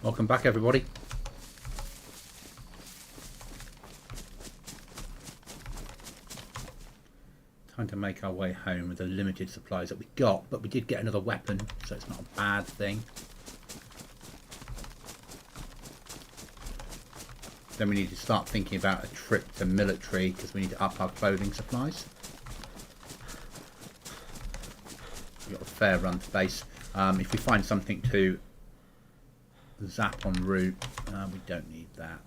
Welcome back, everybody. Time to make our way home with the limited supplies that we got, but we did get another weapon, so it's not a bad thing. Then we need to start thinking about a trip to military because we need to up our clothing supplies. We've got a fair run to base. If we find something to zap en route, we don't need that.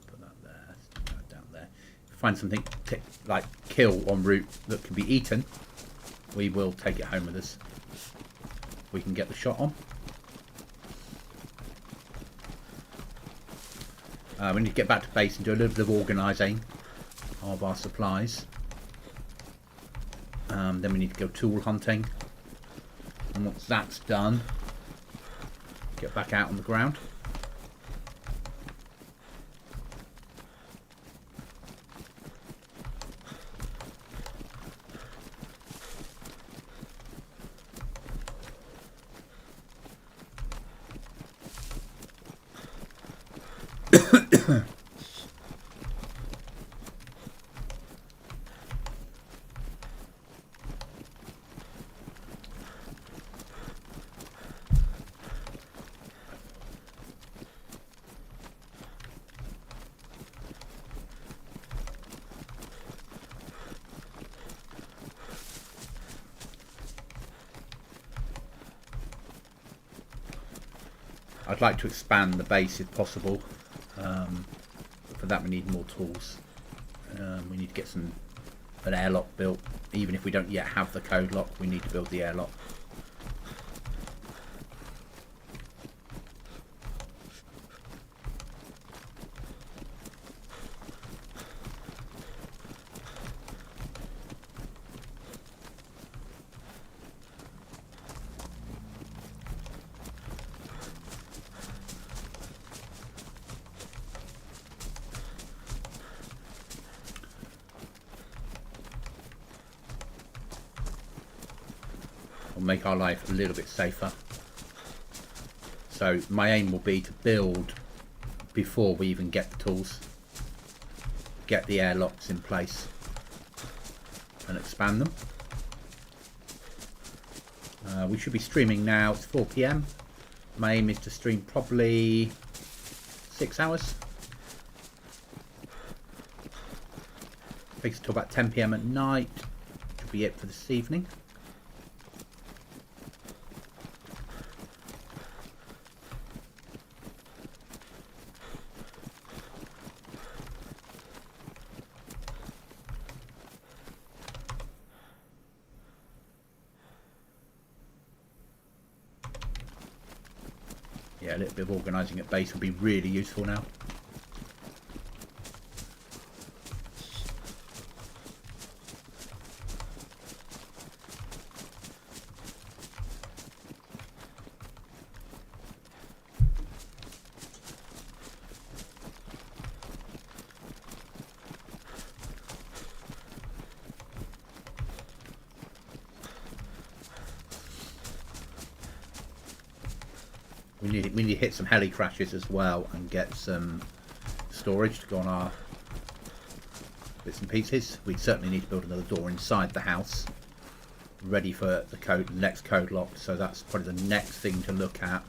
Put that there, stick that down there. If we find something to, like kill en route that can be eaten, we will take it home with us. We can get the shot on. We need to get back to base and do a little bit of organising of our supplies. Then we need to go tool hunting. And once that's done, get back out on the ground. I'd like to expand the base if possible. But for that we need more tools. We need to get an airlock built. Even if we don't yet have the code lock, we need to build the airlock. Make our life a little bit safer. So my aim will be to build before we even get the tools, get the airlocks in place and expand them. We should be streaming now. It's 4 PM. My aim is to stream probably 6 hours. Takes until about 10 PM at night. Should be it for this evening. Yeah, a little bit of organising at base will be really useful now. We need to hit some heli crashes as well and get some storage to go on our bits and pieces. We certainly need to build another door inside the house, ready for the next code lock. So that's probably the next thing to look at,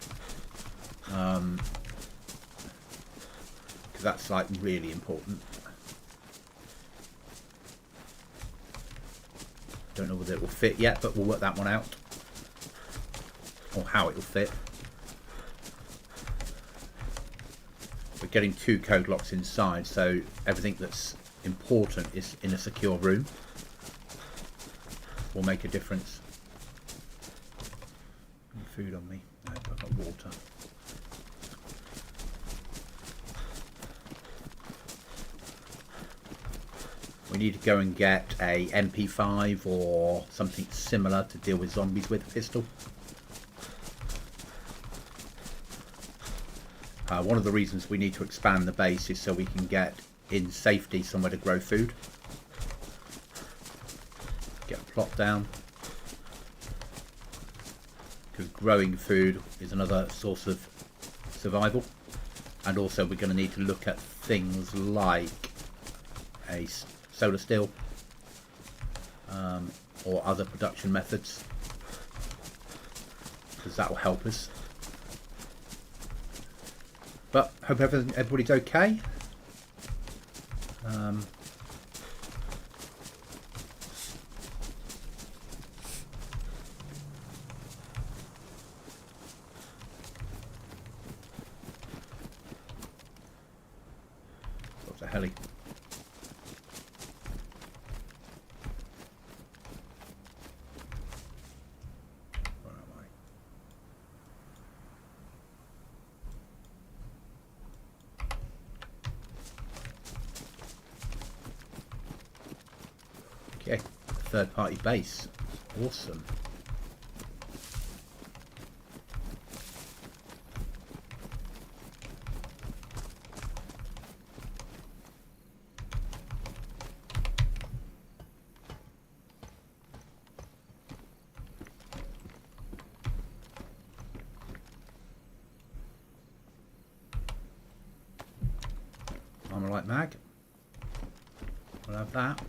because that's like really important. Don't know whether it will fit yet, but we'll work that one out, or how it will fit. We're getting 2 code locks inside, so everything that's important is in a secure room. Will make a difference. Any food on me? No, I've got water. We need to go and get a MP5 or something similar to deal with zombies with a pistol. One of the reasons we need to expand the base is so we can get in safety somewhere to grow food. Get a plot down. because growing food is another source of survival. And also we're going to need to look at things like a solar steel or other production methods, because that will help us. But hope everybody's okay. What's a heli? Where am I? Okay, third party base. Awesome. Armor light mag. We'll have that.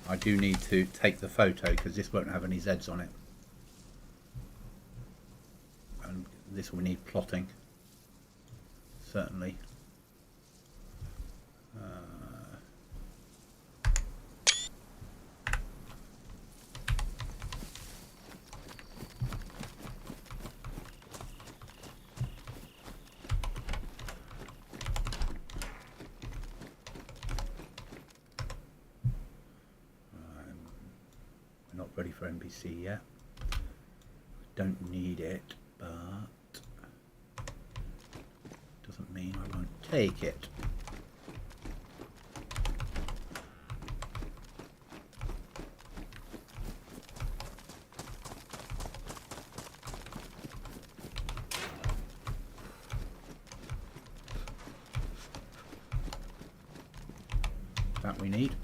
I do need to take the photo because this won't have any Zs on it. And this will need plotting. Certainly. Not ready for NPC yet. Don't need it, but doesn't mean I won't take it. That we need.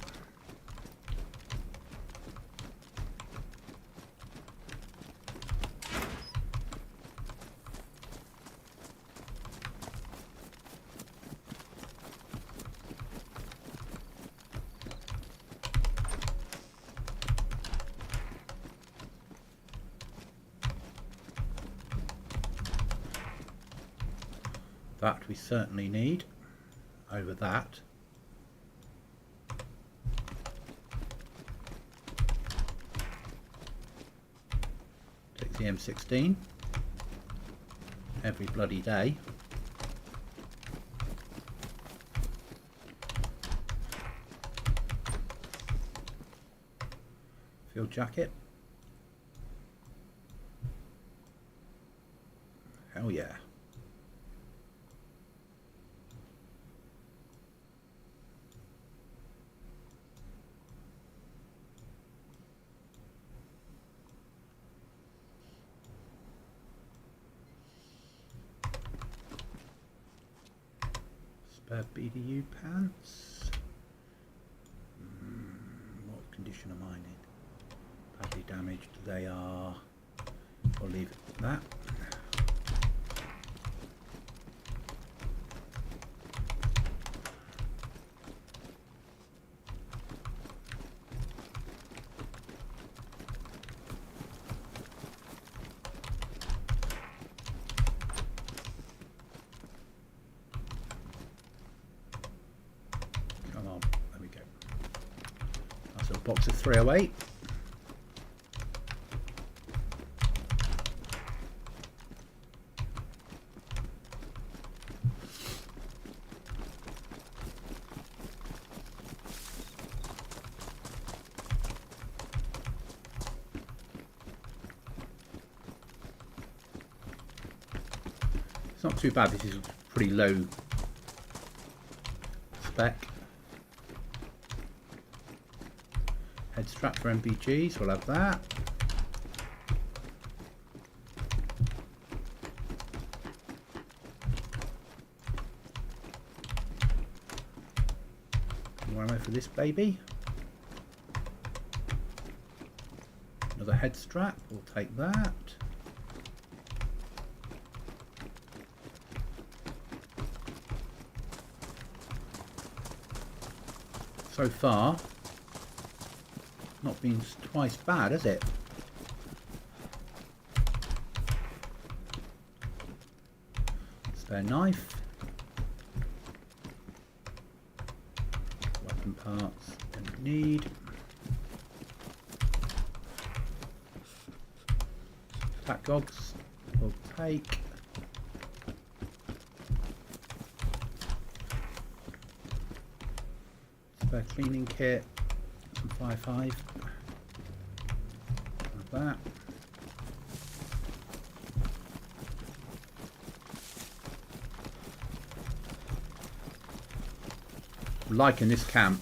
That we certainly need over that. Take the M16 every bloody day. Field jacket. Hell yeah. Spare BDU pants. What condition am I in? Badly damaged. They are. I'll leave it at that. Box of 308. It's not too bad. This is pretty low spec. Head strap for MPGs, we'll have that. more ammo for this baby. Another head strap, we'll take that. So far, not been twice bad, has it? Spare knife. Weapon parts, don't need. Pack gogs, we'll take. Spare cleaning kit, some 5.5. Like that. I'm liking this camp.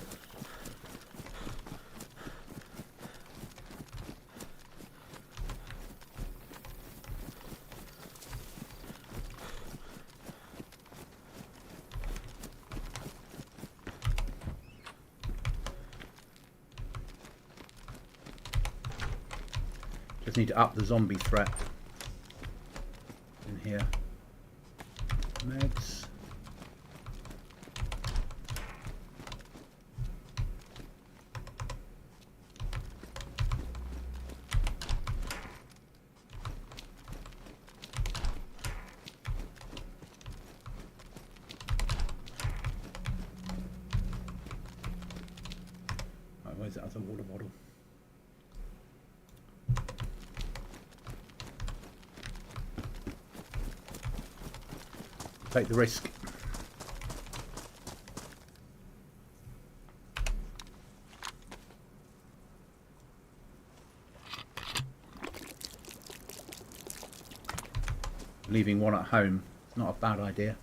Just need to up the zombie threat in here. Meds. Right, where's that other water bottle? Take the risk. Leaving one at home, not a bad idea.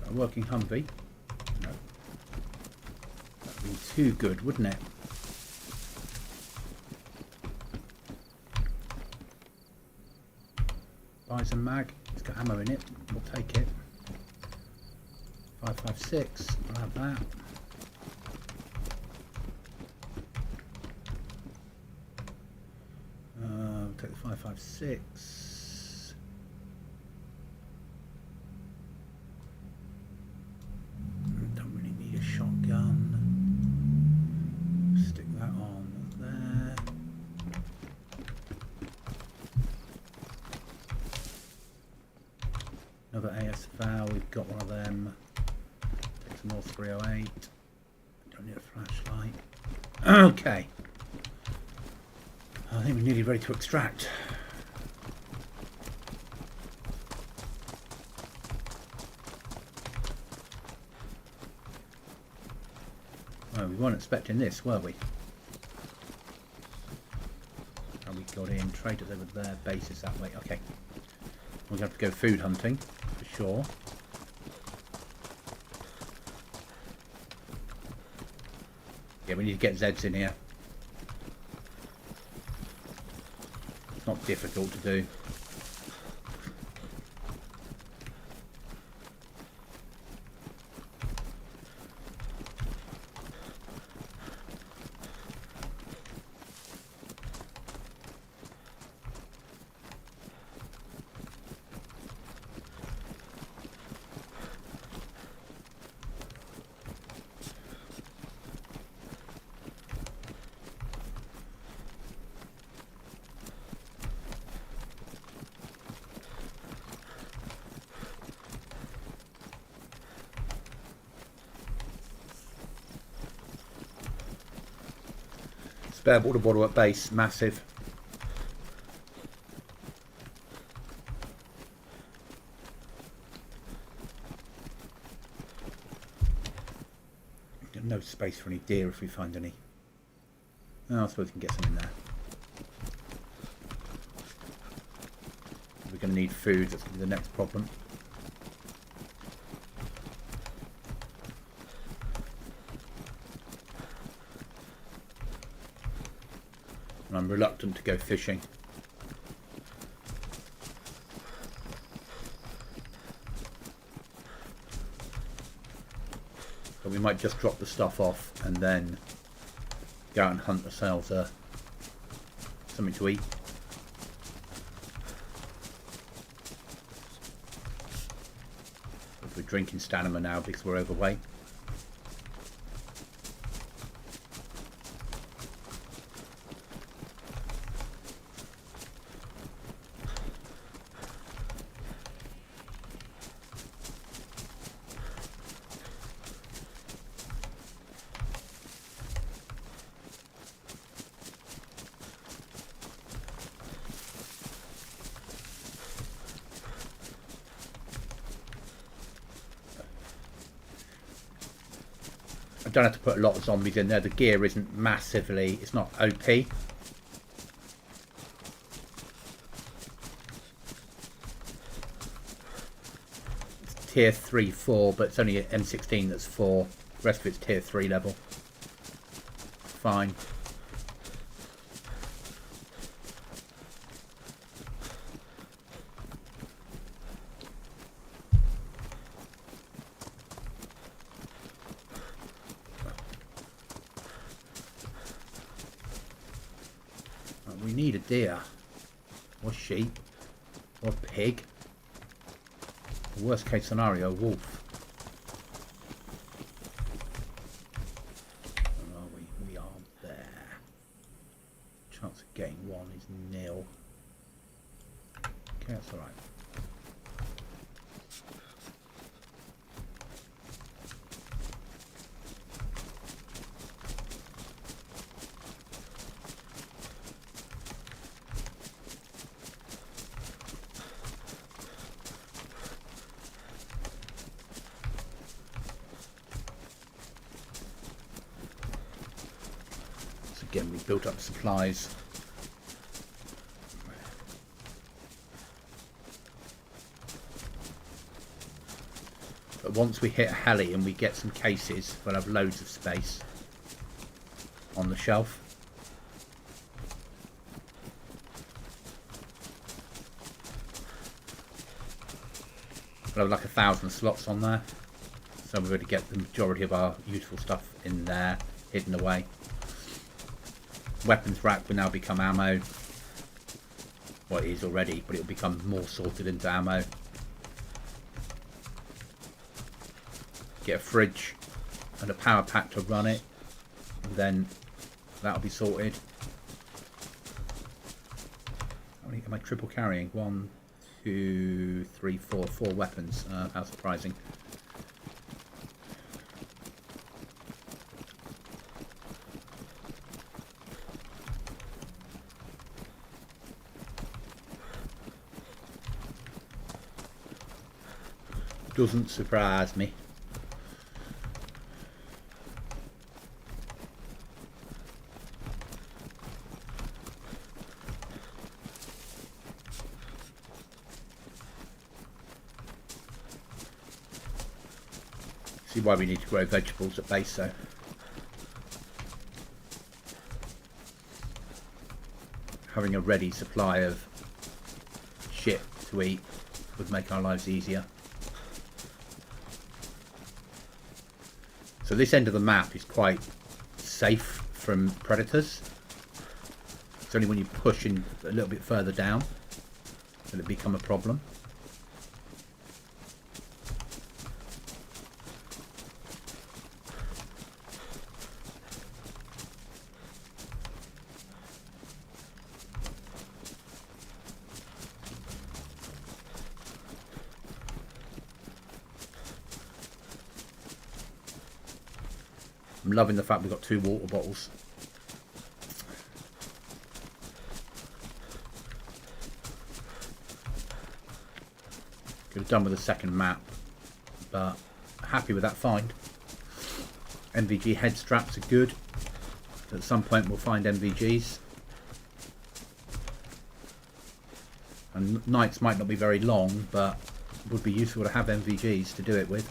A working Humvee. No. That'd be too good, wouldn't it? Bison mag. It's got ammo in it. We'll take it. 5.56. I'll have that. We'll take the 5.56. Don't really need a shotgun. Stick that on there. Another ASFL, we've got one of them. Take some more 308. Don't need a flashlight. Okay. I think we're nearly ready to extract. Oh, we weren't expecting this, were we? And we got in, traders over there, bases that way. Okay. We're going to have to go food hunting, for sure. Yeah, we need to get Zeds in here. It's not difficult to do. Spare water bottle at base, massive. Got no space for any deer if we find any. Oh, I suppose we can get some in there. We're going to need food, that's going to be the next problem. And I'm reluctant to go fishing. But we might just drop the stuff off and then go out and hunt ourselves something to eat. We're drinking stamina now because we're overweight. I don't have to put a lot of zombies in there. The gear isn't massively, it's not OP. It's tier 3, 4, but it's only M16 that's 4. The rest of it's tier 3 level. Fine. We need a deer, or sheep, or pig. Worst case scenario, a wolf. Where are we? We are there. Chance of getting one is nil. Okay, that's alright. Again, we built up supplies. But once we hit a heli and we get some cases, we'll have loads of space on the shelf. We'll have like 1,000 slots on there. So we're going to get the majority of our useful stuff in there, hidden away. Weapons rack will now become ammo. Well, it is already, but it will become more sorted into ammo. Get a fridge and a power pack to run it, and then that'll be sorted. How many am I triple carrying? 1, 2, 3, 4. 4 weapons. How surprising. Doesn't surprise me. See why we need to grow vegetables at base though. Having a ready supply of shit to eat would make our lives easier. So this end of the map is quite safe from predators. It's only when you push in a little bit further down that it become a problem. I'm loving the fact we've got 2 water bottles. Could have done with a second map, but happy with that find. MVG head straps are good. At some point we'll find MVGs. And nights might not be very long, but it would be useful to have MVGs to do it with.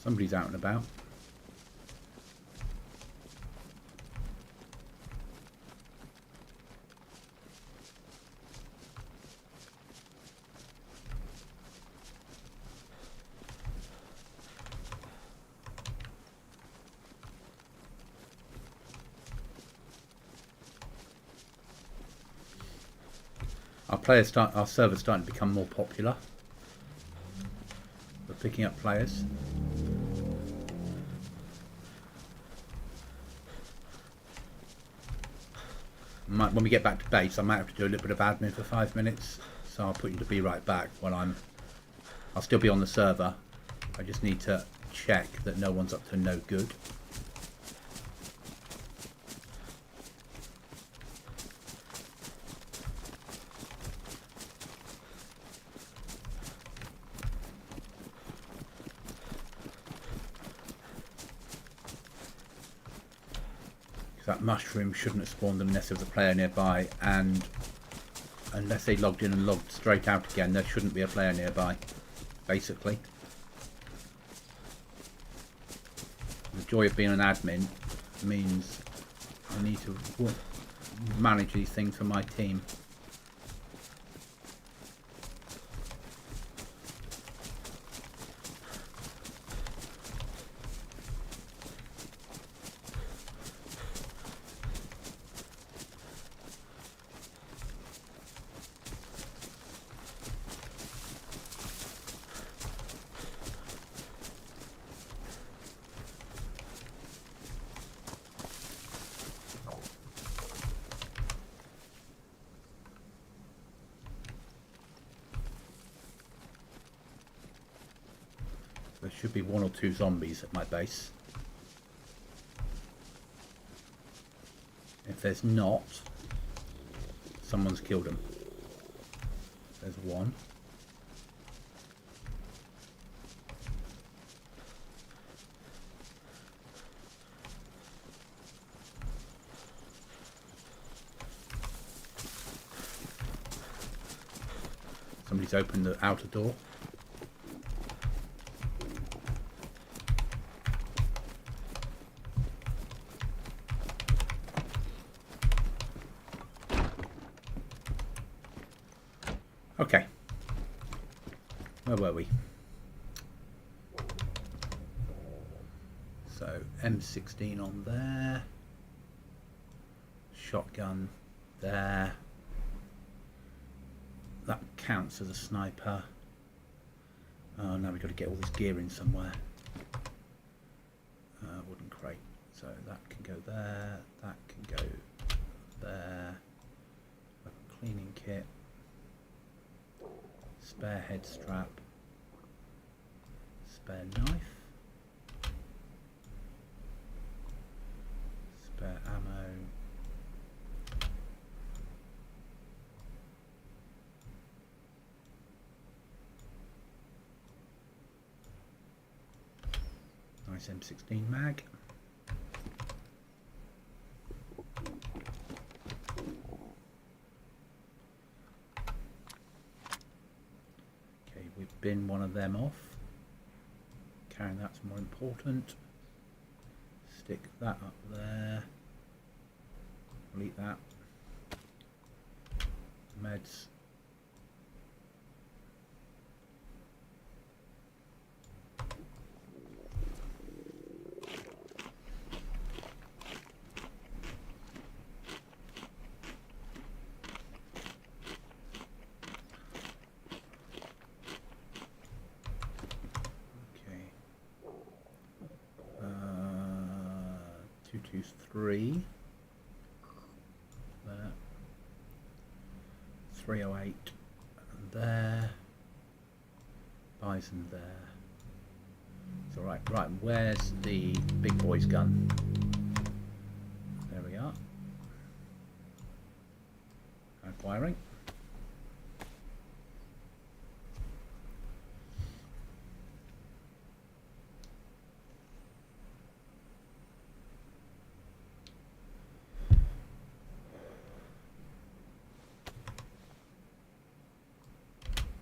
Somebody's out and about. Our server's starting to become more popular. We're picking up players. When we get back to base, I might have to do a little bit of admin for 5 minutes, so I'll put you to be right back. I'll still be on the server. I just need to check that no one's up to no good. That mushroom shouldn't have spawned unless there was a player nearby, and unless they logged in and logged straight out again, there shouldn't be a player nearby, basically. The joy of being an admin means I need to manage these things for my team. There should be 1 or 2 zombies at my base. If there's not, someone's killed them. There's 1. Somebody's opened the outer door. Okay, where were we? So M16 on there, shotgun there, that counts as a sniper. Oh, now we've got to get all this gear in somewhere. Wooden crate, so that can go there, that can go there, cleaning kit. Spare head strap, spare knife, spare ammo, nice M16 mag. Bin one of them off. Carrying that's more important. Stick that up there. Delete that. Meds. Choose 3 there, 308 there, Bison there. So right, where's the big boy's gun? There we are. Acquiring.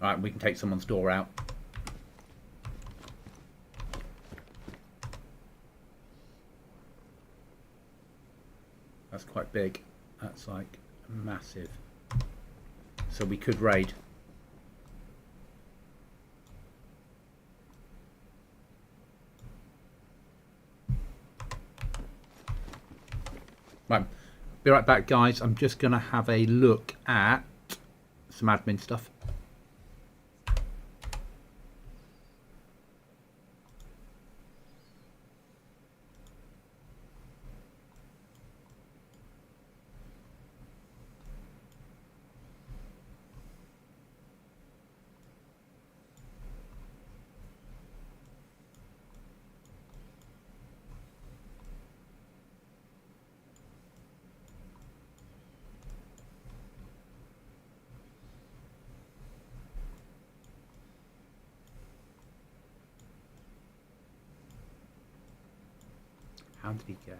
Right, we can take someone's door out. quite big. That's like massive. So we could raid. Right, be right back, guys. I'm just going to have a look at some admin stuff. How did he get?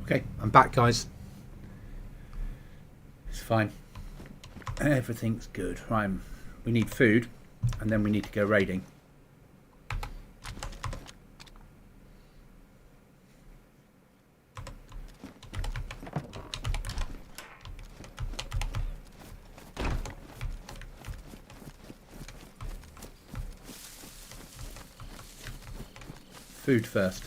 Okay, I'm back, guys. It's fine. Everything's good. Right, we need food, and then we need to go raiding. Food first.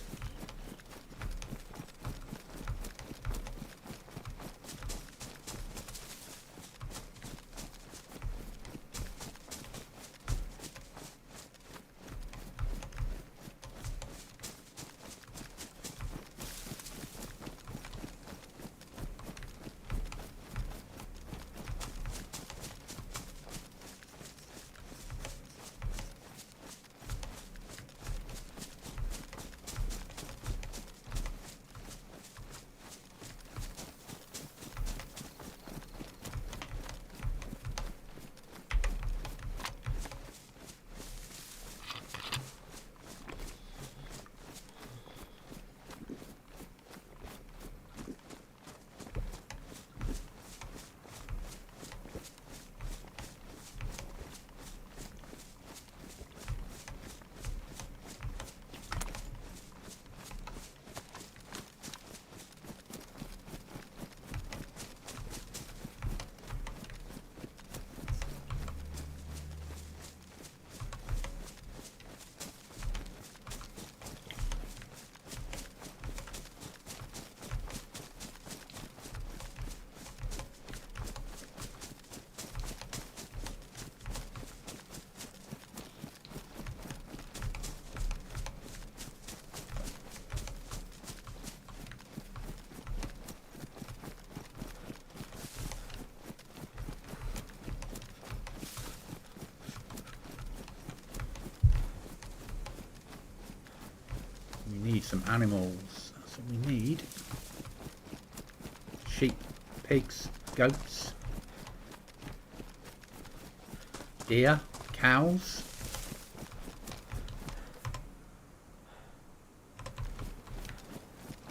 need some animals. That's what we need. Sheep, pigs, goats, deer, cows.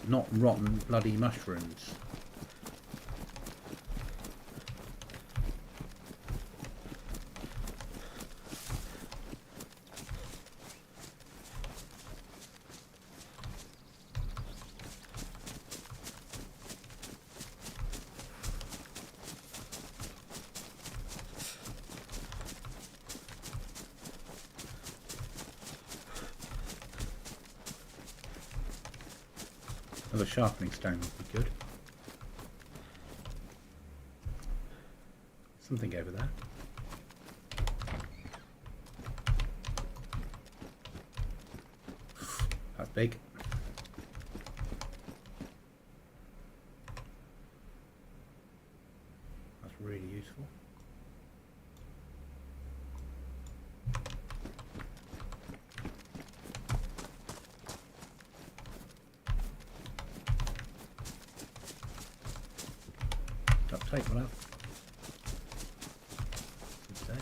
Not rotten bloody mushrooms. Another sharpening stone would be good. Something over there. That's big. That's really useful. Duct tape will help. Instead.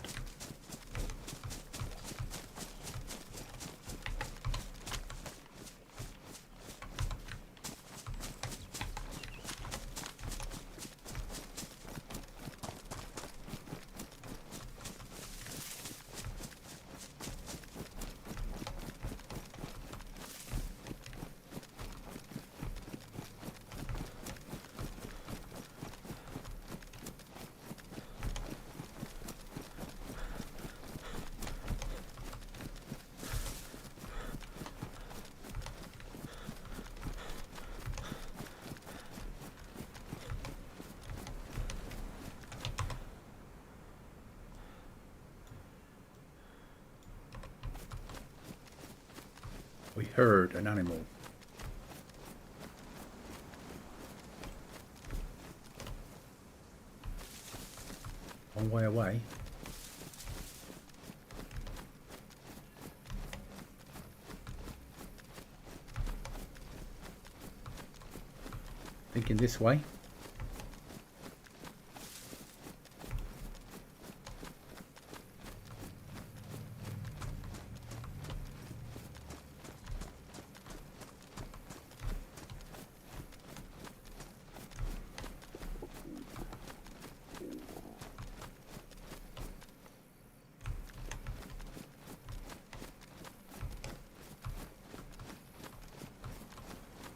We heard an animal. Long way away. Thinking this way.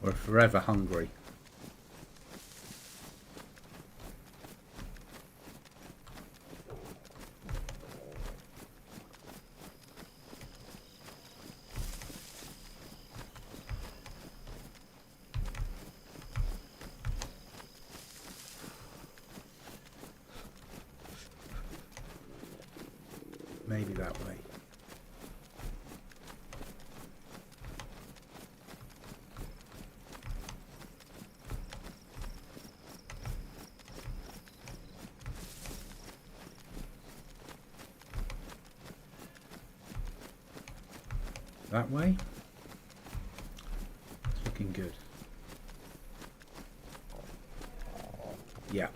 We're forever hungry. Maybe that way. That way? It's looking good. Yeah.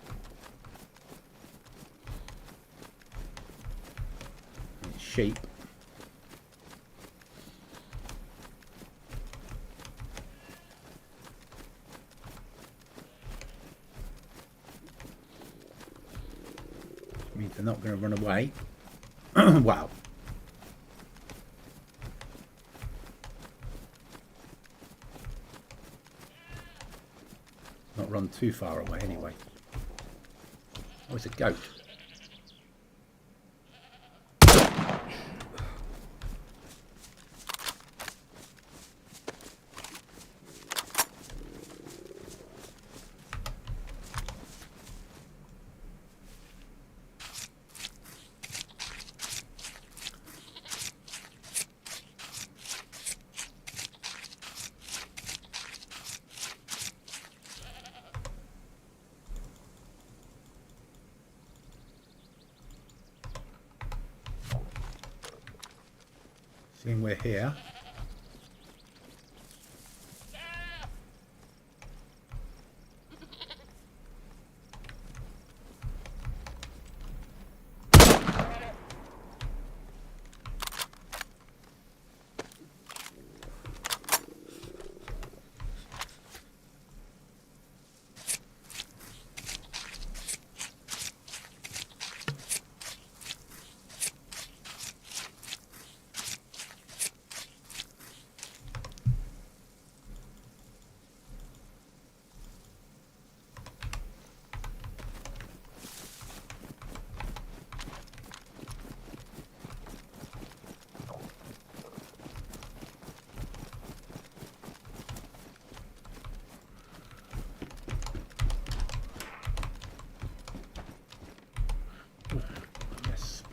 It's sheep. Means they're not going to run away. Wow. Not run too far away anyway. Oh, it's a goat. Seeing we're here,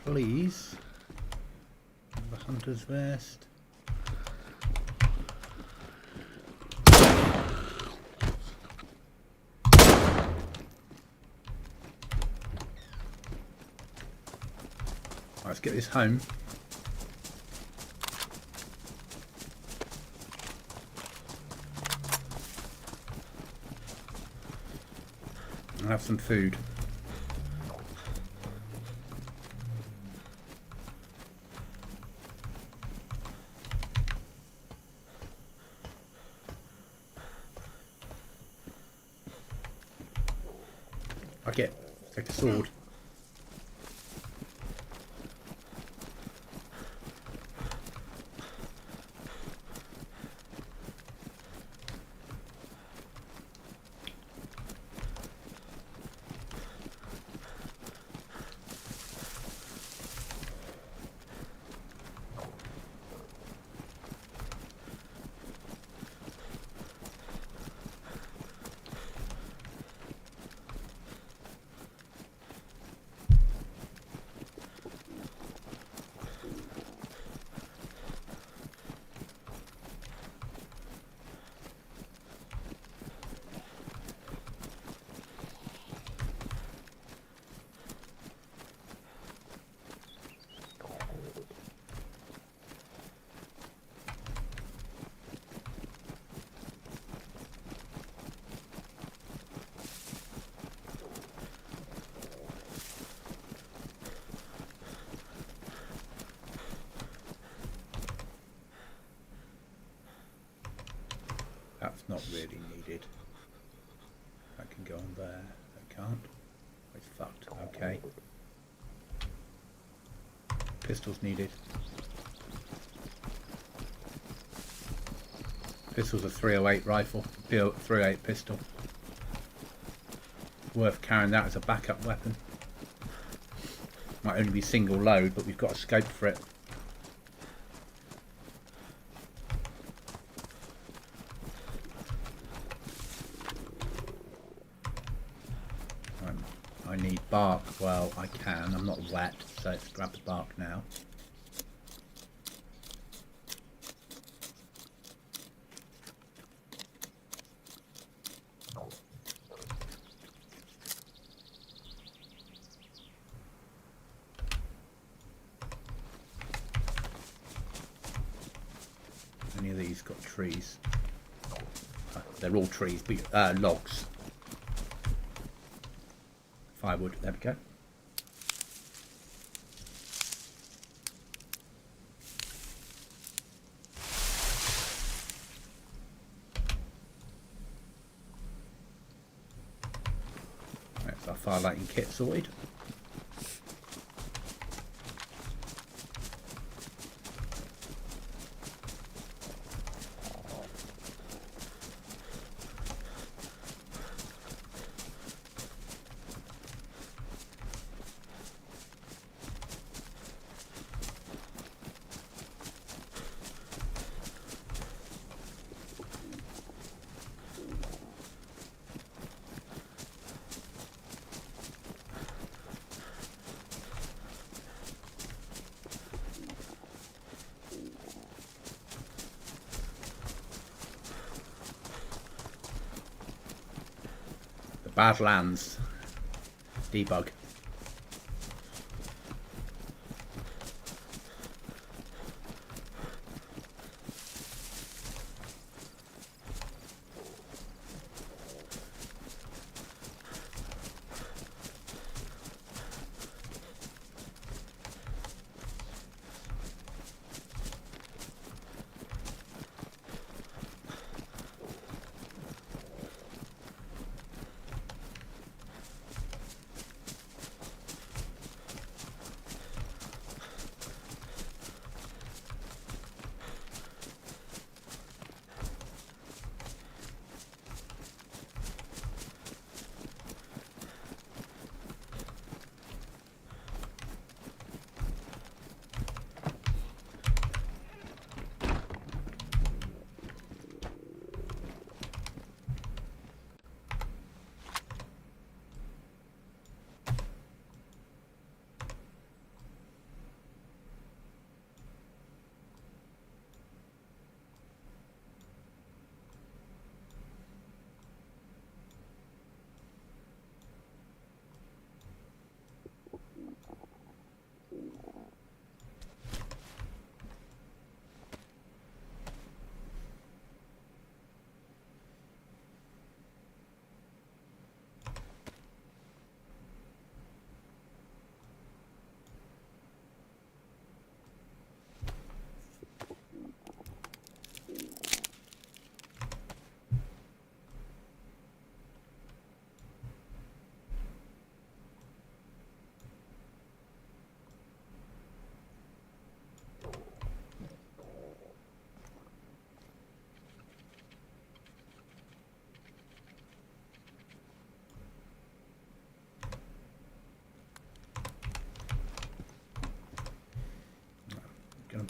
please. The hunter's vest. Let's get this home. I'll have some food. Take a sword. That's not really needed. That can go on there. That can't. It's fucked. Okay. Pistols needed. Pistol's a 308 rifle. 308 pistol. Worth carrying that as a backup weapon. Might only be single load, but we've got a scope for it. I need bark. Well, I can. I'm not wet, so let's grab the bark now. Any of these got trees? They're all trees, but logs. Firewood, there we go. That's our fire lighting kit sorted. Badlands. Debug.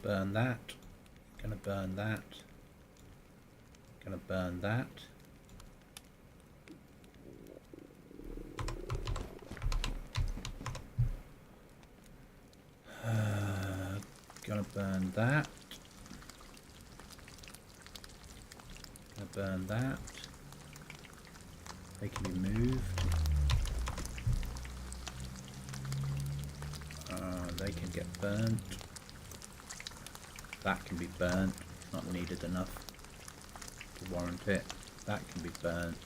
burn that. Gonna burn that. Gonna burn that. Gonna burn that. Gonna burn that. They can be moved. They can get burnt. That can be burnt. It's not needed enough to warrant it. That can be burnt.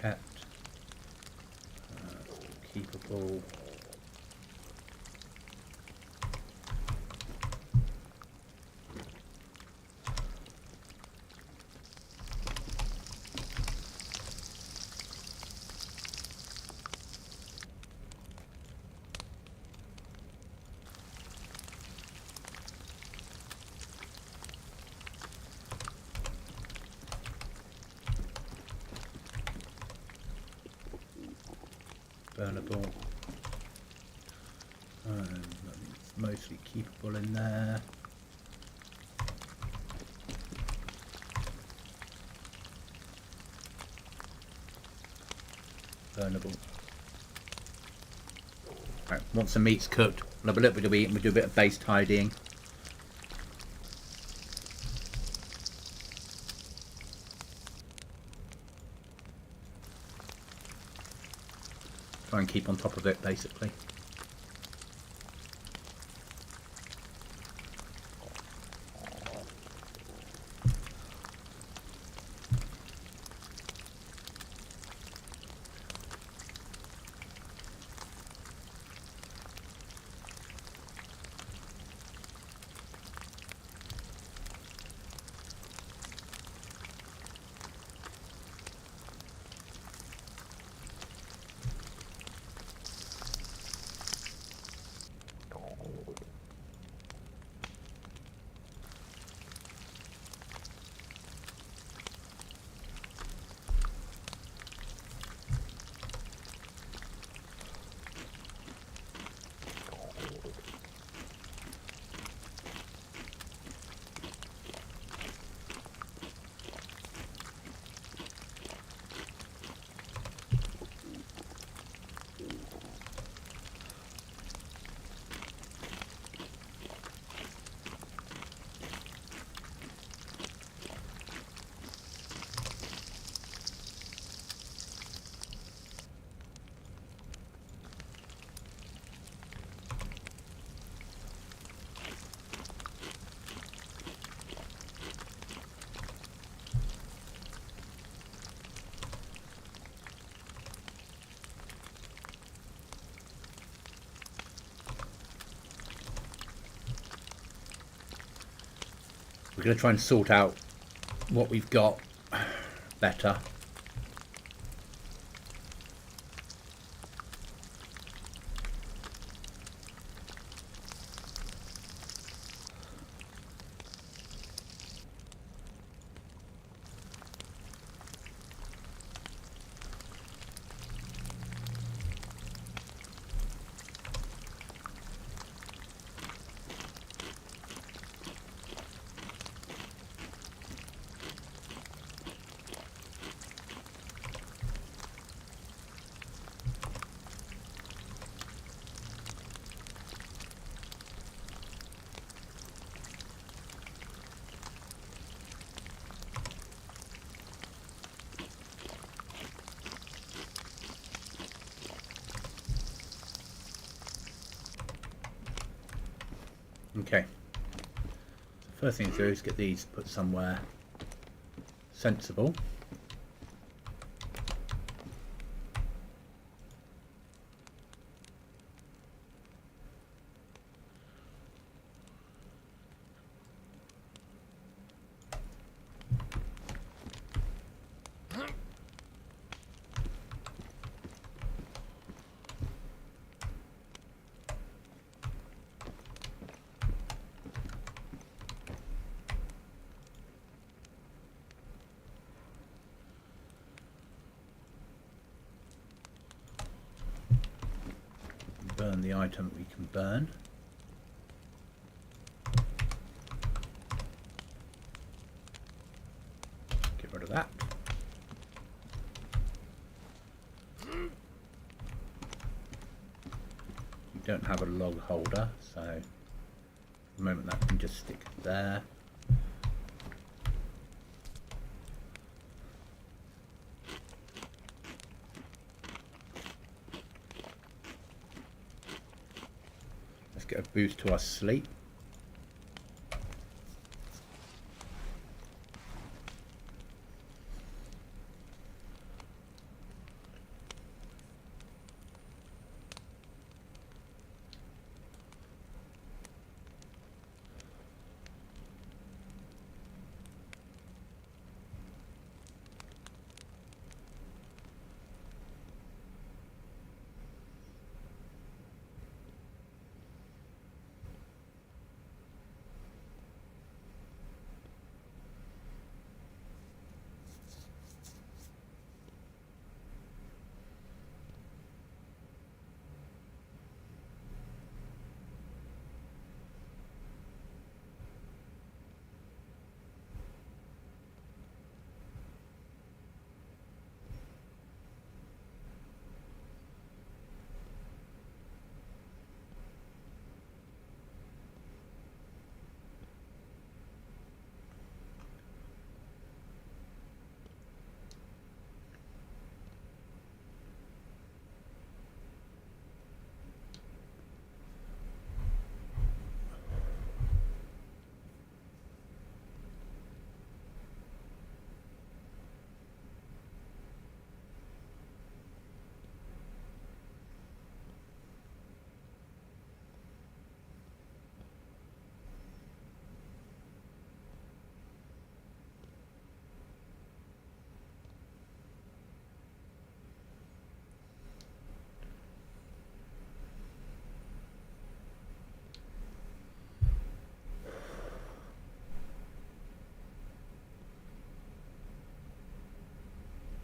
Kept. Keepable. Burnable. It's mostly keepable in there. Burnable. Right, once the meat's cooked, we'll have a little bit of eating, we'll do a bit of base tidying. Try and keep on top of it, basically. We're going to try and sort out what we've got better. Okay. First thing to do is get these put somewhere sensible. burn the item we can burn. Get rid of that. We don't have a log holder, so at the moment that can just stick there. Get a boost to our sleep.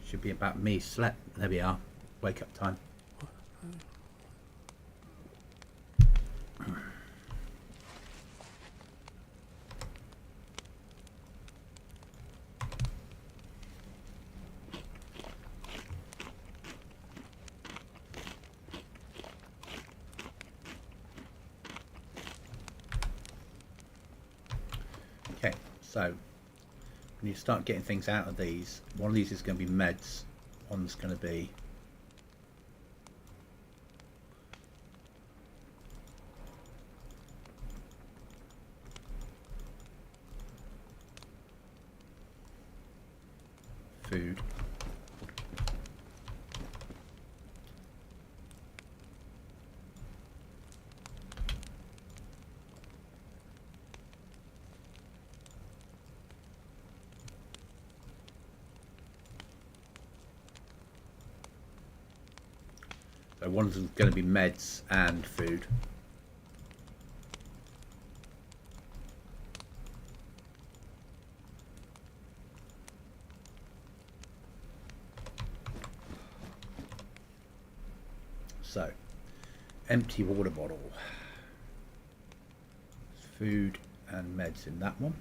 Should be about me slept. There we are. Wake up time. Okay, so when you start getting things out of these, one of these is going to be meds, one's going to be food. So one's going to be meds and food. So, empty water bottle. Food and meds in that one.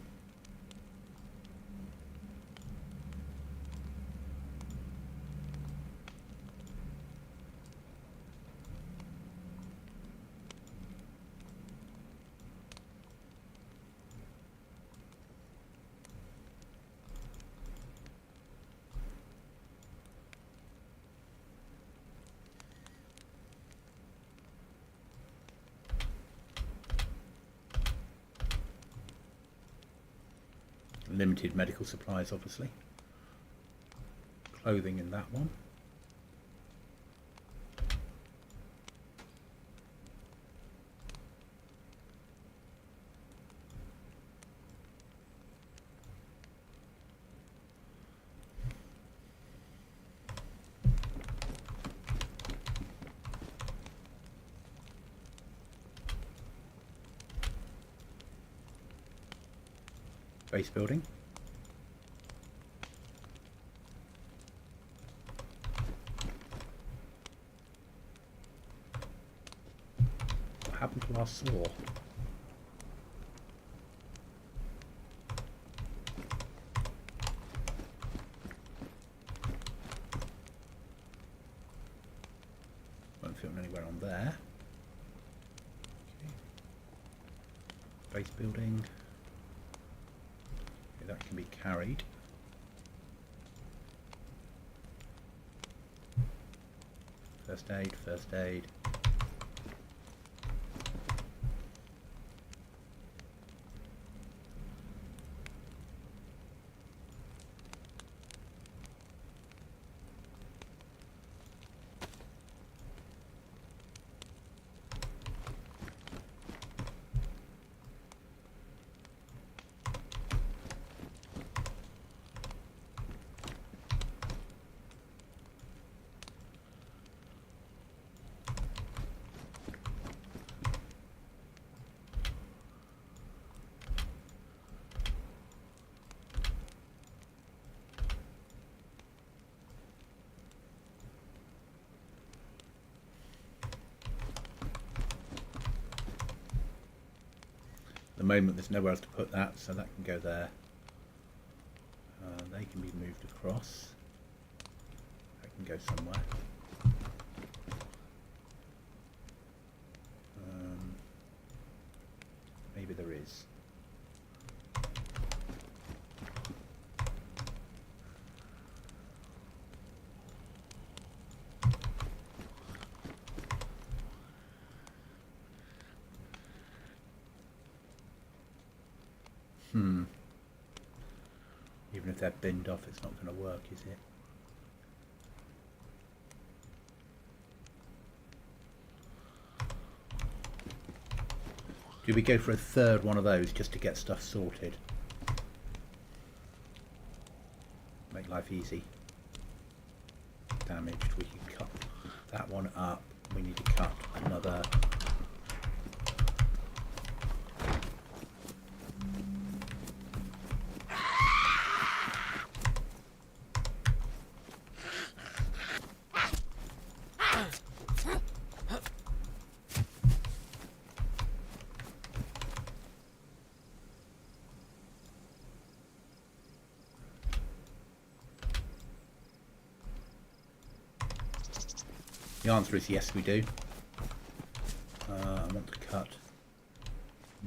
Limited medical supplies, obviously. Clothing in that one. Base building. happened to our saw? Won't fit anywhere on there. Okay. Base building. Okay, that can be carried. First aid, first aid. At the moment there's nowhere else to put that, so that can go there. They can be moved across. That can go somewhere. Maybe there is. Even if they're binned off, it's not going to work, is it? Do we go for a third one of those just to get stuff sorted? Make life easy. Damaged, we can cut that one up. We need to cut another. The answer is yes, we do. I want to cut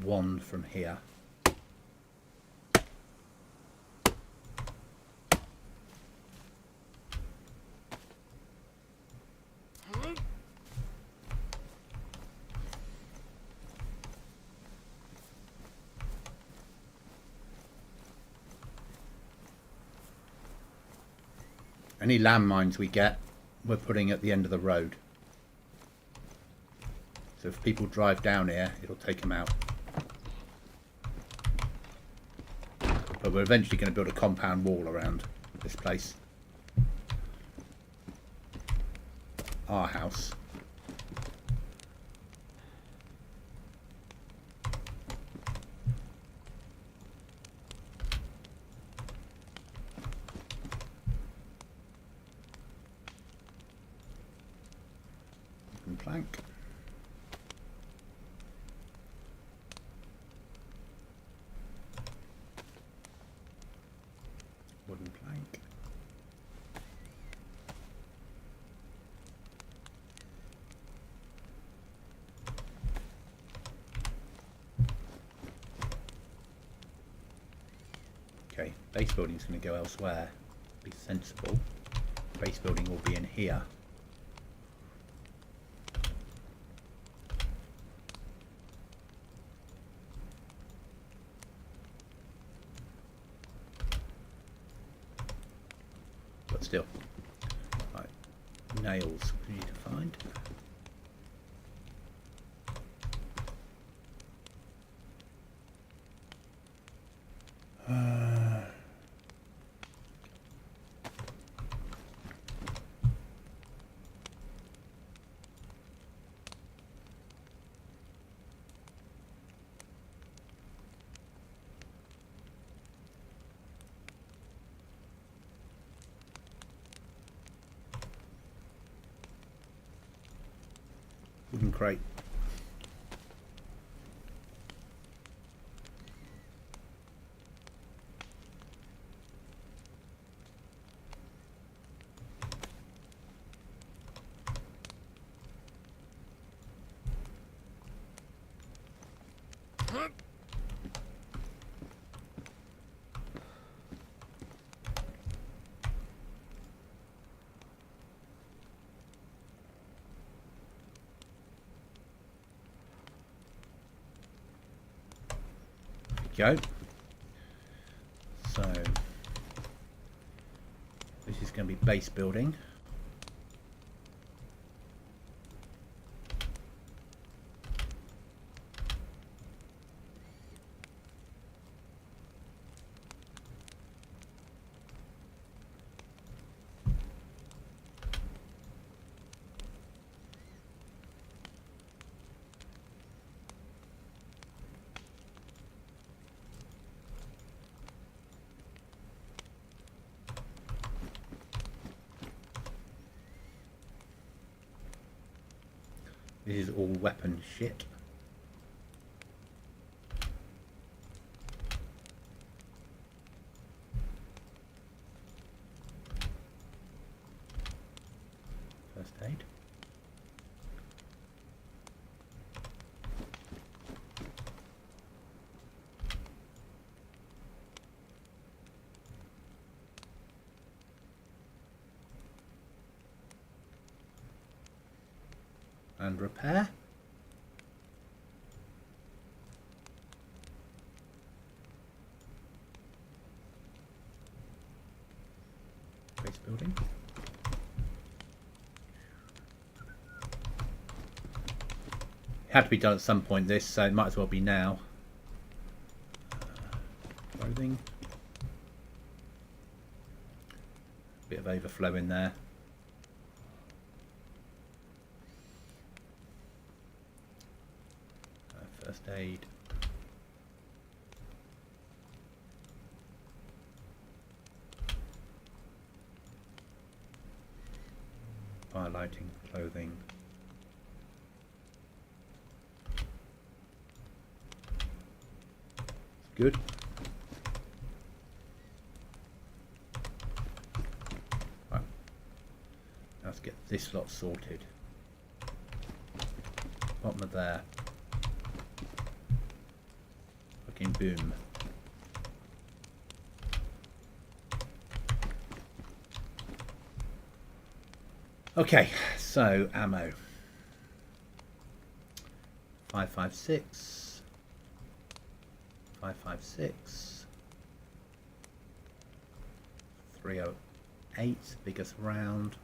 one from here. Any landmines we get, we're putting at the end of the road. So if people drive down here, it'll take them out. But we're eventually going to build a compound wall around this place. Our house. Wooden plank. Wooden plank. Okay, base building's going to go elsewhere. Be sensible. Base building will be in here. But still, right, nails we need to find. Wooden crate. go. So this is going to be base building. This is all weapon shit. First aid. And repair. Base building. It had to be done at some point, this, so it might as well be now. Clothing. Bit of overflow in there. First aid. Fire lighting, clothing. Good. Right. Let's get this lot sorted. Bottom of there. Fucking boom. Okay, so ammo. 5.56. 5.56. 308, biggest round.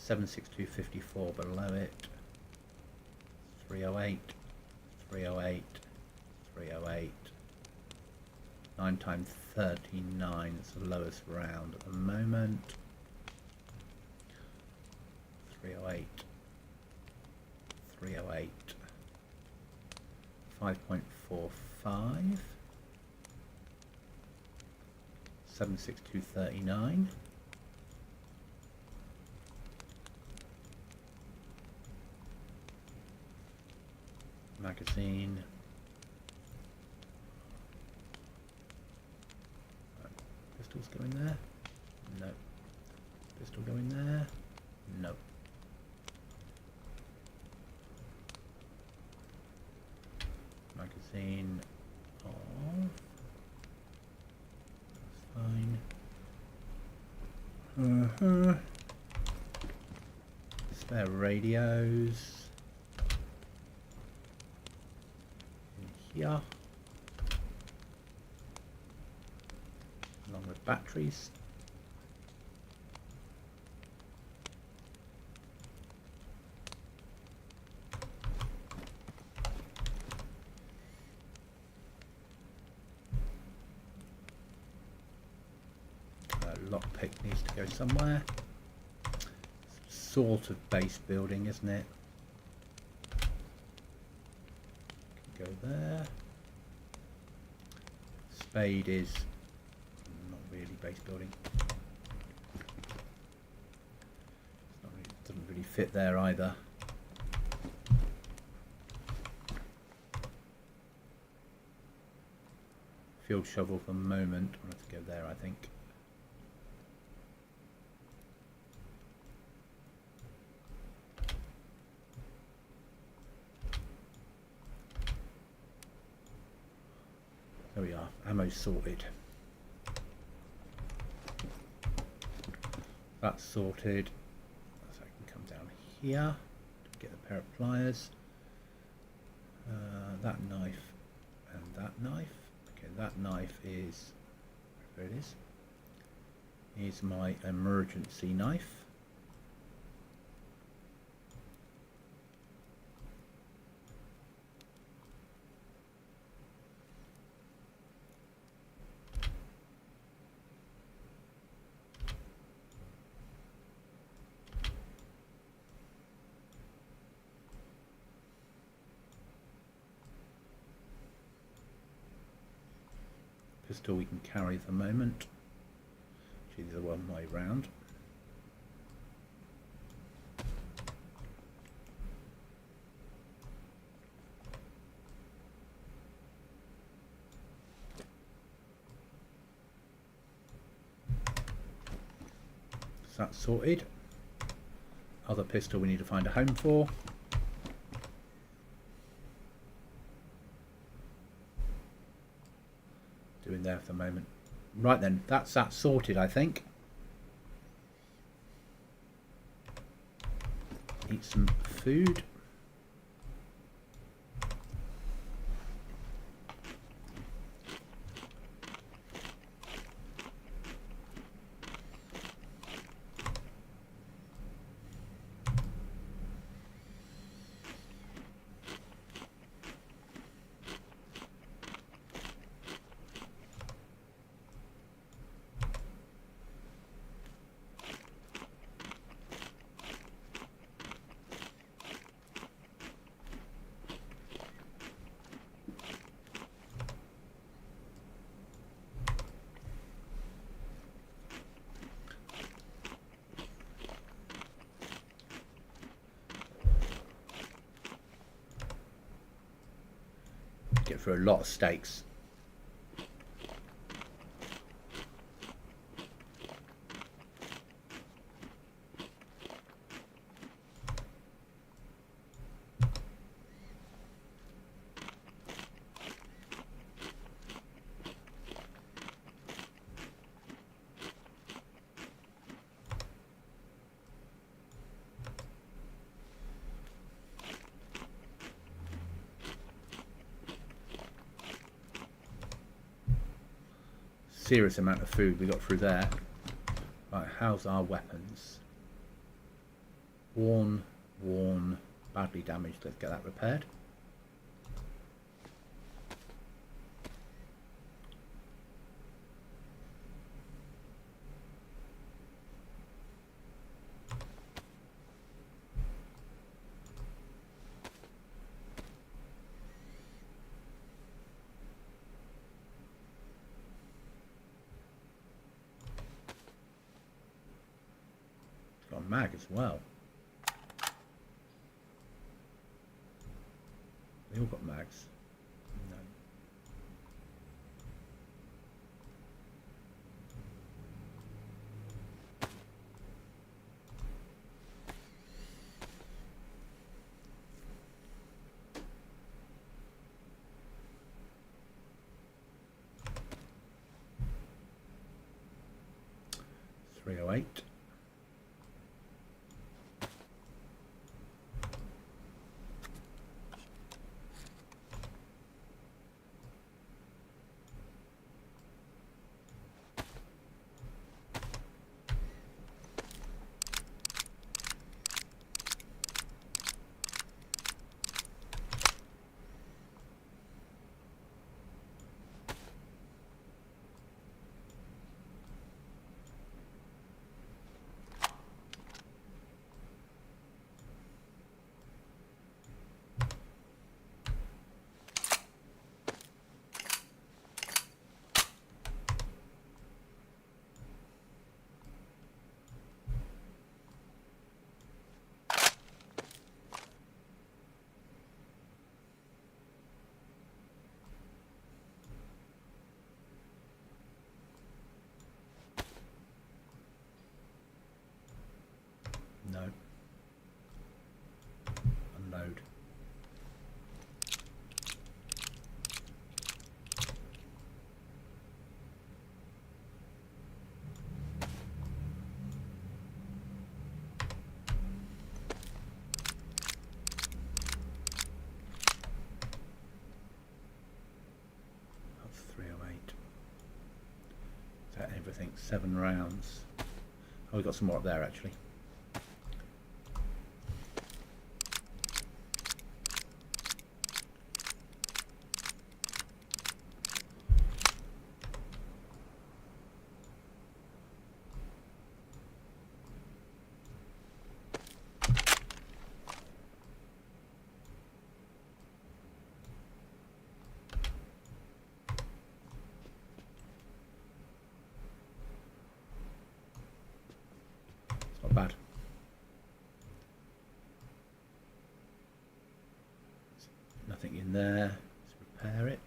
7.6254 below it. 308. 308. 308. 9 times 39 is the lowest round at the moment. 308. 308. 5.45. 76239. Magazine. Pistols go in there? No. Pistol go in there? No. Magazine off. That's fine. Spare radios. In here. Along with batteries. Lockpick needs to go somewhere. Sort of base building, isn't it? Can go there. Spade is not really base building. It's not really, doesn't really fit there either. Field shovel for the moment. I'll have to go there, I think. There we are, ammo sorted. That's sorted. So I can come down here to get a pair of pliers. That knife and that knife. that knife is, there it is my emergency knife. Pistol we can carry at the moment. Actually, the one way round. So that's sorted. Other pistol we need to find a home for. Doing there for the moment. Right then, that's that sorted, I think. Eat some food. Get through a lot of stakes. Serious amount of food we got through there. Right, how's our weapons? Worn, badly damaged. Let's get that repaired. Got a mag as well. They all got mags. No. .308. think 7 rounds. Oh, we've got some more up there actually. Not bad. Nothing in there. Let's repair it.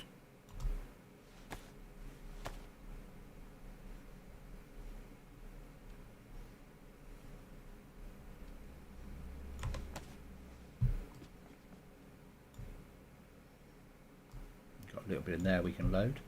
Got a little bit in there we can load.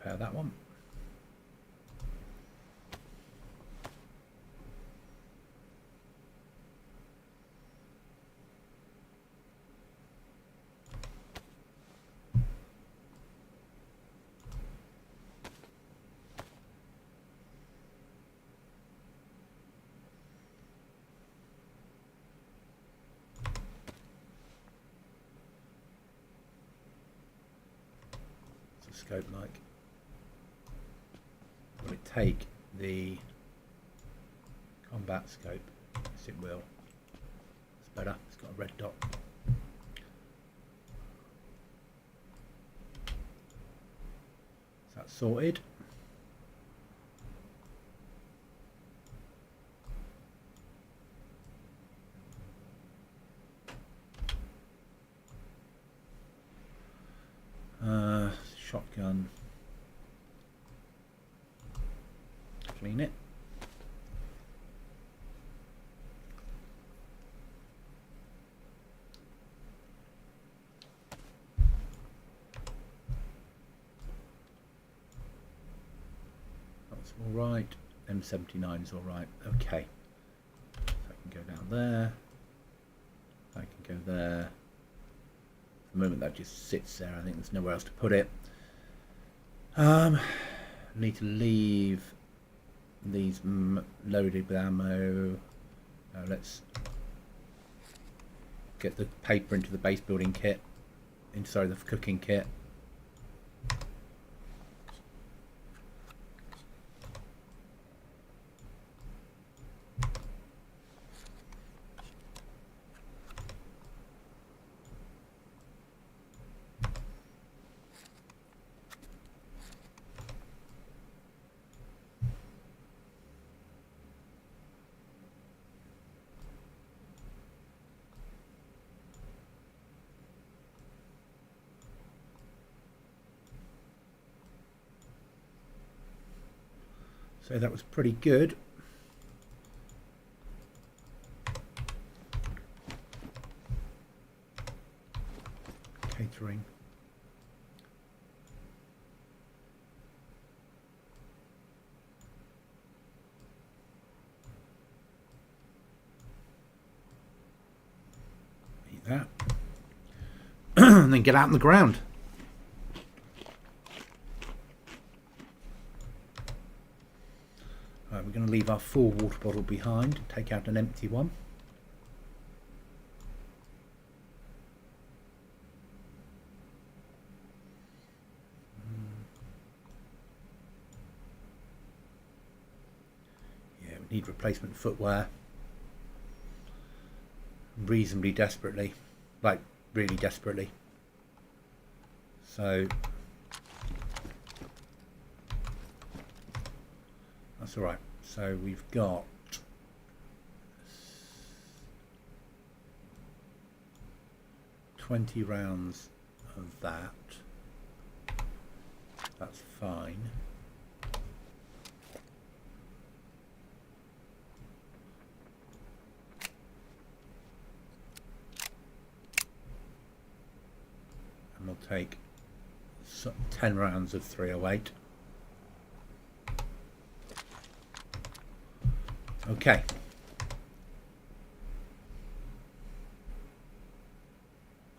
Repair that one. What's the scope like? Will it take the combat scope? Yes, it will. It's better. It's got a red dot. Is that sorted? Shotgun. Clean it. That's all right. M79 is all right. Okay. So I can go down there. I can go there. For the moment that just sits there. I think there's nowhere else to put it. Need to leave these loaded with ammo. Let's get the paper into the base building kit. Sorry, the cooking kit. So that was pretty good. Catering. Eat that. And then get out on the ground. We're going to leave our full water bottle behind and take out an empty one. Yeah, we need replacement footwear. Reasonably desperately. Like, really desperately. So that's alright. So we've got 20 rounds of that. That's fine. take 10 rounds of 308. Okay.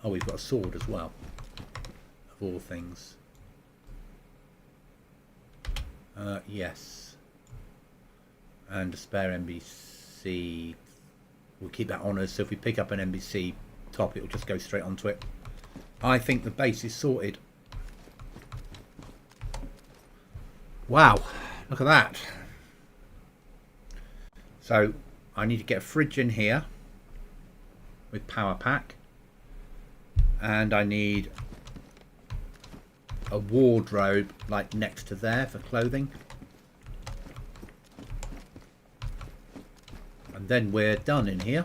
Oh, we've got a sword as well, of all things. Yes. And a spare NBC. We'll keep that on us, so if we pick up an NBC top, it'll just go straight onto it. I think the base is sorted. Wow, look at that. So I need to get a fridge in here with power pack, and I need a wardrobe like next to there for clothing, and then we're done in here.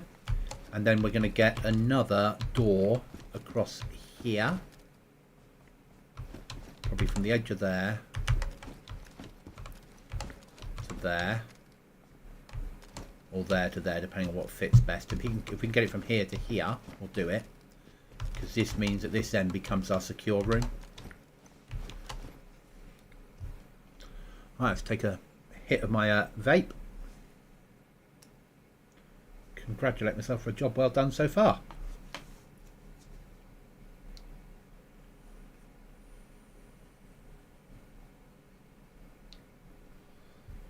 And then we're going to get another door across here, probably from the edge of there to there, or there to there, depending on what fits best. If we can get it from here to here, we'll do it, because this means that this end becomes our secure room. Right, let's take a hit of my vape. Congratulate myself for a job well done so far.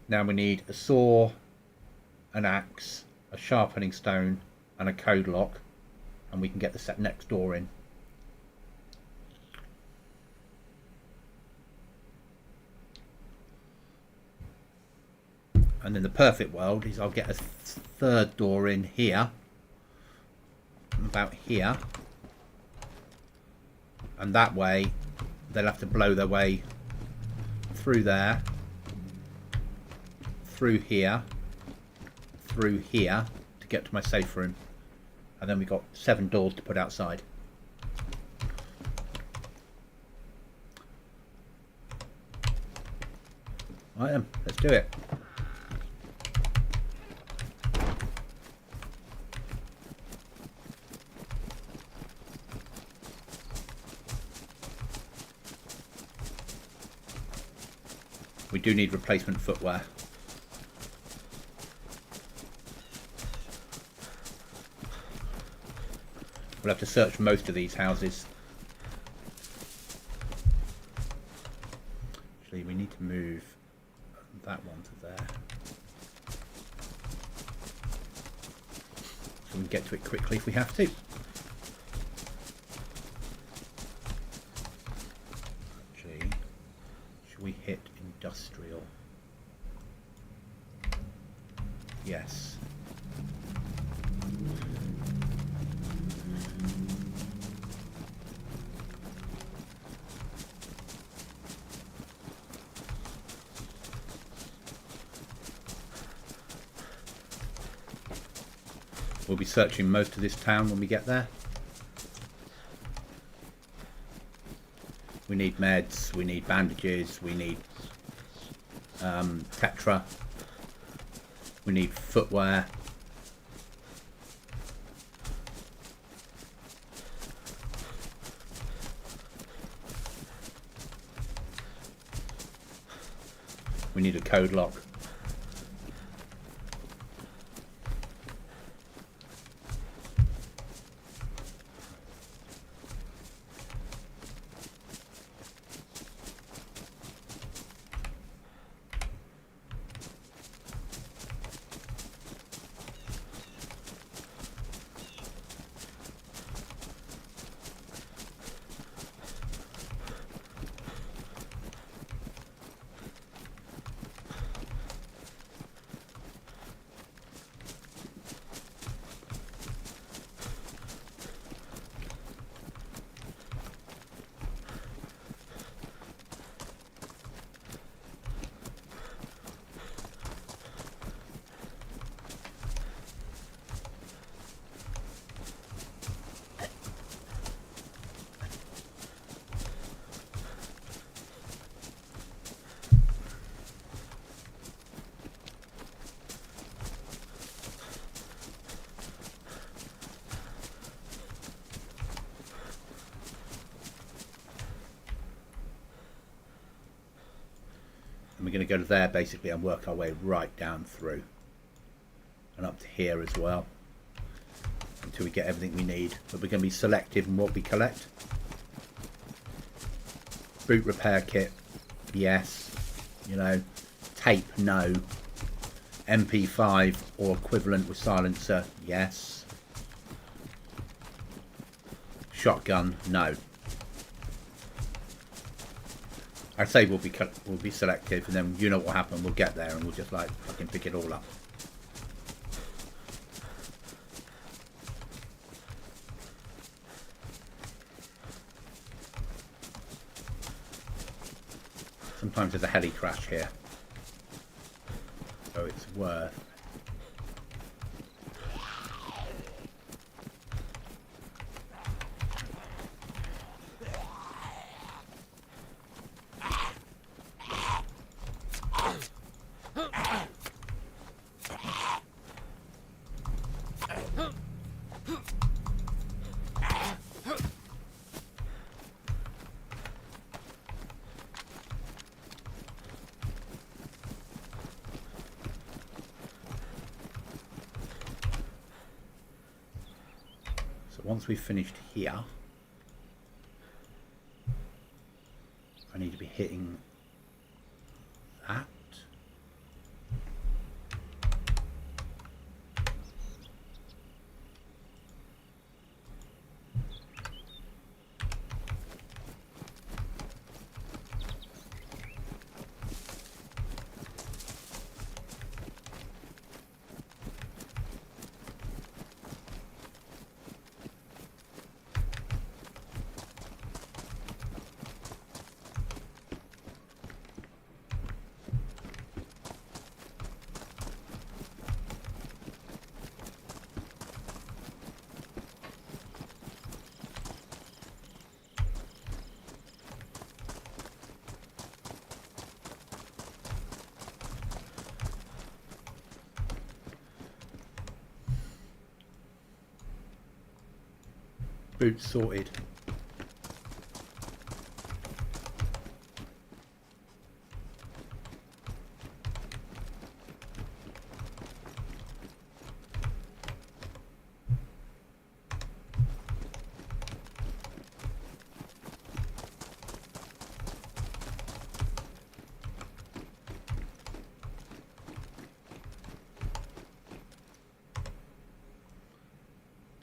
Now we need a saw, an axe, a sharpening stone and a code lock, and we can get the next door in. And in the perfect world is I'll get a third door in here, about here, and that way they'll have to blow their way through there, through here to get to my safe room, and then we've got 7 doors to put outside. Right then, let's do it. We do need replacement footwear. We'll have to search most of these houses. Actually, we need to move that one to there, so we can get to it quickly if we have to. Actually, should we hit industrial? Yes. We'll be searching most of this town when we get there. We need meds, we need bandages, we need tetra, we need footwear. We need a code lock. we're going to go to there basically and work our way right down through and up to here as well until we get everything we need. But we're going to be selective in what we collect. Boot repair kit, yes. You know, tape, no. MP5 or equivalent with silencer, yes. Shotgun, no. I'd say we'll be selective, and then you know what will happen. We'll get there and we'll just like fucking pick it all up. Sometimes there's a heli crash here, so it's worth. Once we've finished here, I need to be hitting that. Boots sorted.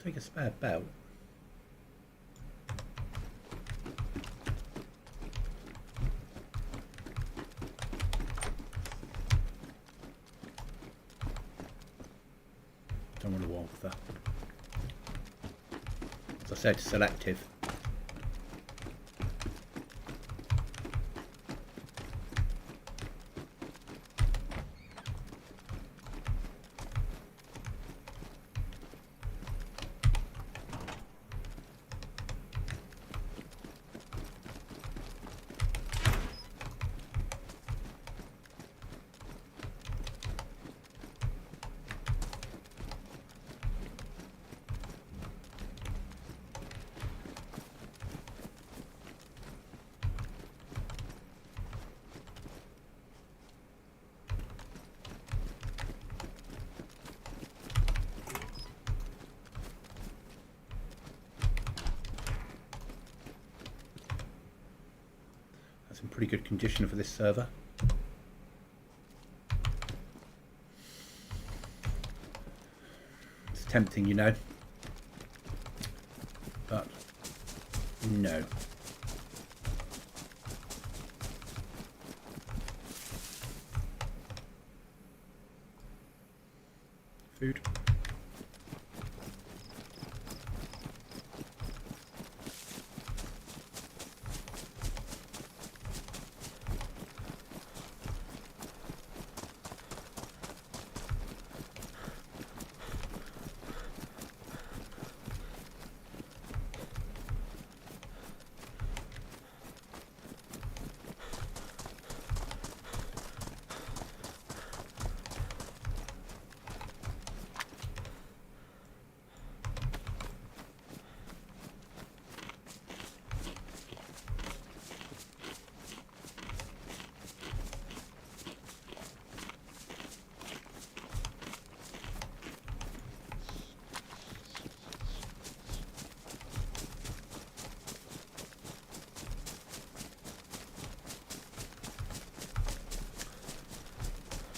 Take a spare belt. Don't want to walk that. As I said, selective. That's in pretty good condition for this server. It's tempting, you know, but no. Food.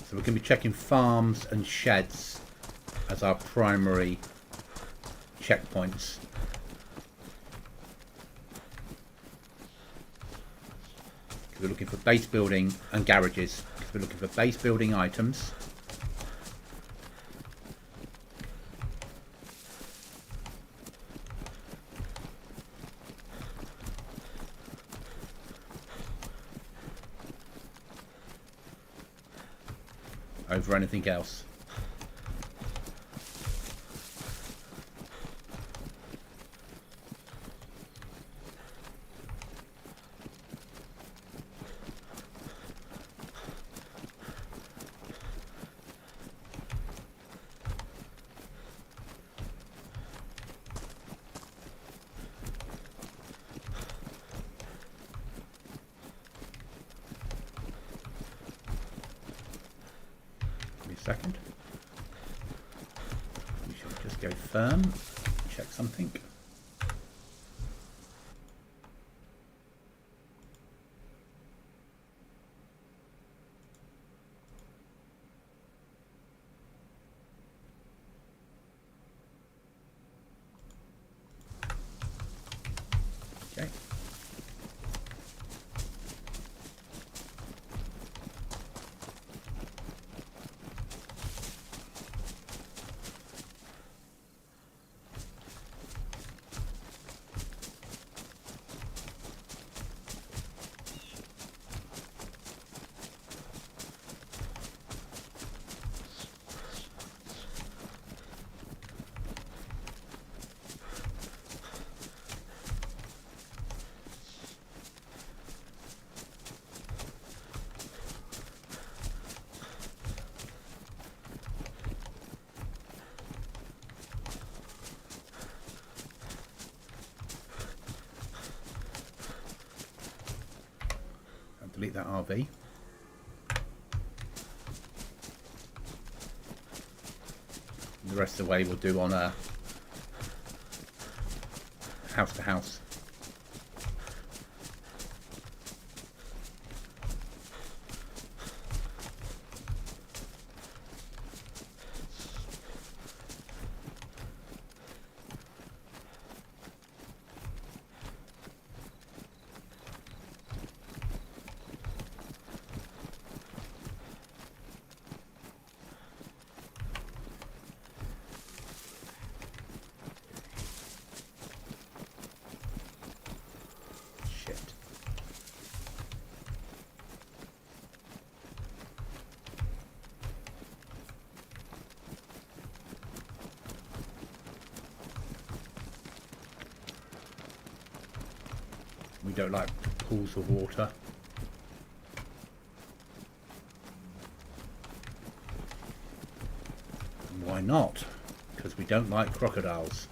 So we're going to be checking farms and sheds as our primary checkpoints. We're looking for base building and garages. We're looking for base building items. Over anything else. Second. We should just go firm, check something. Okay. Delete that RV. The rest of the way we'll do on a house to house. We don't like pools of water. And why not? Because we don't like crocodiles.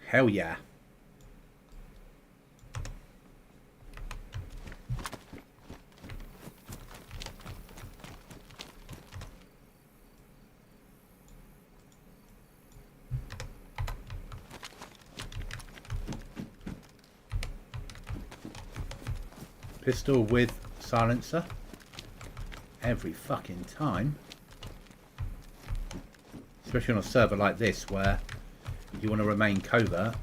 Hell yeah. Pistol with silencer every fucking time. Especially on a server like this where you want to remain covert.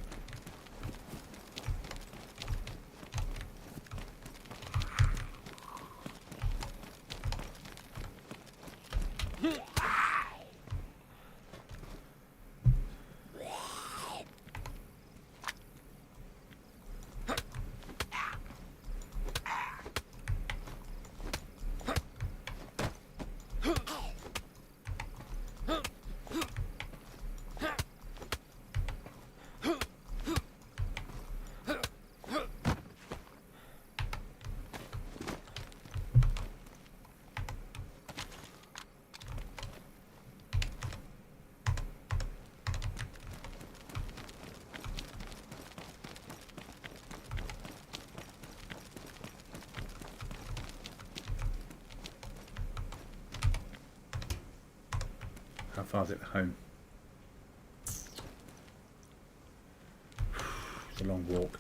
far is it home? It's a long walk.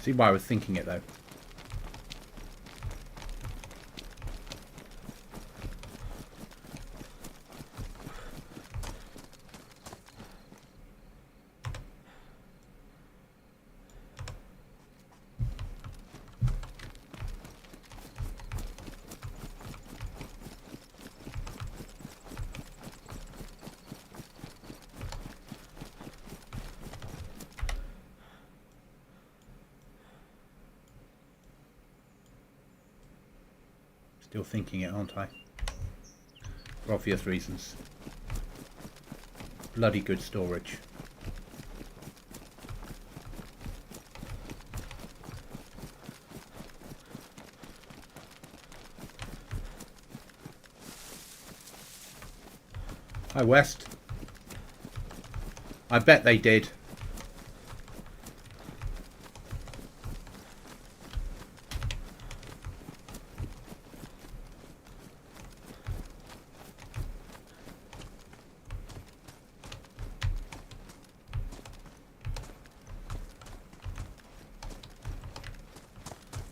See why I was thinking it though. Still thinking it, aren't I? For obvious reasons. Bloody good storage. Hi, West. I bet they did.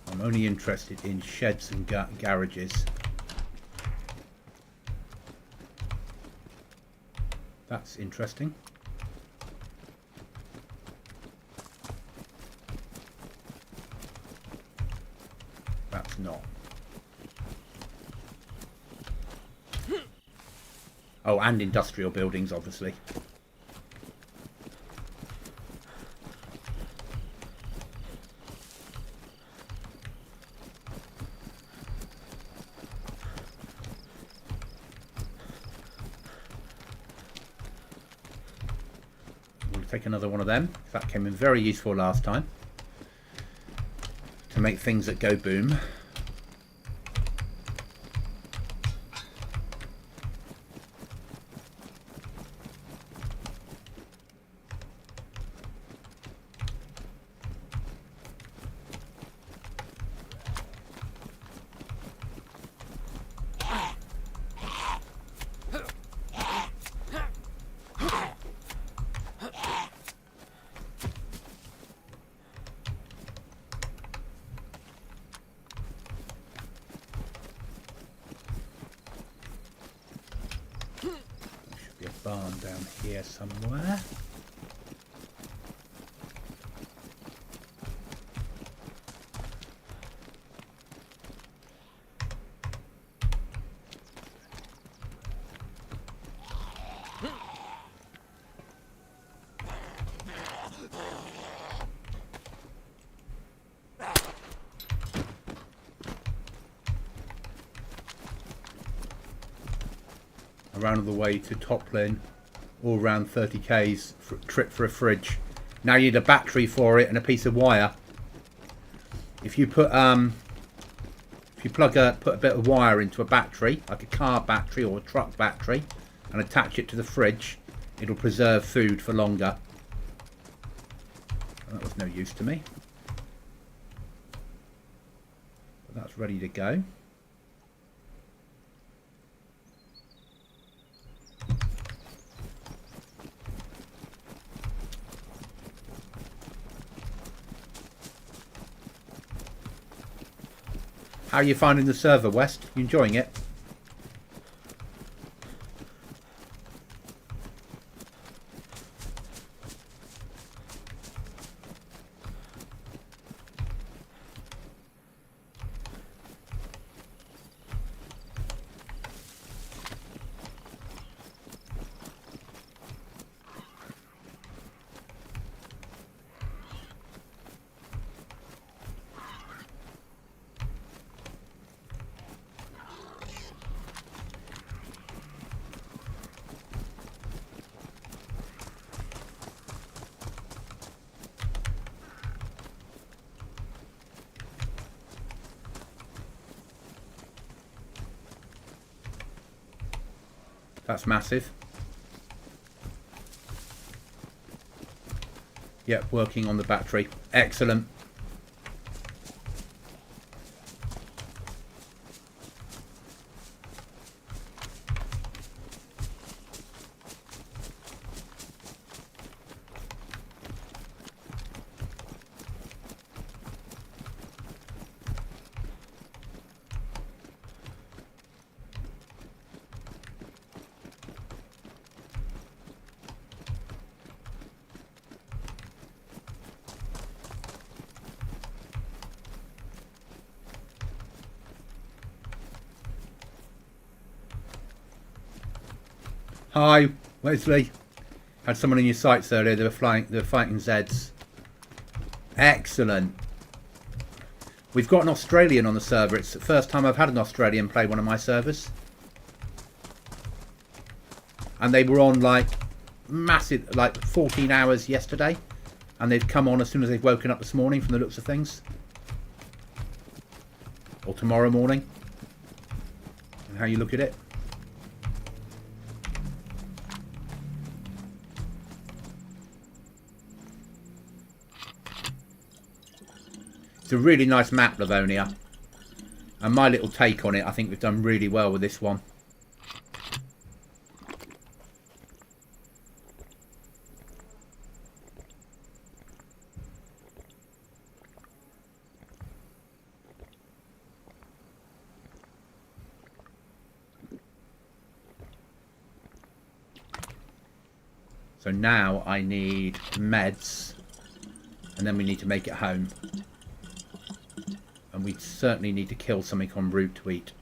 I'm only interested in sheds and garages. That's interesting. That's not. Oh, and industrial buildings, obviously. Take another one of them. That came in very useful last time to make things that go boom. Barn down here somewhere. Around the way to Toplin, all around 30k's trip for a fridge. Now you need a battery for it and a piece of wire. If you put put a bit of wire into a battery, like a car battery or a truck battery, and attach it to the fridge, it'll preserve food for longer. That was no use to me. But that's ready to go. How are you finding the server, West? You enjoying it? That's massive. Yep, working on the battery. Excellent. Hi, Wesley. Had someone in your sights earlier. They were fighting Zeds. Excellent. We've got an Australian on the server. It's the first time I've had an Australian play one of my servers. And they were on like massive, like 14 hours yesterday. And they've come on as soon as they've woken up this morning from the looks of things. Or tomorrow morning. And how you look at it. It's a really nice map, Livonia. And my little take on it, I think we've done really well with this one. So now I need meds. And then we need to make it home. And we certainly need to kill something en route to eat.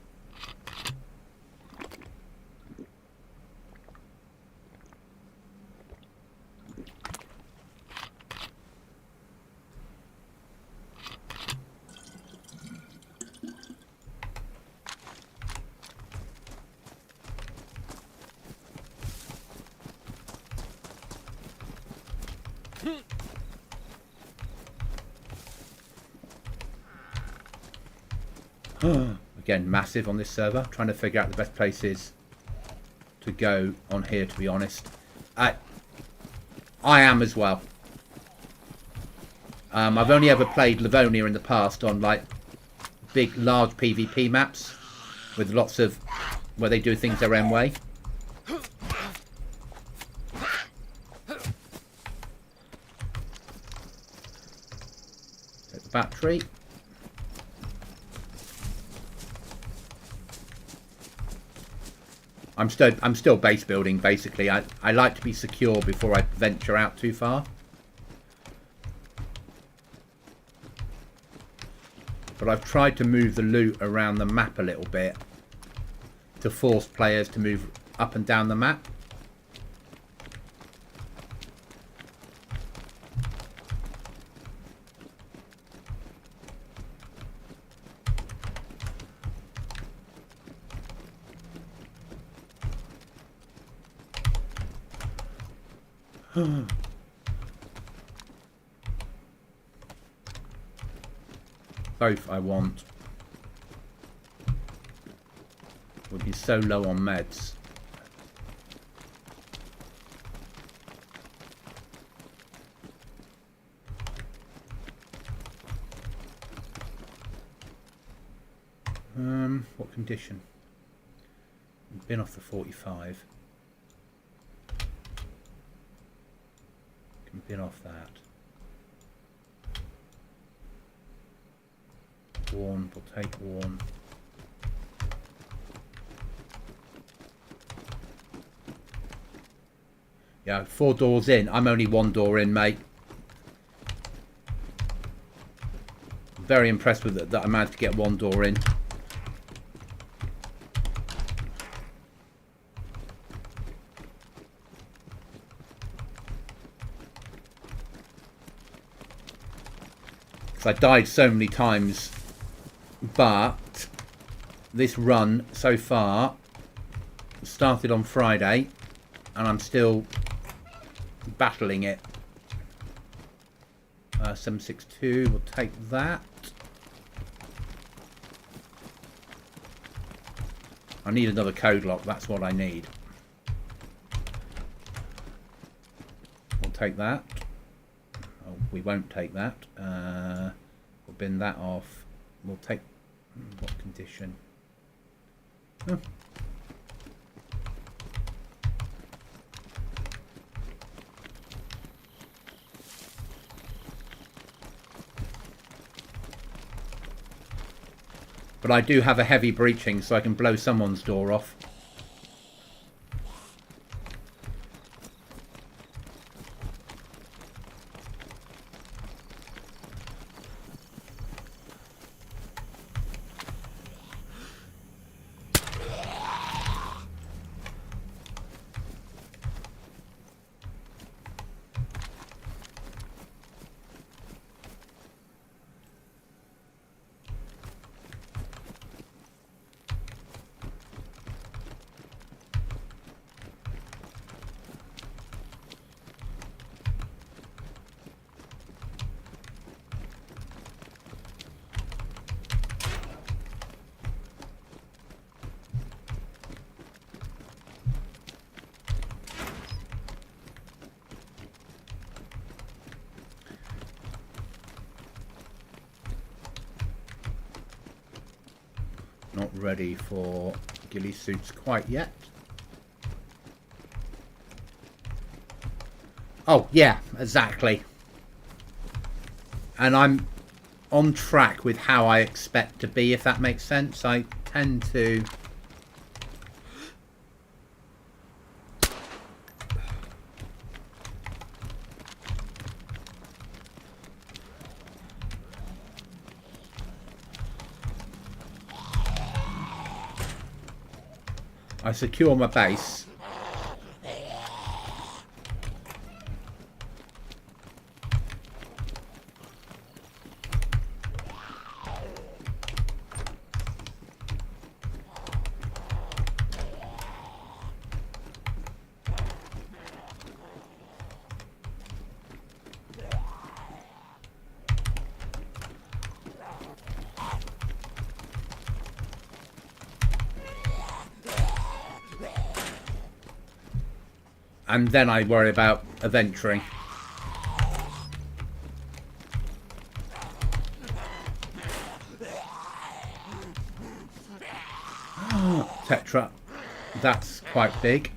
Again, massive on this server. Trying to figure out the best places to go on here, to be honest. I am as well. I've only ever played Livonia in the past on like big, large PvP maps with lots of where they do things their own way. Take the battery. I'm still base building, basically. I like to be secure before I venture out too far. But I've tried to move the loot around the map a little bit to force players to move up and down the map. Both I want. Would be so low on meds. What condition? Been off the 45. Bin off that. Worn, we'll take worn. Yeah, 4 doors in. I'm only 1 door in, mate. Very impressed with it that I managed to get 1 door in. I died so many times, but this run so far started on Friday and I'm still battling it. 762, we'll take that. I need another code lock, that's what I need. We'll take that. Oh, we won't take that. We'll bin that off. We'll take... what condition? Oh. But I do have a heavy breaching, so I can blow someone's door off. Not ready for ghillie suits quite yet. Oh, yeah, exactly. And I'm on track with how I expect to be, if that makes sense. I tend to... I secure my base. And then I worry about adventuring. Tetra. That's quite big.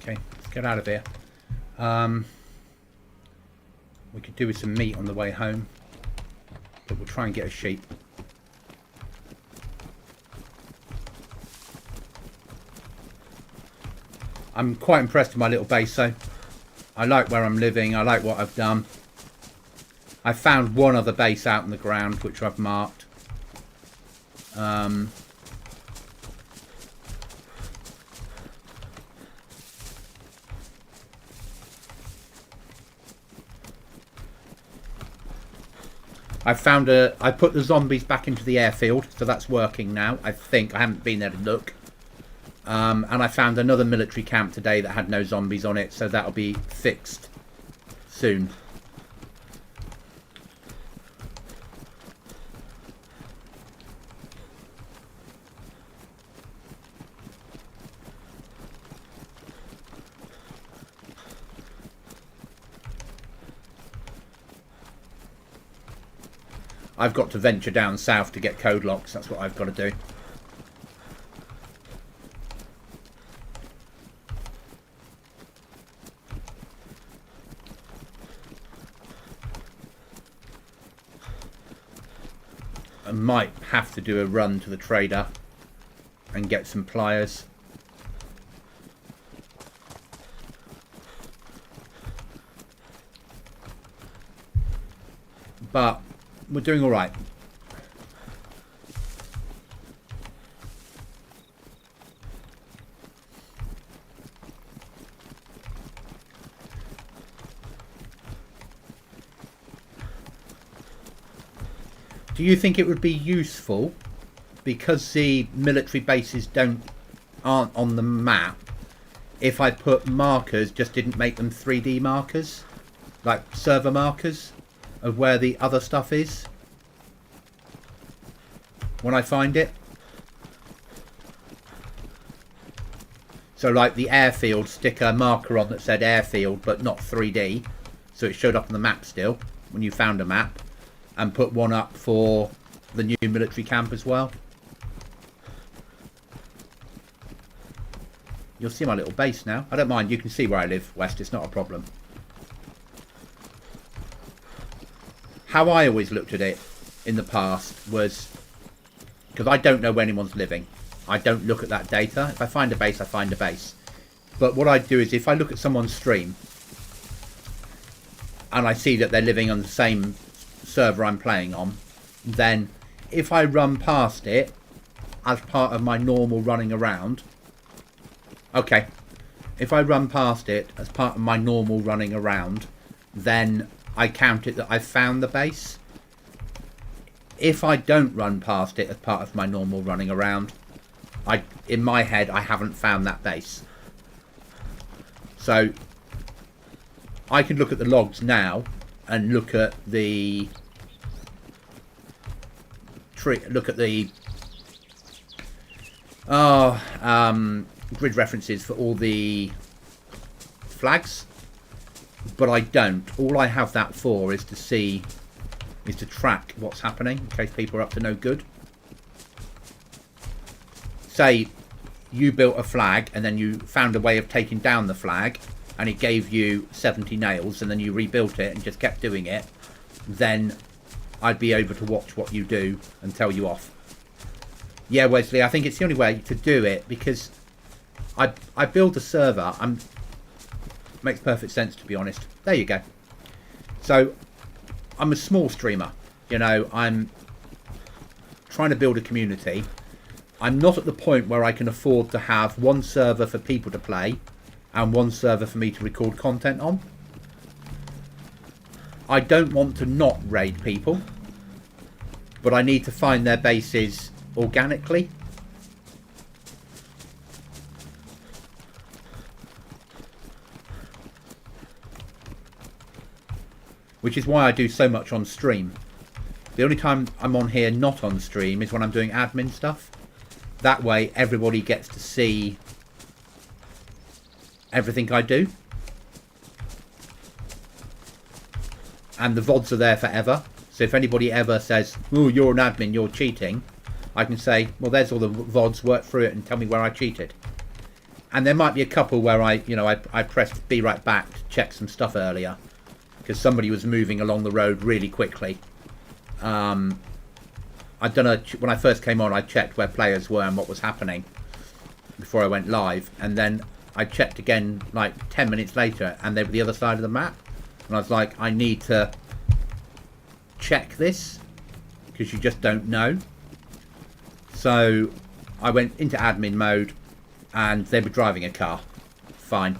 Okay, let's get out of here. We could do with some meat on the way home, but we'll try and get a sheep. I'm quite impressed with my little base though. I like where I'm living, I like what I've done. I found one other base out in the ground which I've marked. I put the zombies back into the airfield, so that's working now, I think. I haven't been there to look. And I found another military camp today that had no zombies on it, so that'll be fixed soon. I've got to venture down south to get code locks. That's what I've got to do. I might have to do a run to the trader and get some pliers. But we're doing all right. Do you think it would be useful, because the military bases aren't on the map, if I put markers, just didn't make them 3D markers, like server markers of where the other stuff is when I find it? So like the airfield, stick a marker on that said airfield but not 3D, so it showed up on the map still when you found a map, and put one up for the new military camp as well. You'll see my little base now. I don't mind, you can see where I live, West, it's not a problem. How I always looked at it in the past was, because I don't know where anyone's living, I don't look at that data. If I find a base, I find a base. But what I do is, if I look at someone's stream and I see that they're living on the same server I'm playing on, then if I run past it as part of my normal running around, okay, if I run past it as part of my normal running around, then I count it that I've found the base. If I don't run past it as part of my normal running around, in my head, I haven't found that base. So I can look at the logs now and look at the tree, look at the grid references for all the flags, but I don't. All I have that for is to track what's happening in case people are up to no good. Say you built a flag and then you found a way of taking down the flag and it gave you 70 nails, and then you rebuilt it and just kept doing it, then I'd be able to watch what you do and tell you off. Yeah, Wesley, I think it's the only way to do it, because I build a server. Makes perfect sense, to be honest. There you go. So I'm a small streamer. You know, I'm trying to build a community. I'm not at the point where I can afford to have one server for people to play and one server for me to record content on. I don't want to not raid people, but I need to find their bases organically. Which is why I do so much on stream. The only time I'm on here not on stream is when I'm doing admin stuff. That way everybody gets to see everything I do. And the VODs are there forever. So if anybody ever says, oh, you're an admin, you're cheating, I can say, well, there's all the VODs, work through it and tell me where I cheated. And there might be a couple where I pressed be right back to check some stuff earlier, because somebody was moving along the road really quickly. I'd done when I first came on, I checked where players were and what was happening before I went live, and then I checked again like 10 minutes later and they were the other side of the map, and I was like, I need to check this because you just don't know. So I went into admin mode and they were driving a car. Fine.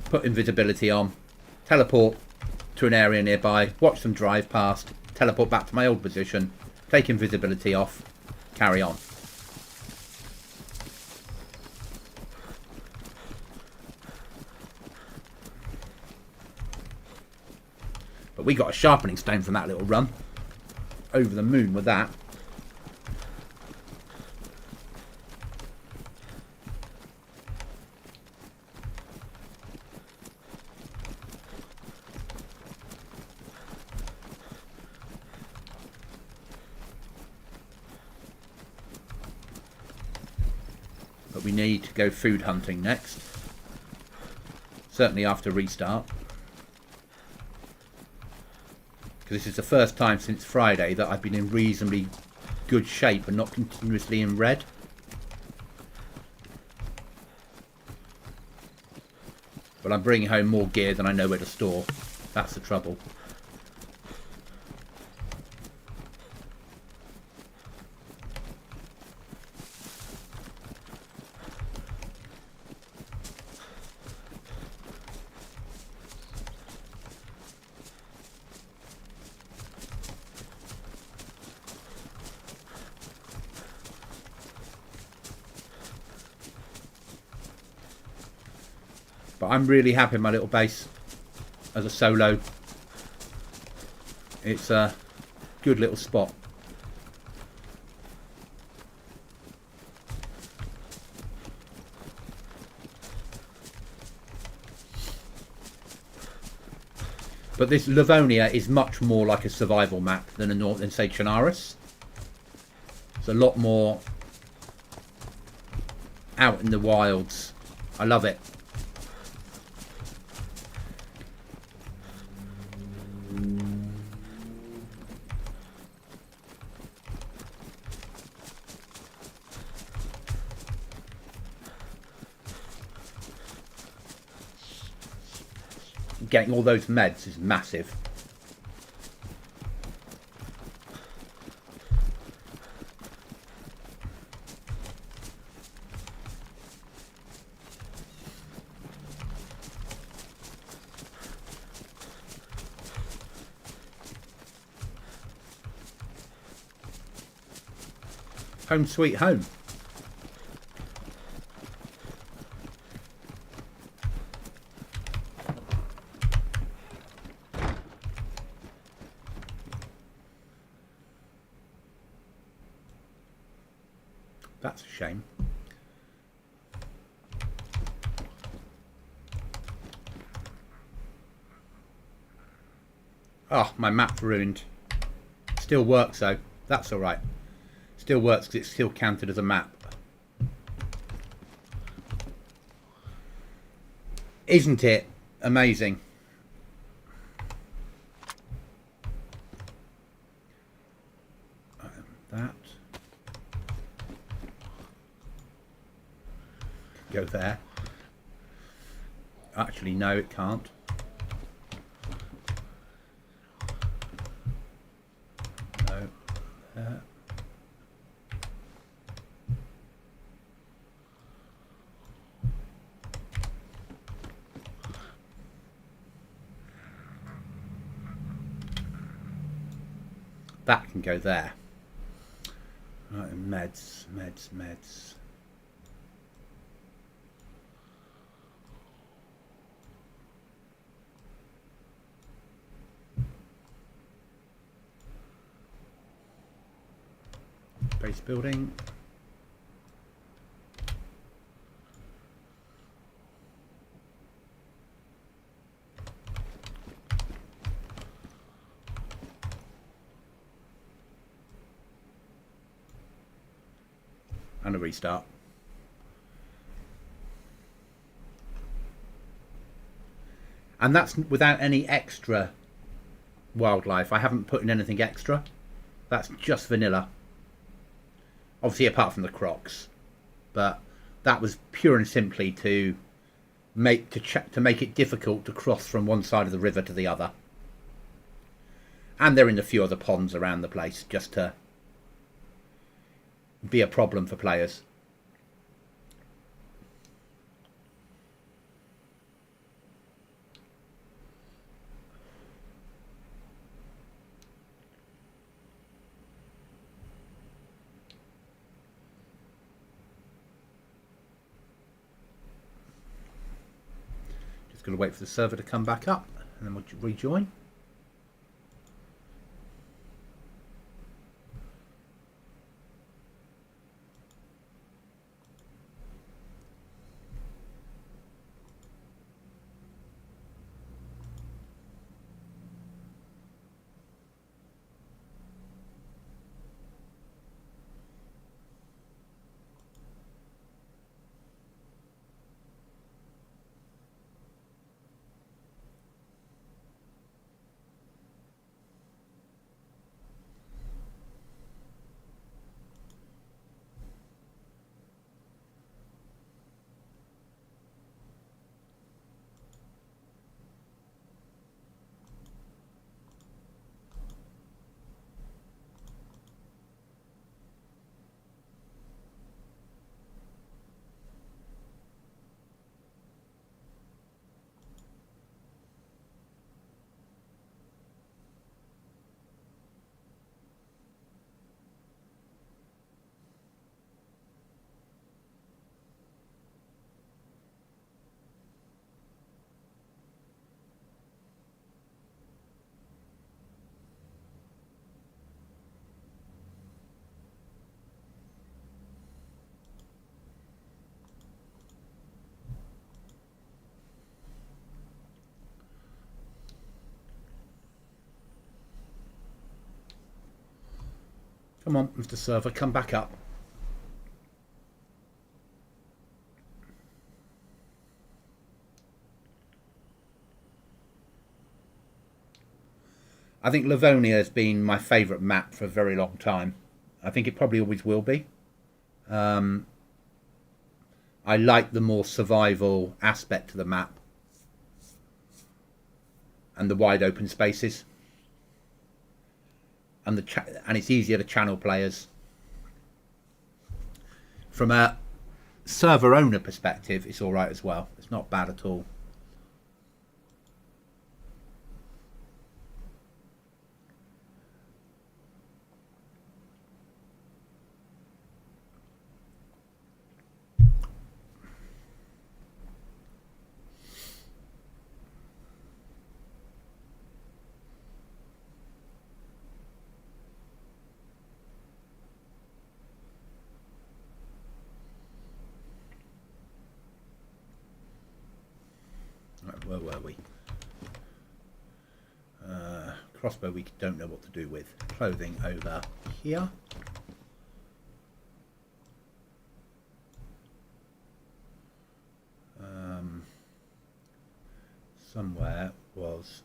Put invisibility on, teleport to an area nearby, watch them drive past, teleport back to my old position, take invisibility off, carry on. But we got a sharpening stone from that little run. Over the moon with that. But we need to go food hunting next. Certainly after restart. Because this is the first time since Friday that I've been in reasonably good shape and not continuously in red. But I'm bringing home more gear than I know where to store. That's the trouble. But I'm really happy with my little base as a solo. It's a good little spot. But this Livonia is much more like a survival map than say Chernarus. It's a lot more out in the wilds. I love it. Getting all those meds is massive. Home sweet home. That's a shame. Oh, my map's ruined. Still works though. That's alright. Still works because it's still counted as a map. Isn't it amazing? That. Go there. Actually, no, it can't. No. There. That can go there. Right, meds. Base building. And a restart. And that's without any extra wildlife. I haven't put in anything extra. That's just vanilla. Obviously apart from the crocs. But that was pure and simply to make it difficult to cross from one side of the river to the other. And they're in a few other ponds around the place just to be a problem for players. Just going to wait for the server to come back up and then we'll rejoin. Come on, Mr. Server, come back up. I think Livonia has been my favourite map for a very long time. I think it probably always will be. I like the more survival aspect to the map and the wide open spaces, and and it's easier to channel players. From a server owner perspective, it's all right as well. It's not bad at all. Right, where were we? Crossbow we don't know what to do with. Clothing over here. Somewhere was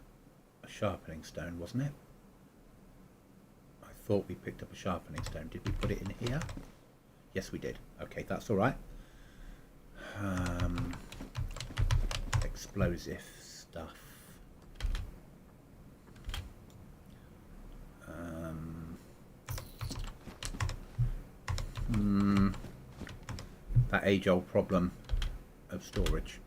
a sharpening stone, wasn't it? I thought we picked up a sharpening stone. Did we put it in here? Yes, we did. Okay, that's all right. Explosive stuff. That age-old problem of storage.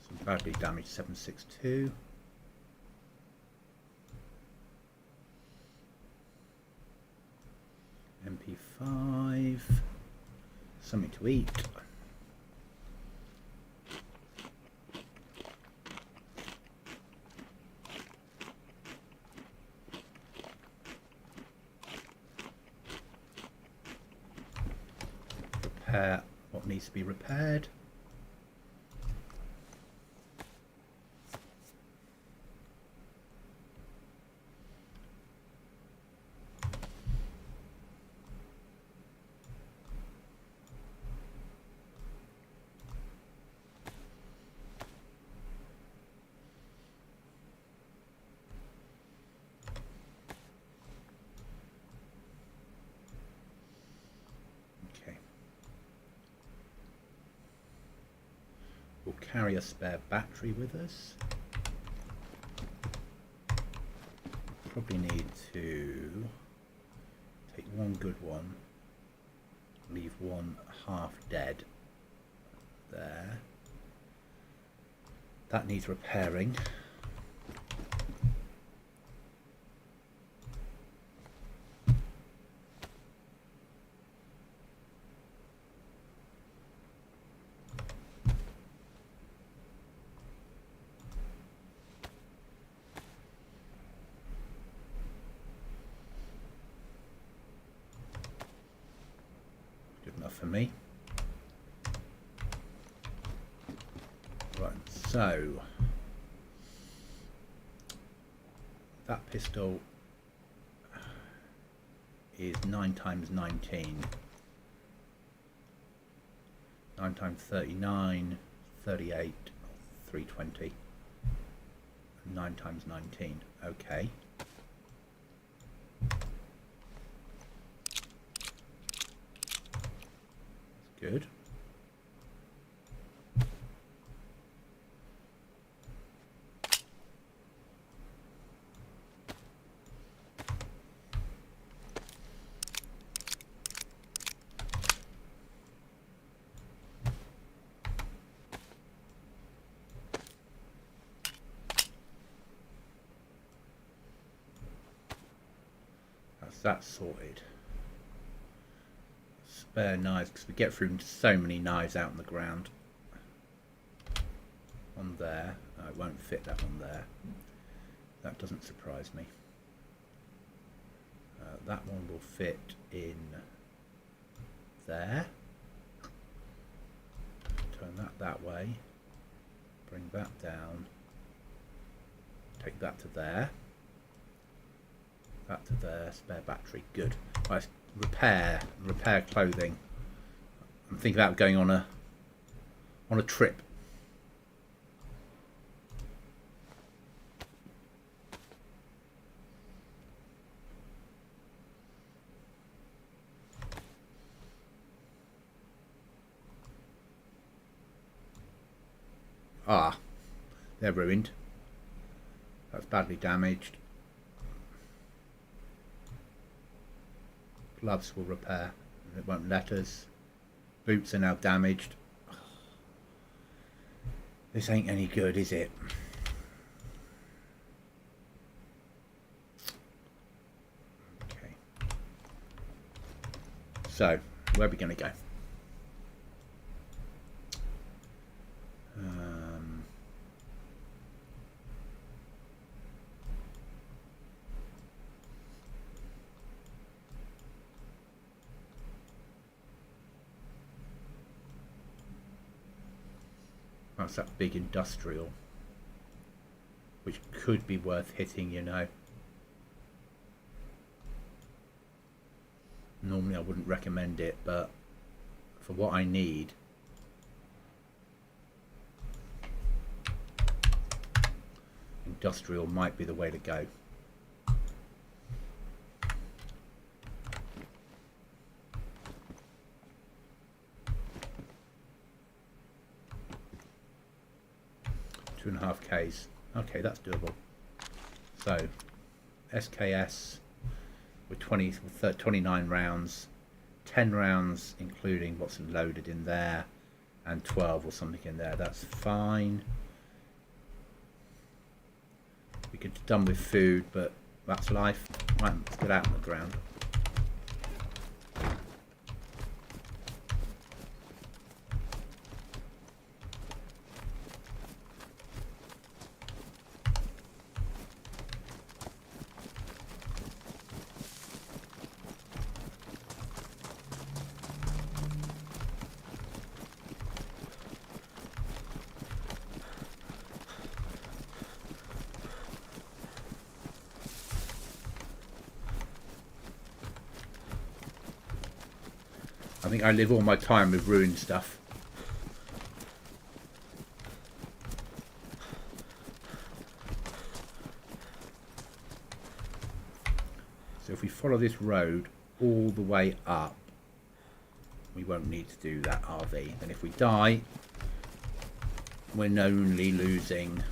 Some badly damaged 762. MP5, something to eat. Repair what needs to be repaired. We'll carry a spare battery with us. Probably need to take one good one, leave one half dead there. That needs repairing. For me. Right, so that pistol is 9 times 19. 9 times 39, 38, 320. 9 times 19. Okay. Good. That's that sorted. Spare knives, because we get through so many knives out on the ground. On there. Oh, it won't fit that on there. That doesn't surprise me. That one will fit in there. Turn that way. Bring that down. Take that to there. That to there. Spare battery. Good. Right, repair clothing. I'm thinking about going on a trip. Ah, they're ruined. That's badly damaged. Gloves will repair. It won't let us. Boots are now damaged. This ain't any good, is it? Okay. So, where are we going to go? That's that big industrial, which could be worth hitting, you know. Normally I wouldn't recommend it, but for what I need, industrial might be the way to go. Two and a half Ks. Okay, that's doable. So, SKS with 29 rounds, 10 rounds including what's loaded in there, and 12 or something in there. That's fine. We could have done with food, but that's life. Right, let's get out on the ground. I think I live all my time with ruined stuff. So if we follow this road all the way up, we won't need to do that RV. And if we die, we're only losing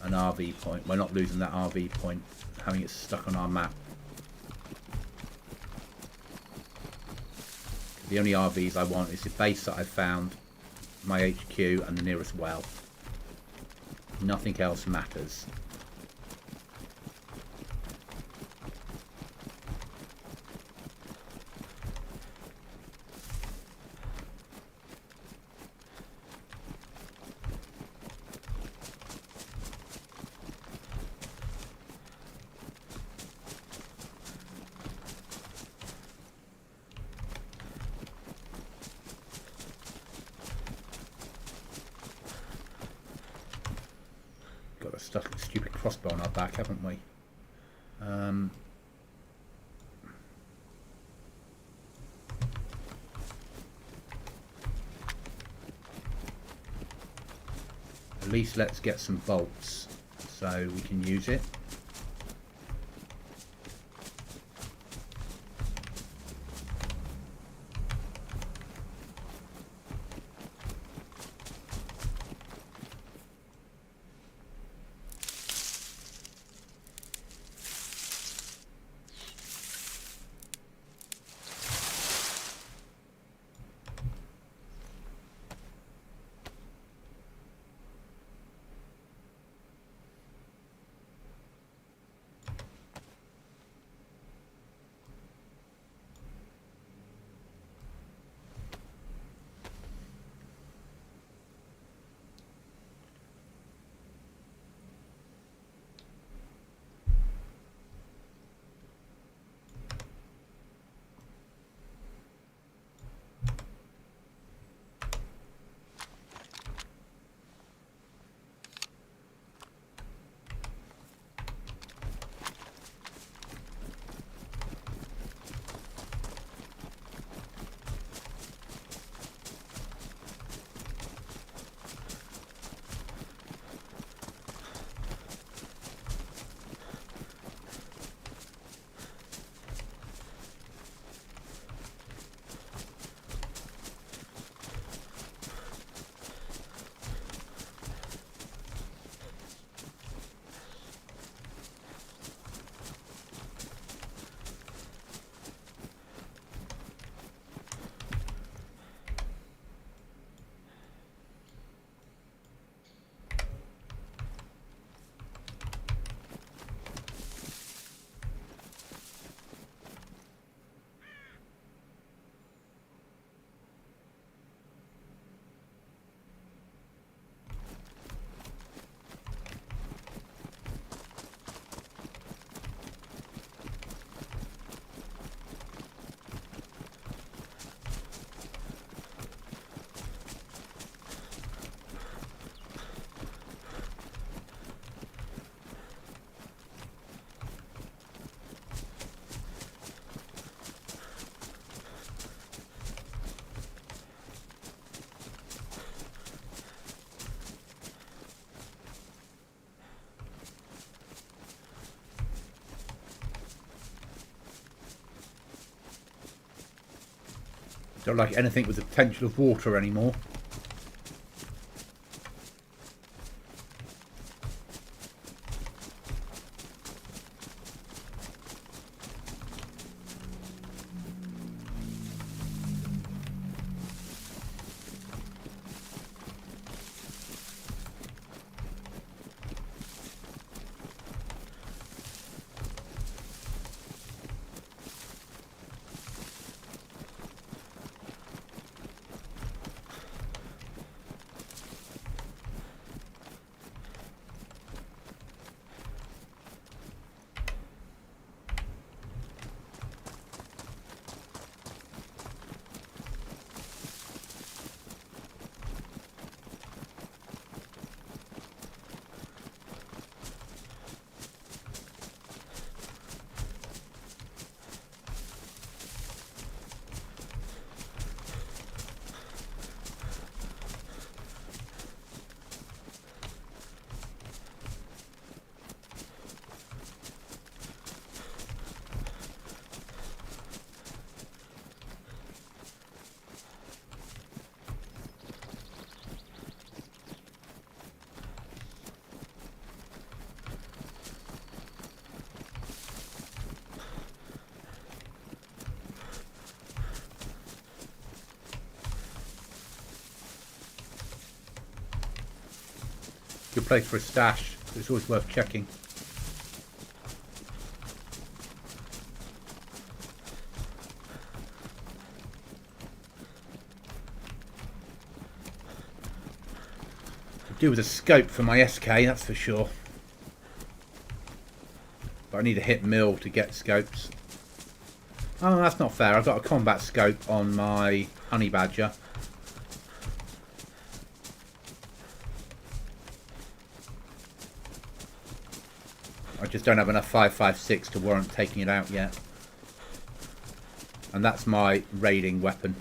an RV point. We're not losing that RV point, having it stuck on our map. The only RVs I want is the base that I found, my HQ, and the nearest well. Nothing else matters. Got a stupid crossbow on our back, haven't we? At least let's get some bolts so we can use it. Don't like anything with the potential of water anymore. Good place for a stash. It's always worth checking. Could do with a scope for my SK, that's for sure. But I need a hit mill to get scopes. Oh, that's not fair. I've got a combat scope on my honey badger. I just don't have enough 5.56 to warrant taking it out yet. And that's my raiding weapon.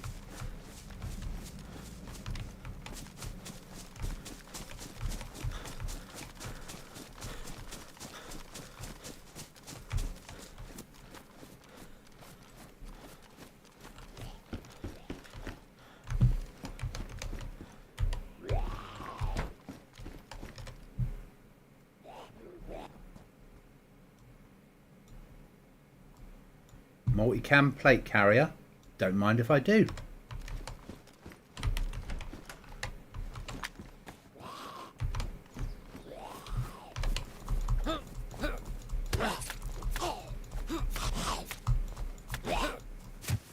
Multicam plate carrier. Don't mind if I do.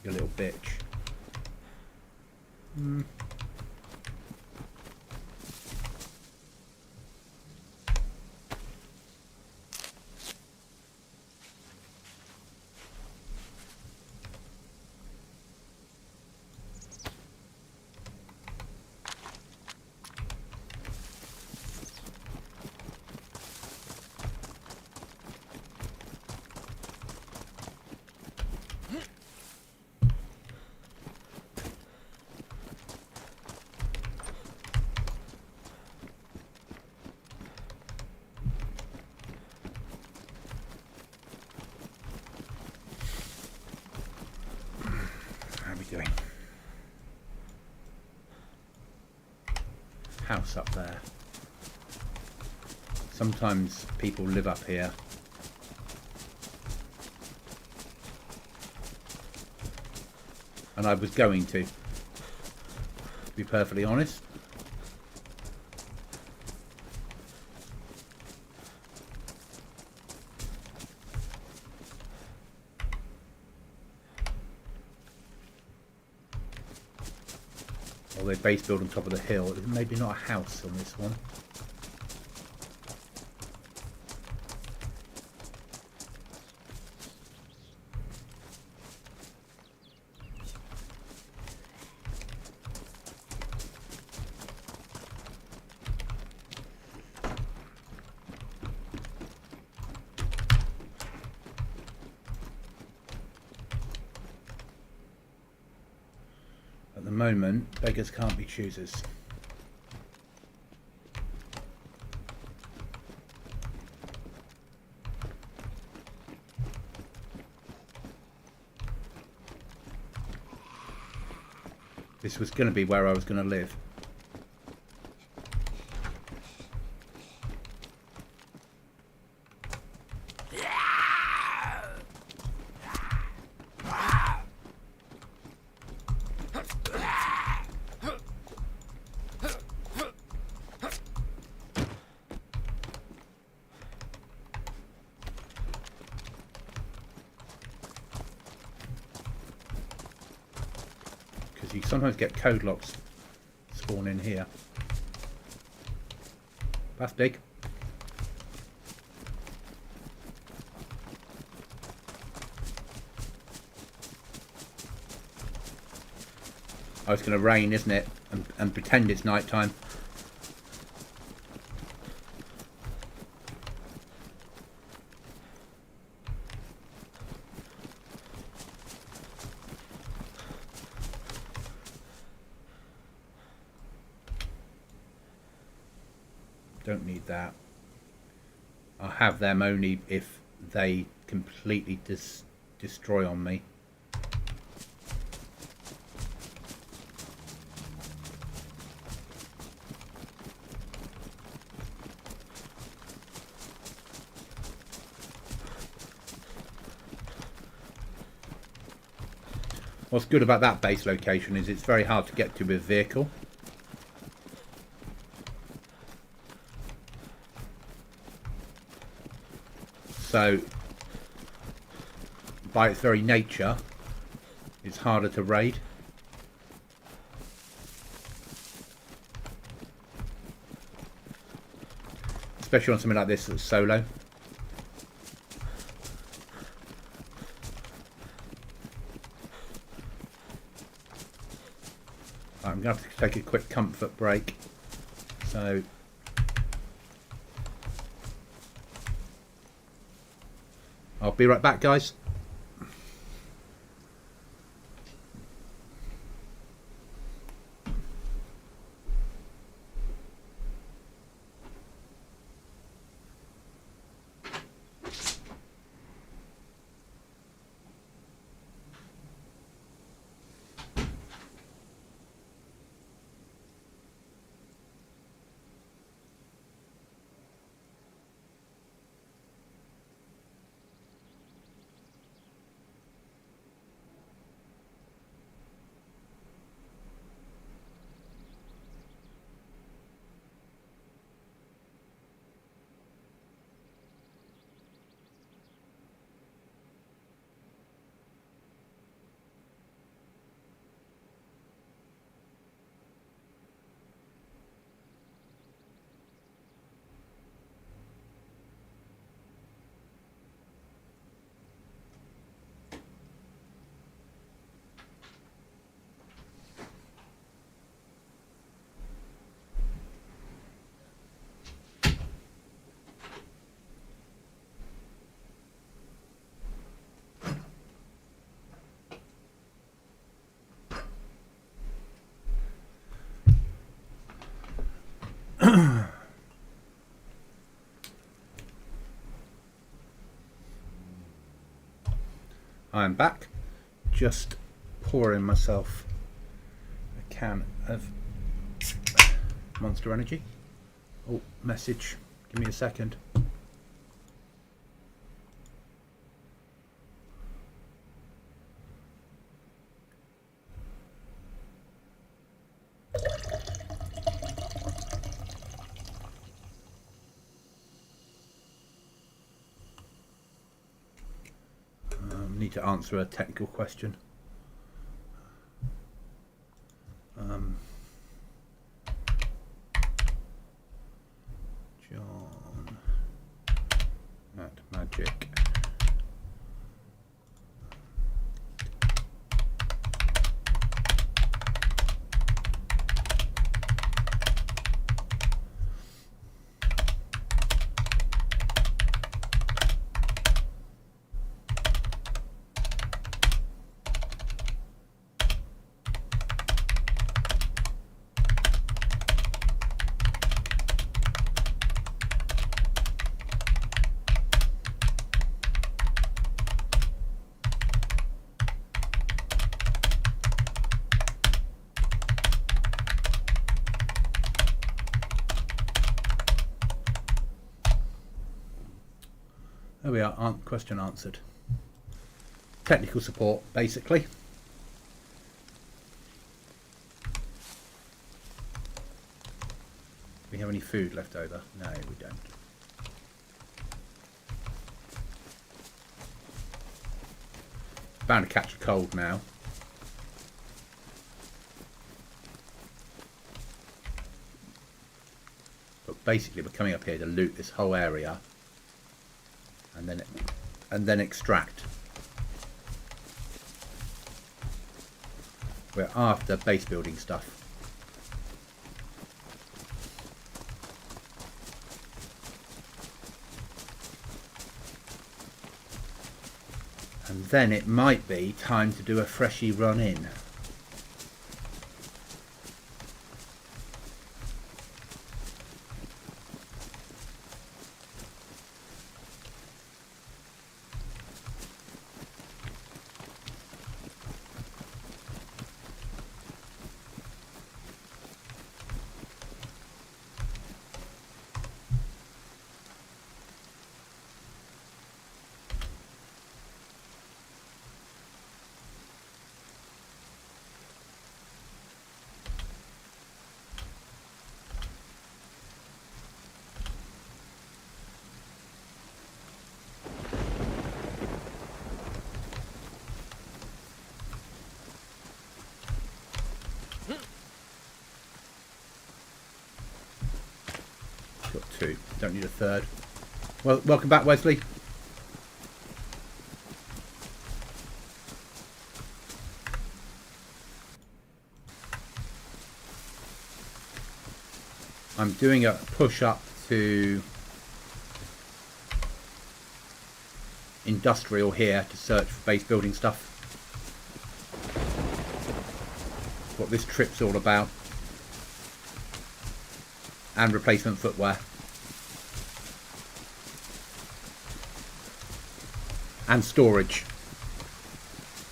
You little bitch. Doing house up there. Sometimes people live up here. And I was going to be perfectly honest. They base build on top of the hill. Maybe not a house on this one. At the moment, beggars can't be choosers. This was going to be where I was going to live. You sometimes get code locks spawn in here. That's big. Oh, it's going to rain, isn't it? And pretend it's night time. Don't need that. I'll have them only if they completely destroy on me. What's good about that base location is it's very hard to get to with a vehicle. So, by its very nature, it's harder to raid. Especially on something like this that's solo. I'm going to have to take a quick comfort break. So... I'll be right back, guys. I'm back, just pouring myself a can of Monster Energy. Oh, message, give me a second. Need to answer a technical question. John at Magic. There we are, question answered. Technical support, basically. Do we have any food left over? No, we don't. Bound to catch a cold now. But basically we're coming up here to loot this whole area and then extract. We're after base building stuff. And then it might be time to do a freshie run in. Got two. Don't need a third. Well, welcome back, Wesley. I'm doing a push up to industrial here to search for base building stuff. What this trip's all about. And replacement footwear. And storage.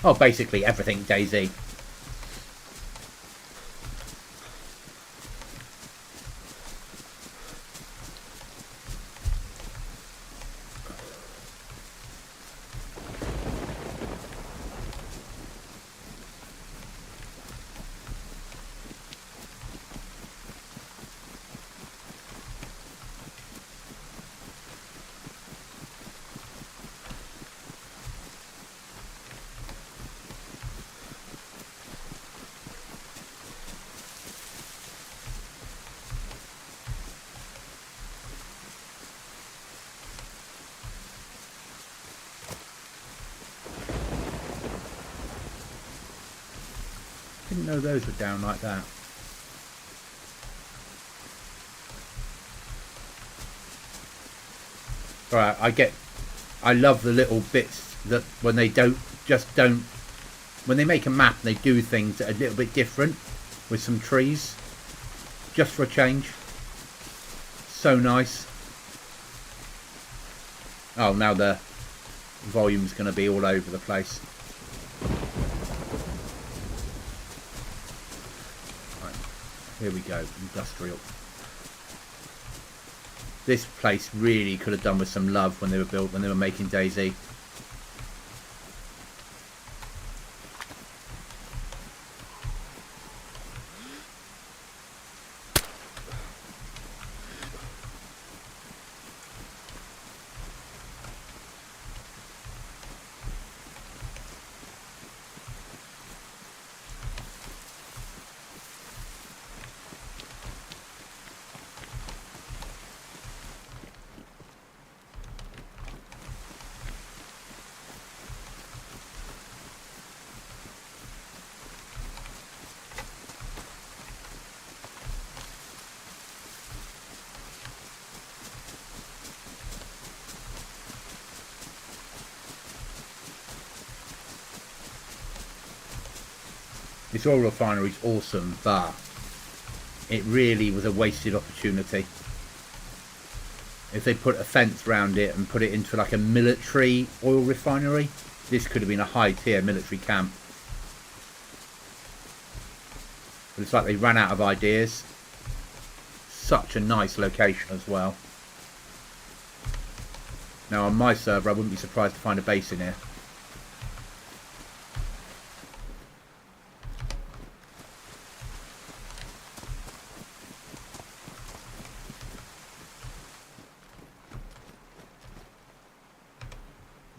Oh, basically everything DayZ. Didn't know those were down like that. Alright, I love the little bits that when they when they make a map they do things that are a little bit different with some trees. Just for a change. So nice. Oh, now the volume's going to be all over the place. Here we go, industrial. This place really could have done with some love when they were making DayZ. This oil refinery is awesome, but it really was a wasted opportunity. If they put a fence around it and put it into like a military oil refinery, this could have been a high tier military camp. But it's like they ran out of ideas. Such a nice location as well. Now on my server I wouldn't be surprised to find a base in here.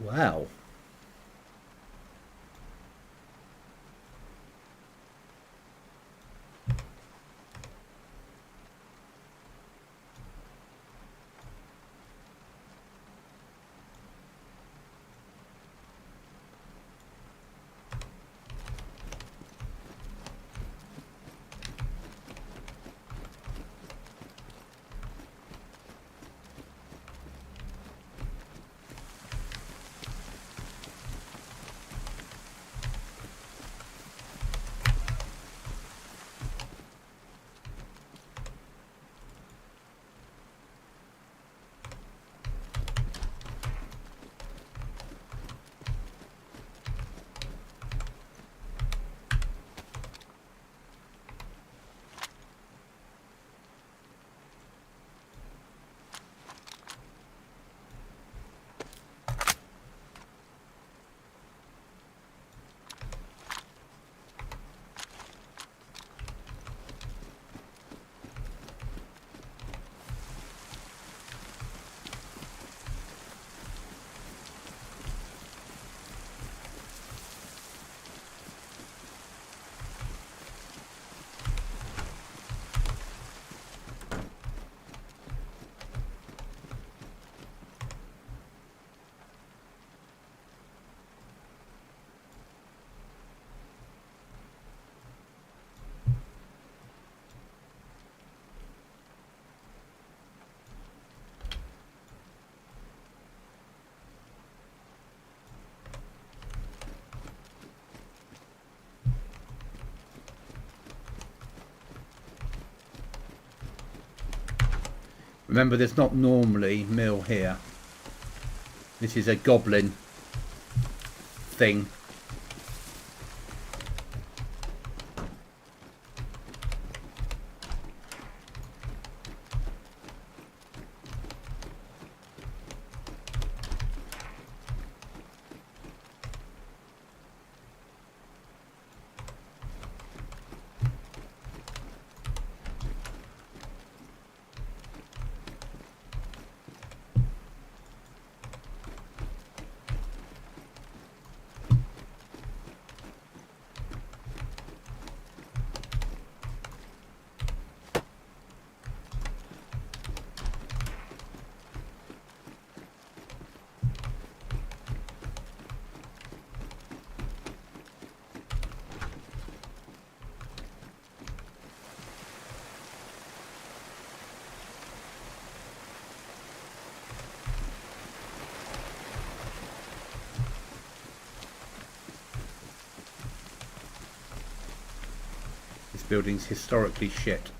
Wow. Remember, there's not normally mill here. This is a goblin thing. This building's historically shit.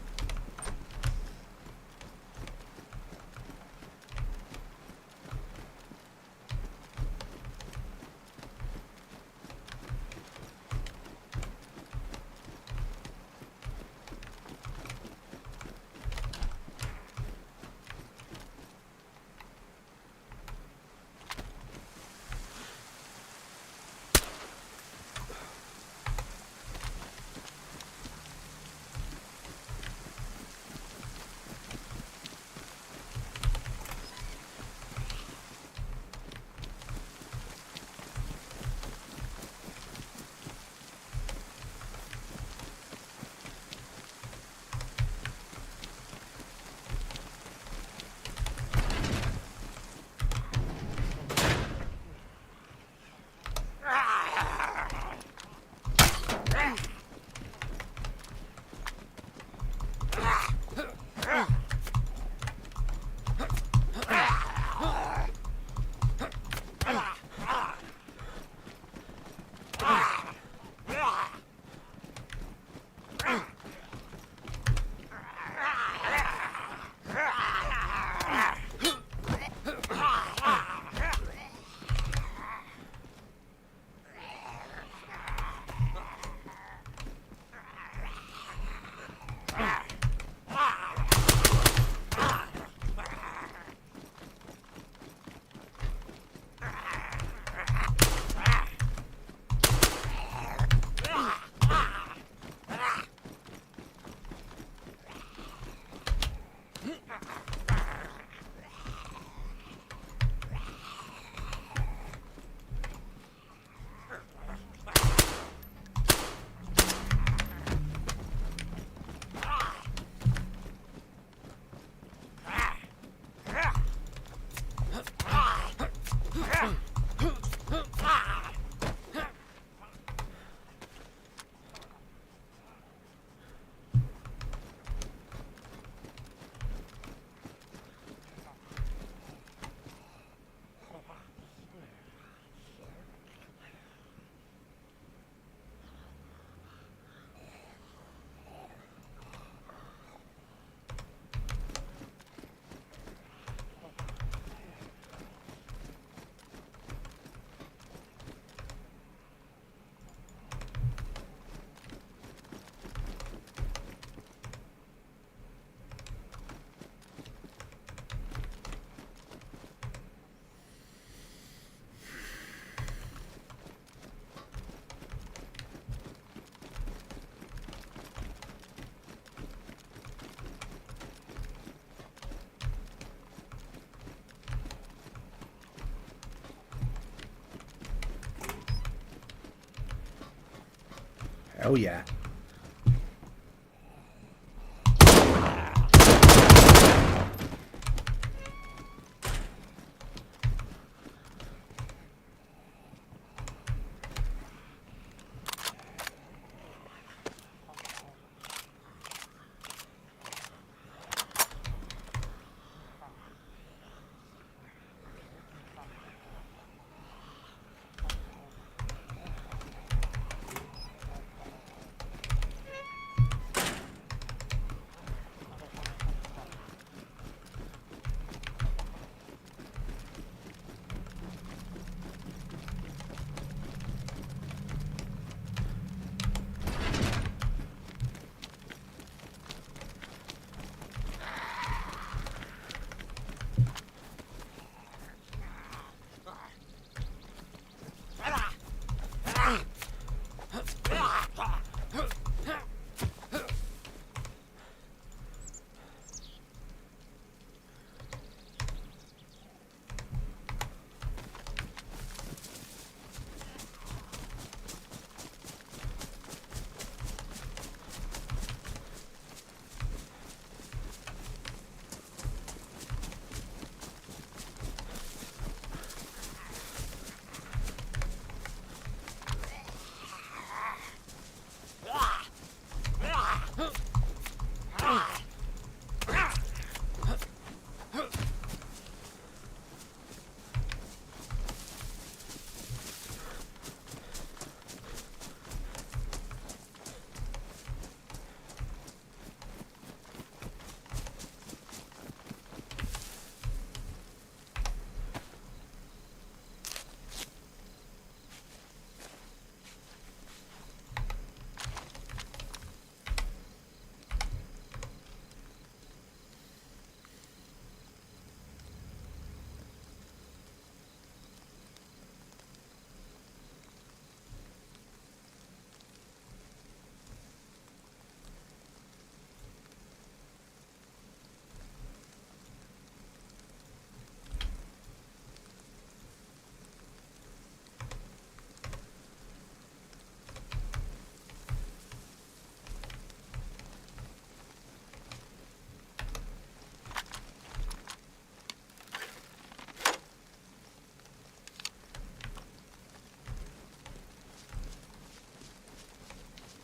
Oh yeah.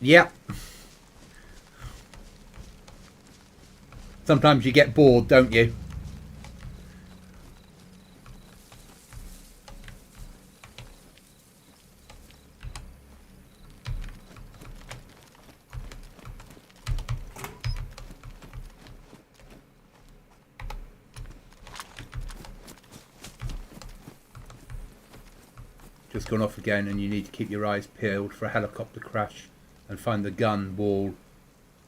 Yep. Sometimes you get bored, don't you? Just gone off again, and you need to keep your eyes peeled for a helicopter crash and find the gun wall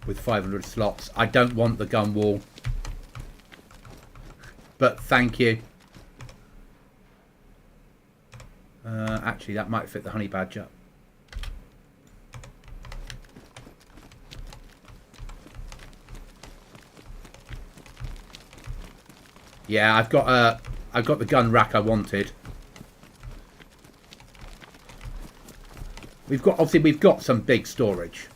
with 500 slots. I don't want the gun wall, but thank you. Actually, that might fit the honey badger. Yeah, I've got the gun rack I wanted. We've got some big storage.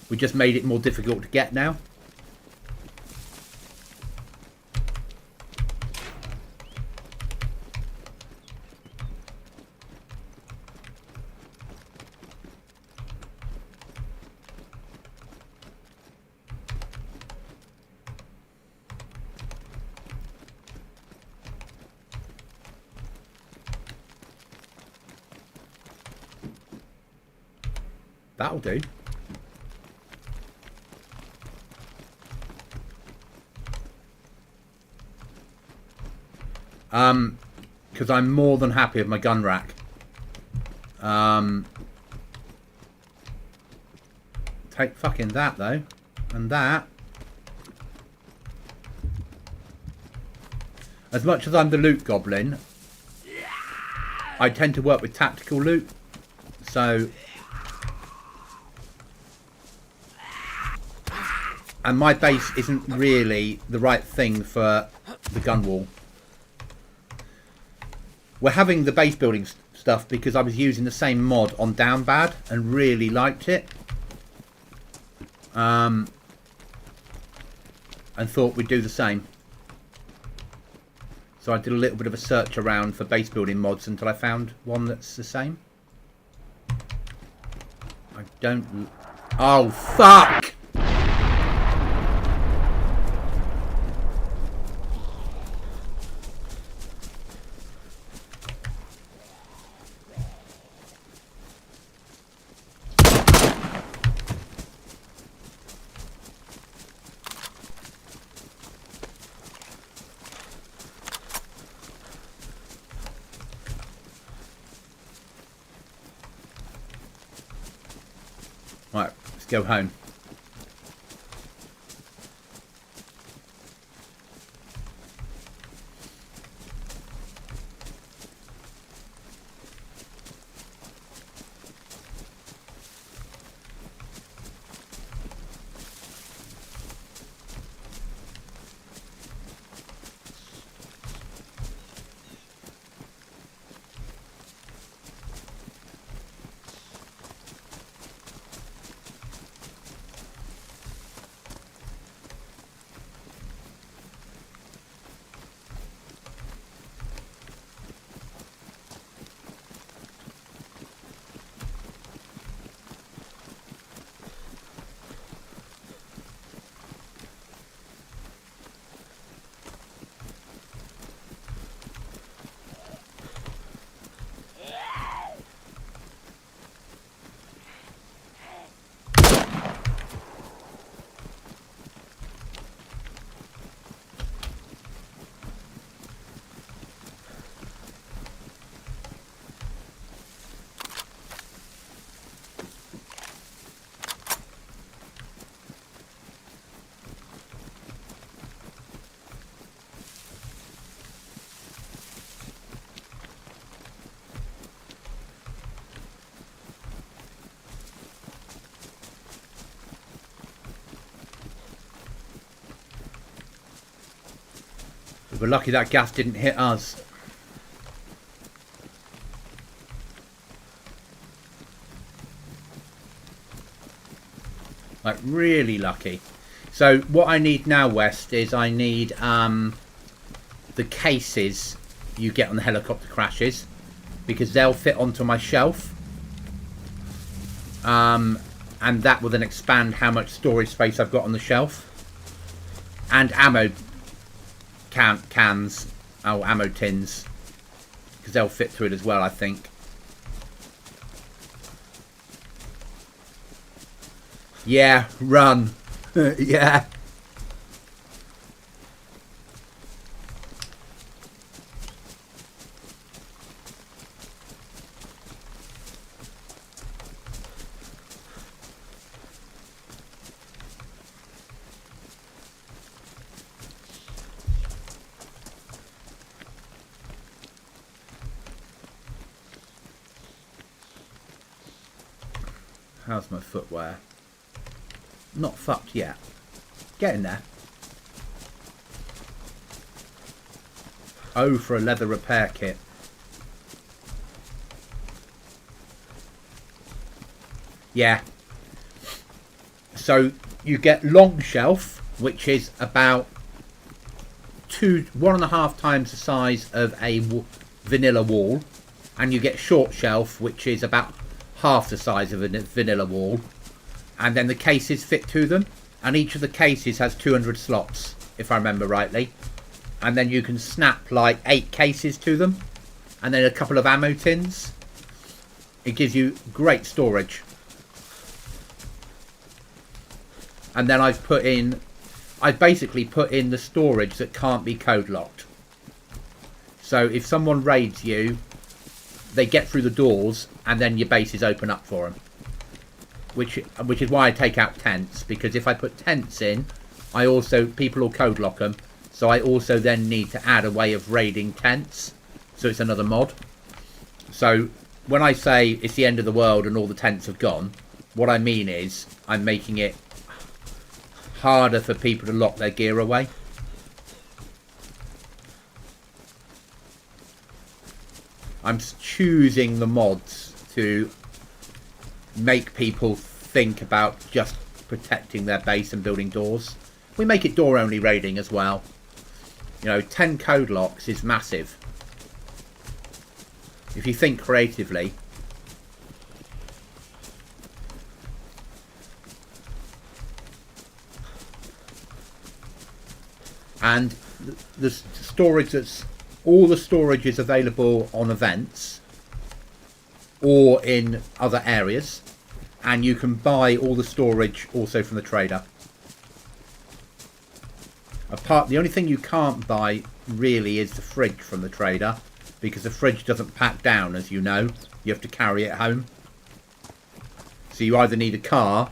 We just made it more difficult to get now. That'll do. Because I'm more than happy with my gun rack. Take fucking that though, and that. As much as I'm the loot goblin, I tend to work with tactical loot, so. And my base isn't really the right thing for the gun wall. We're having the base building stuff because I was using the same mod on Down Bad and really liked it. And thought we'd do the same. So I did a little bit of a search around for base building mods until I found one that's the same. I don't... Oh, fuck! Right, let's go home. We're lucky that gas didn't hit us. Like, really lucky. So what I need now, West, is I need the cases you get on the helicopter crashes, because they'll fit onto my shelf. And that will then expand how much storage space I've got on the shelf. And ammo cans, oh, ammo tins, because they'll fit through it as well, I think. Yeah, run. Yeah. How's my footwear? Not fucked yet. Getting there. Oh, for a leather repair kit. Yeah. So you get long shelf, which is about 1.5 times the size of a vanilla wall, and you get short shelf, which is about half the size of a vanilla wall, and then the cases fit to them, and each of the cases has 200 slots, if I remember rightly, and then you can snap like 8 cases to them, and then a couple of ammo tins. It gives you great storage. And then I've basically put in the storage that can't be code locked. So if someone raids you, they get through the doors, and then your bases open up for them. Which is why I take out tents, because if I put tents in, people will code lock them. So I also then need to add a way of raiding tents. So it's another mod. So when I say it's the end of the world and all the tents have gone, what I mean is I'm making it harder for people to lock their gear away. I'm choosing the mods to make people think about just protecting their base and building doors. We make it door only raiding as well. You know, 10 code locks is massive. If you think creatively. And the storage that's... all the storage is available on events or in other areas. And you can buy all the storage also from the trader. The only thing you can't buy really is the fridge from the trader, because the fridge doesn't pack down, as you know. You have to carry it home. So you either need a car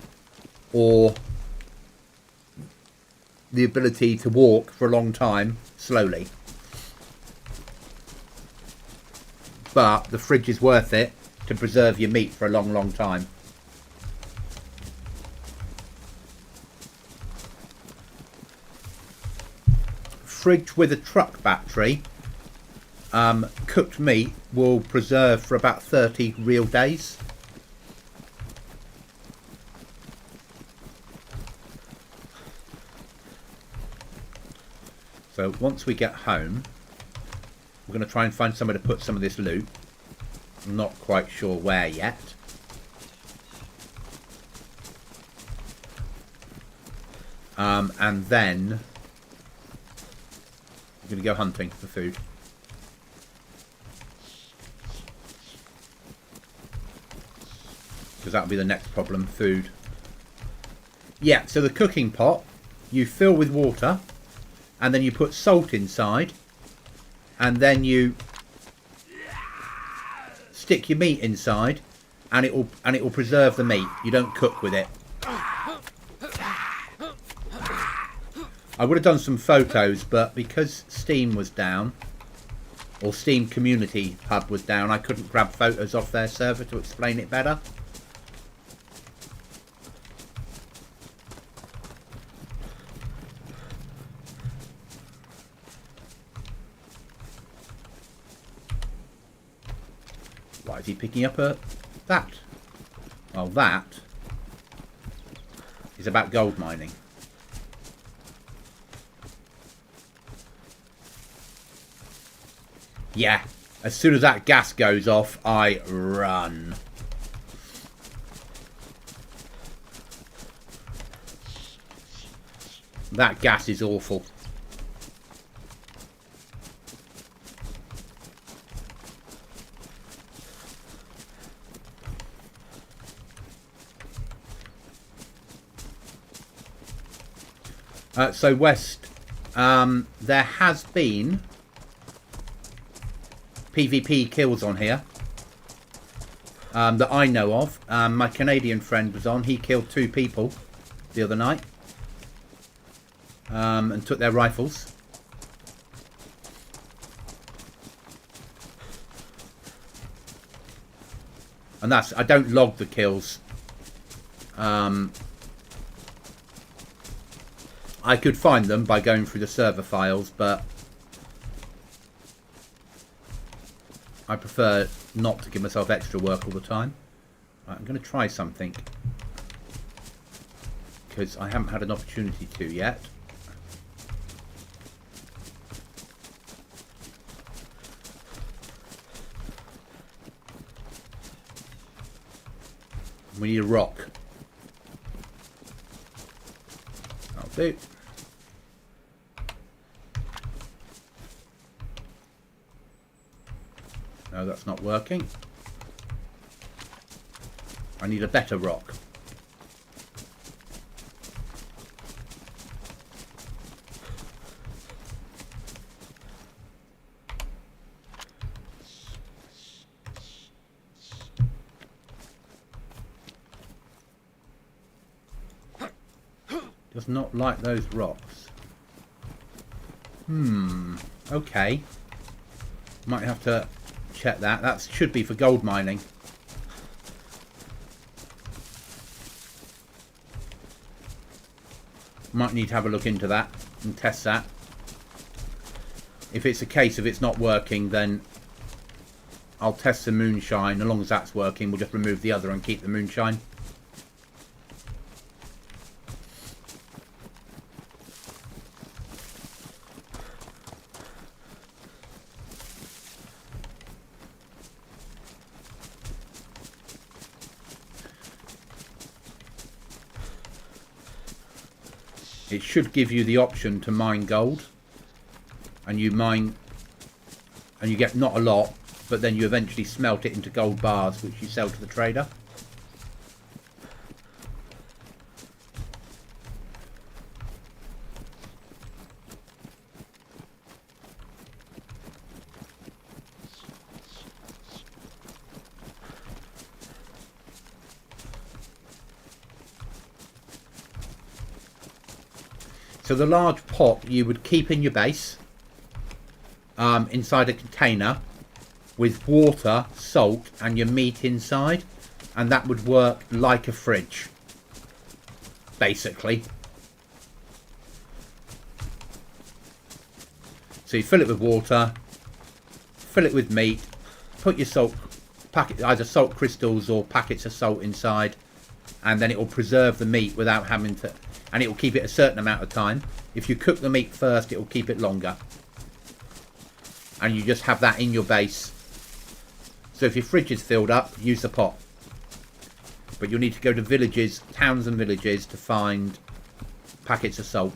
or the ability to walk for a long time slowly. But the fridge is worth it to preserve your meat for a long, long time. Fridge with a truck battery, cooked meat will preserve for about 30 real days. So once we get home, we're going to try and find somewhere to put some of this loot. I'm not quite sure where yet. And then we're going to go hunting for food. Because that'll be the next problem, food. Yeah, so the cooking pot, you fill with water, and then you put salt inside, and then you stick your meat inside, and it will preserve the meat. You don't cook with it. I would have done some photos, but because Steam was down, or Steam Community Hub was down, I couldn't grab photos off their server to explain it better. Why is he picking up that? Well, that is about gold mining. Yeah, as soon as that gas goes off, I run. That gas is awful. So West, there has been PvP kills on here that I know of. My Canadian friend was on. He killed 2 people the other night and took their rifles. And that's, I don't log the kills. I could find them by going through the server files, but I prefer not to give myself extra work all the time. Right, I'm going to try something, because I haven't had an opportunity to yet. We need a rock. That'll do. No, that's not working. I need a better rock. Does not like those rocks. Okay. Might have to check that. That should be for gold mining. Might need to have a look into that and test that. If it's a case of it's not working, then I'll test the moonshine. As long as that's working, we'll just remove the other and keep the moonshine. It should give you the option to mine gold, and you mine, and you get not a lot, but then you eventually smelt it into gold bars, which you sell to the trader. So the large pot you would keep in your base, inside a container with water, salt and your meat inside, and that would work like a fridge, basically. So you fill it with water, fill it with meat, put your salt packet, either salt crystals or packets of salt inside, and then it will preserve the meat without having to, and it will keep it a certain amount of time. If you cook the meat first, it will keep it longer. And you just have that in your base. So if your fridge is filled up, use the pot. But you'll need to go to villages, towns and villages to find packets of salt.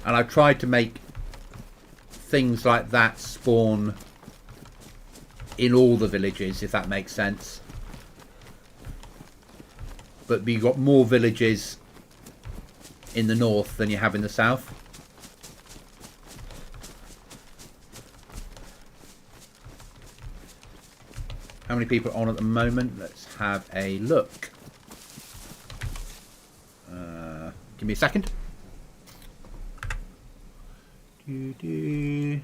And I've tried to make things like that spawn in all the villages, if that makes sense. But you've got more villages in the north than you have in the south. How many people are on at the moment? Let's have a look. Give me a second. CF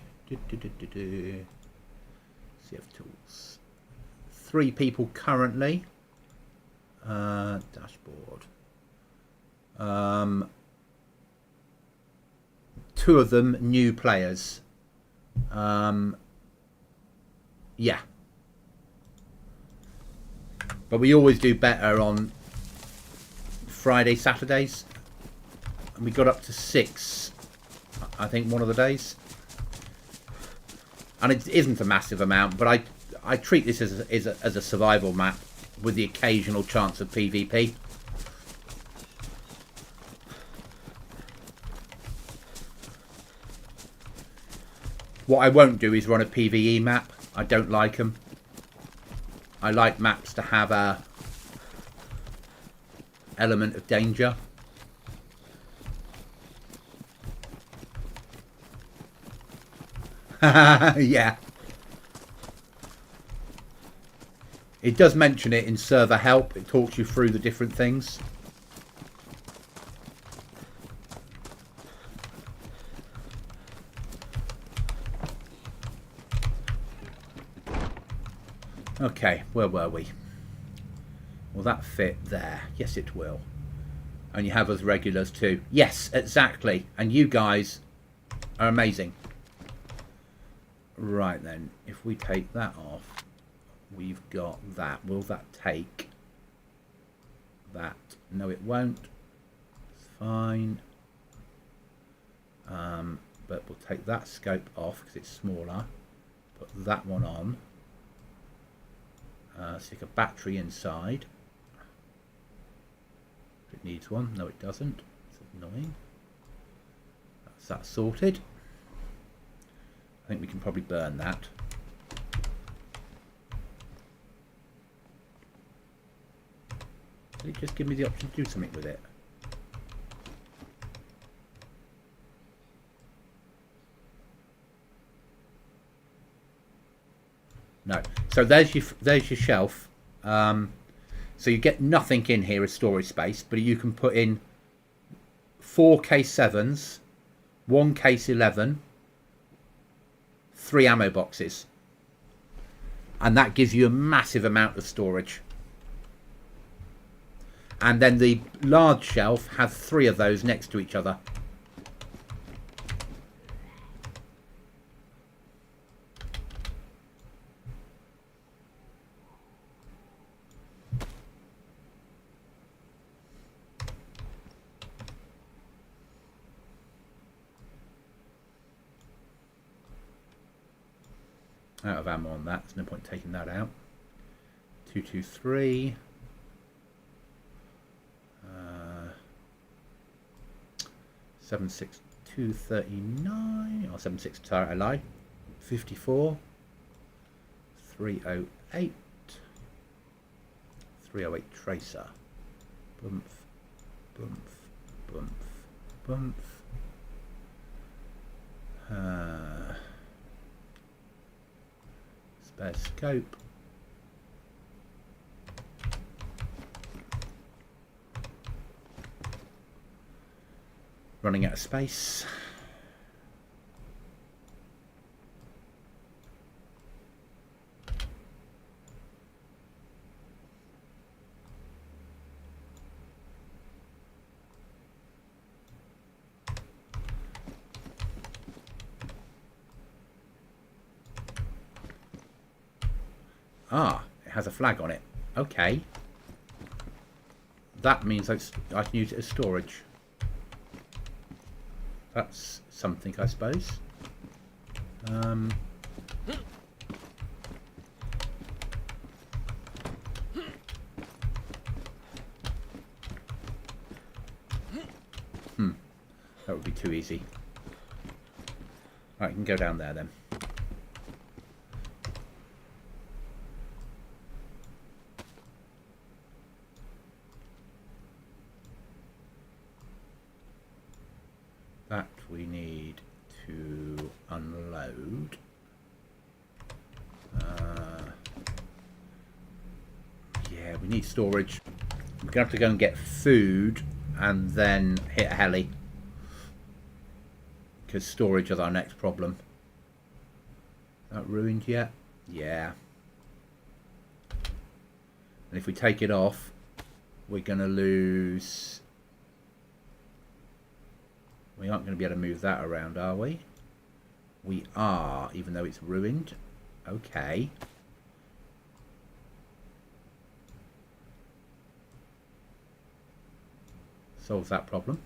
tools. 3 people currently. Dashboard. 2 of them new players. Yeah. But we always do better on Friday, Saturdays. And we got up to 6, I think, one of the days. And it isn't a massive amount, but I treat this as a survival map with the occasional chance of PvP. What I won't do is run a PvE map. I don't like them. I like maps to have a element of danger. Yeah. It does mention it in server help. It talks you through the different things. Okay, where were we? Will that fit there? Yes, it will. And you have us regulars too. Yes, exactly. And you guys are amazing. Right then, if we take that off, we've got that. Will that take that? No, it won't. It's fine. But we'll take that scope off because it's smaller. Put that one on. Stick a battery inside. It needs one. No, it doesn't. It's annoying. That's that sorted. I think we can probably burn that. Did it just give me the option to do something with it? No. So there's your shelf. So you get nothing in here as storage space, but you can put in 4 case 7s, 1 case 11, 3 ammo boxes, and that gives you a massive amount of storage. And then the large shelf has 3 of those next to each other. Out of ammo on that. There's no point taking that out. 223. 76239 or 76. Sorry, I lied. 54. 308. 308 tracer. Bump. Bump. Bump. Bump. Spare scope. Running out of space. Ah, it has a flag on it. Okay. That means I can use it as storage. That's something, I suppose. That would be too easy. Alright, you can go down there then. That we need to unload. Yeah, we need storage. We're going to have to go and get food and then hit a heli. Because storage is our next problem. That ruined yet? Yeah. And if we take it off, we're going to lose... We aren't going to be able to move that around, are we? We are, even though it's ruined. Okay. Solves that problem.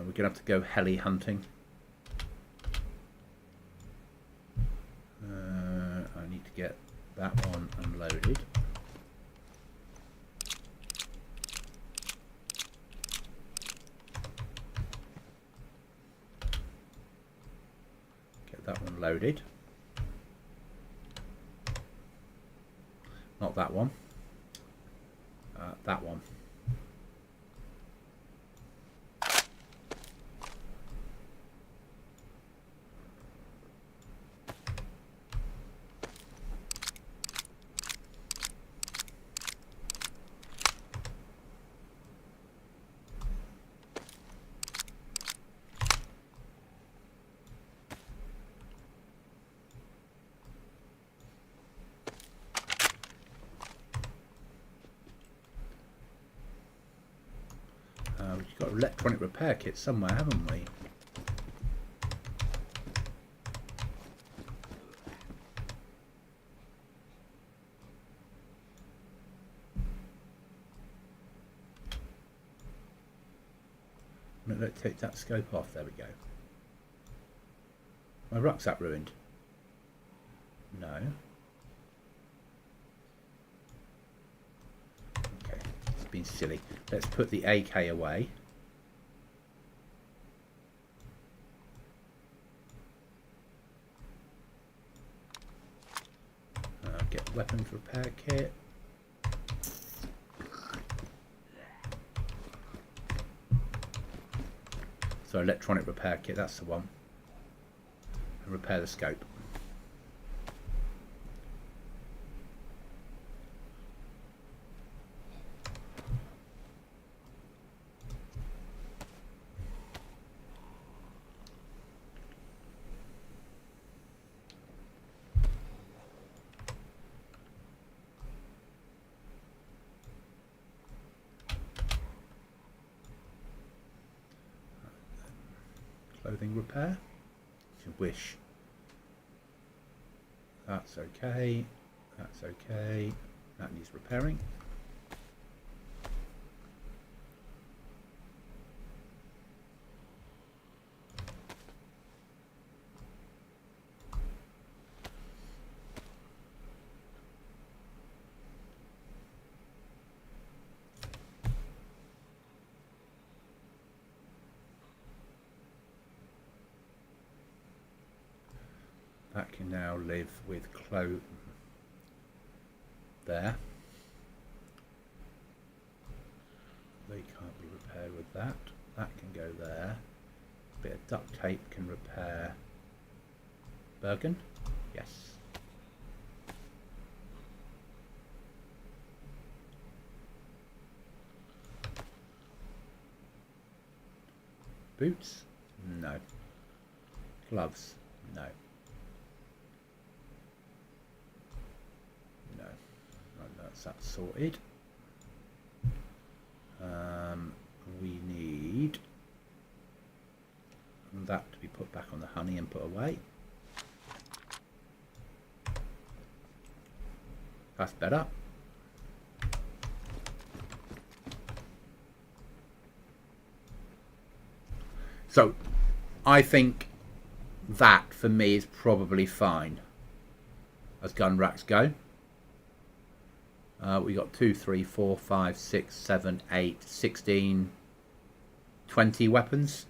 We're going to have to go heli hunting. I need to get that one unloaded. Get that one loaded. Not that one. That one. We've got electronic repair kit somewhere, haven't we? Let's take that scope off. There we go. My rucksack ruined. No. Okay, it's been silly. Let's put the AK away. Get weapons repair kit. So electronic repair kit, that's the one. And repair the scope. Clothing repair, if you wish. That's okay. That's okay. That needs repairing. That can now live with clothes there. They can't be repaired with that. That can go there. A bit of duct tape can repair Bergen. Yes. Boots? No. Gloves? No. No. Right, that's sorted. We need that to be put back on the honey and put away. That's better. So I think that for me is probably fine as gun racks go. We got 2, 3, 4, 5, 6, 7, 8, 16, 20 weapons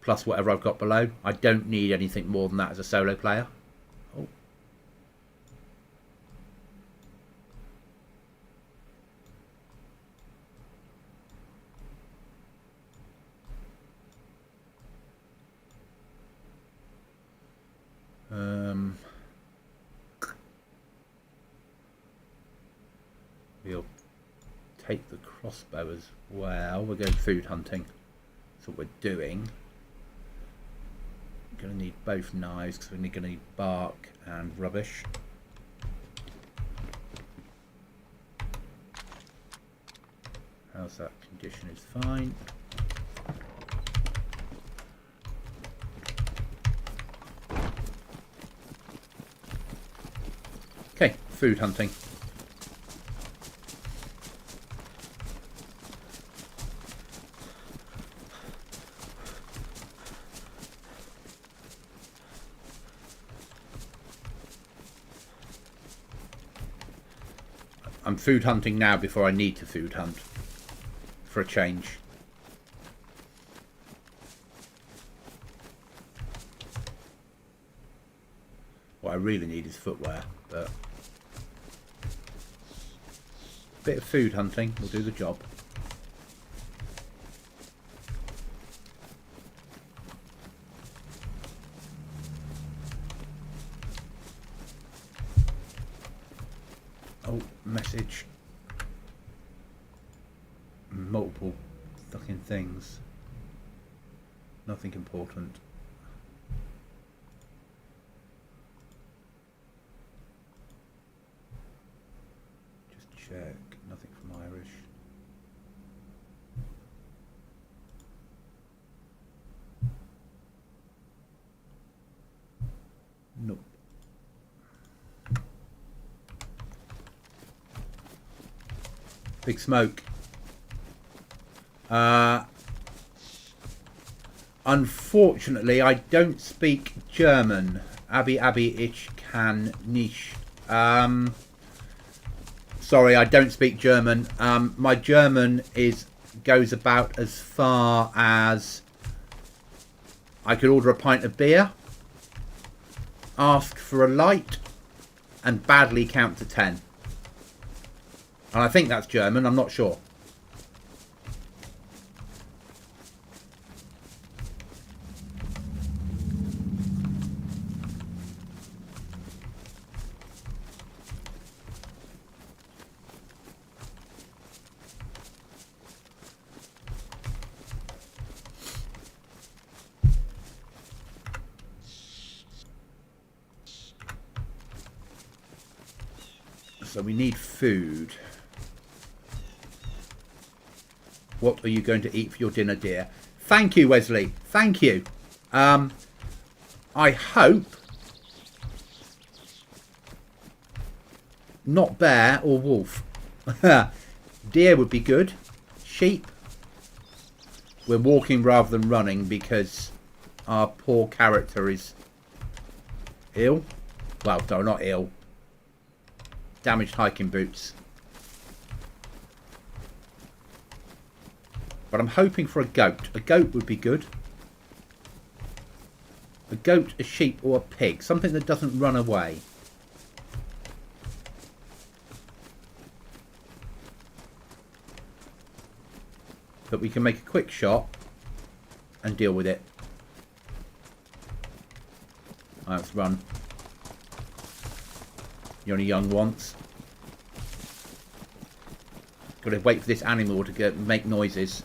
plus whatever I've got below. I don't need anything more than that as a solo player. Oh. We'll take the crossbow as well. We're going food hunting. That's what we're doing. We're going to need both knives because we're going to need bark and rubbish. How's that? Condition is fine. Okay, food hunting. I'm food hunting now before I need to food hunt for a change. What I really need is footwear, but a bit of food hunting will do the job. Oh, message. Multiple fucking things. Nothing important. Just check. Nothing from Irish. Nope. Big Smoke. Unfortunately, I don't speak German. Abi, ich kann nicht. Sorry, I don't speak German. My German goes about as far as I could order a pint of beer, ask for a light, and badly count to 10. And I think that's German, I'm not sure. So we need food. What are you going to eat for your dinner, dear? Thank you, Wesley. Thank you. I hope Not bear or wolf. Deer would be good. Sheep. We're walking rather than running because our poor character is ill. Well, no, not ill. Damaged hiking boots. But I'm hoping for a goat. A goat would be good. A goat, a sheep or a pig. Something that doesn't run away. But we can make a quick shot and deal with it. Right, let's run. You're only young once. Got to wait for this animal to make noises.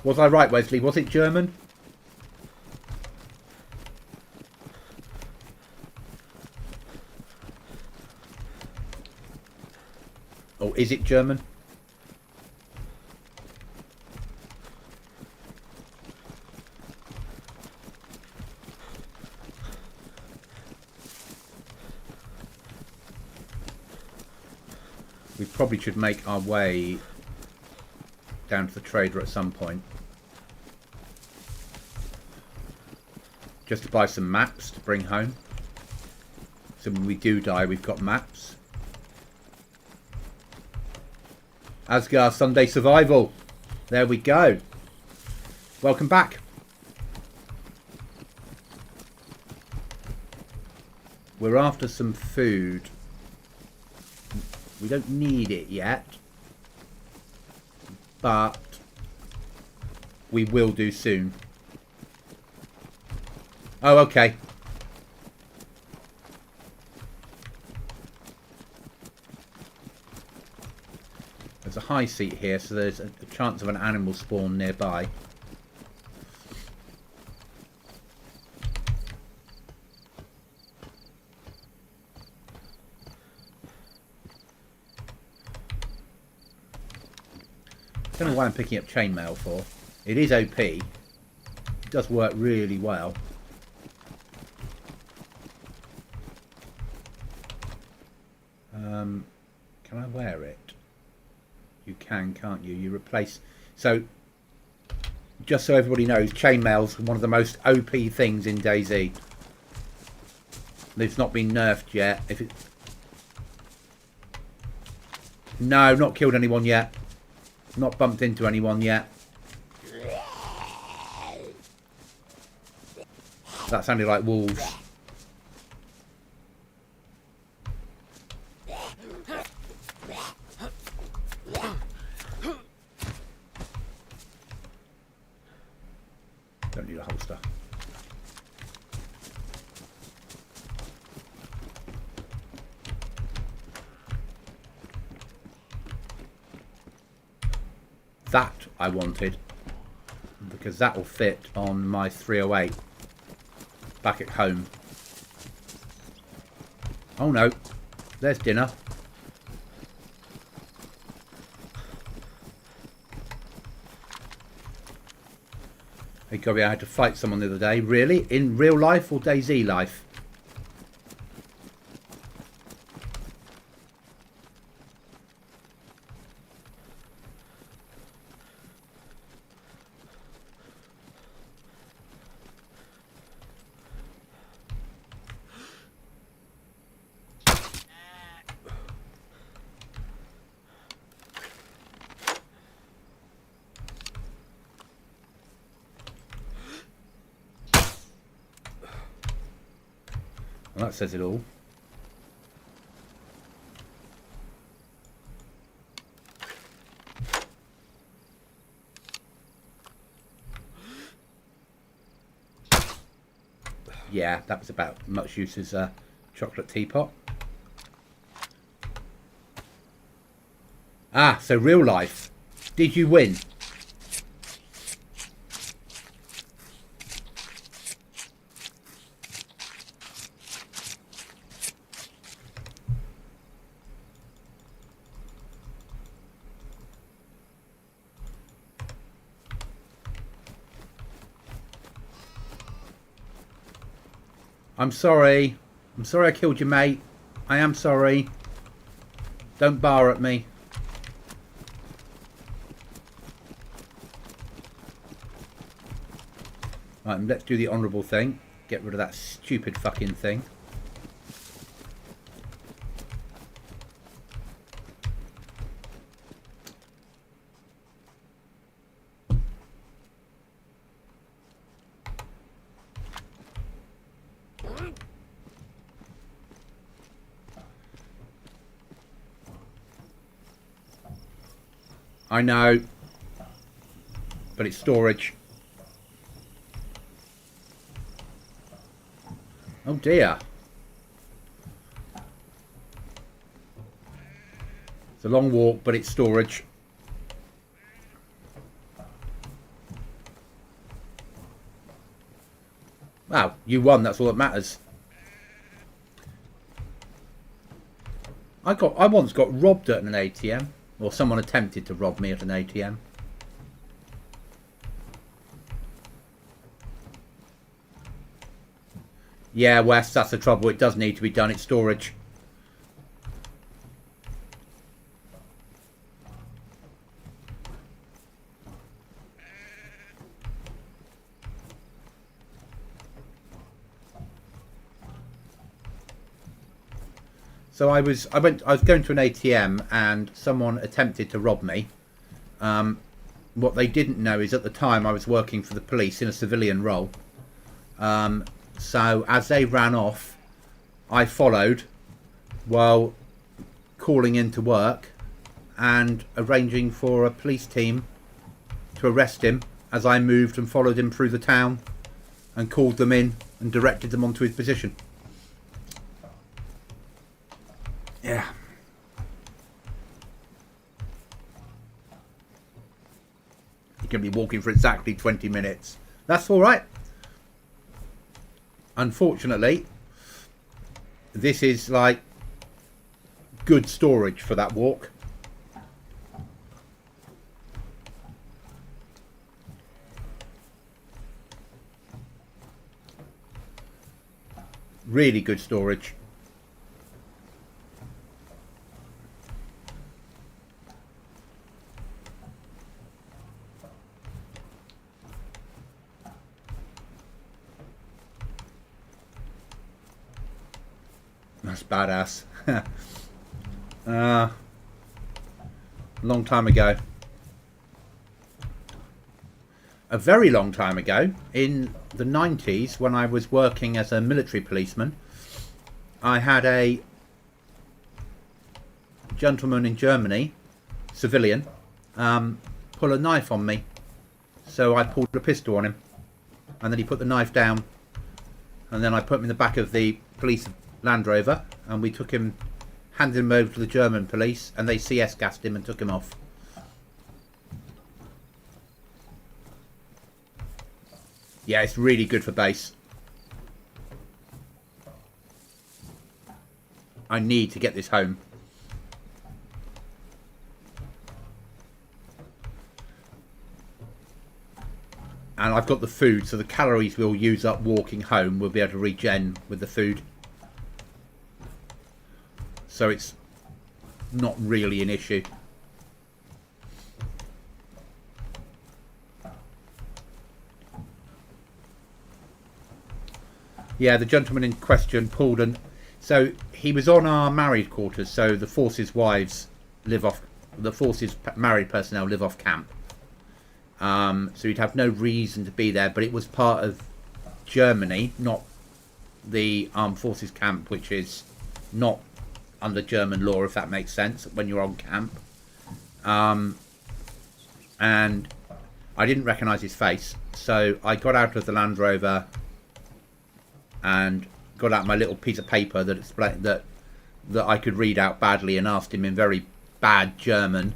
Was I right, Wesley? Was it German? Or is it German? We probably should make our way down to the trader at some point. Just to buy some maps to bring home. So when we do die, we've got maps. Asgard Sunday Survival. There we go. Welcome back. We're after some food. We don't need it yet. But we will do soon. Oh, okay. There's a high seat here, so there's a chance of an animal spawn nearby. I don't know why I'm picking up chainmail for. It is OP. It does work really well. Can I wear it? You can, can't you? You replace... So, just so everybody knows, chainmail's one of the most OP things in DayZ. It's not been nerfed yet. If it... No, not killed anyone yet. Not bumped into anyone yet. That sounded like wolves. Don't need a holster. That I wanted, because that will fit on my 308 back at home. Oh no, there's dinner. Hey Gobby, I had to fight someone the other day. Really? In real life or DayZ life? Well, that says it all. Yeah, that was about much use as a chocolate teapot. Ah, so real life. Did you win? I'm sorry. I'm sorry I killed your mate. I am sorry. Don't bar at me. Right, let's do the honourable thing. Get rid of that stupid fucking thing. I know, but it's storage. Oh dear. It's a long walk, but it's storage. Wow, you won, that's all that matters. I once got robbed at an ATM. Or someone attempted to rob me at an ATM. Yeah, Wes, that's the trouble. It does need to be done. It's storage. So I was going to an ATM and someone attempted to rob me. What they didn't know is at the time I was working for the police in a civilian role. So as they ran off, I followed while calling into work and arranging for a police team to arrest him as I moved and followed him through the town and called them in and directed them onto his position. Yeah. You're going to be walking for exactly 20 minutes. That's all right. Unfortunately, this is like good storage for that walk. Really good storage. That's badass. Long time ago. A very long time ago, in the 90s, when I was working as a military policeman, I had a gentleman in Germany, civilian, pull a knife on me. So I pulled a pistol on him, and then he put the knife down, and then I put him in the back of the police Land Rover, and we took him, handed him over to the German police, and they CS gassed him and took him off. Yeah, it's really good for base. I need to get this home. And I've got the food, so the calories we'll use up walking home, we'll be able to regen with the food. So it's not really an issue. Yeah, the gentleman in question pulled an... So he was on our married quarters, so the forces' wives live off... The forces' married personnel live off camp. So he'd have no reason to be there, but it was part of Germany, not the armed forces camp, which is not under German law, if that makes sense, when you're on camp. And I didn't recognise his face, so I got out of the Land Rover and got out my little piece of paper that explained that I could read out badly, and asked him in very bad German,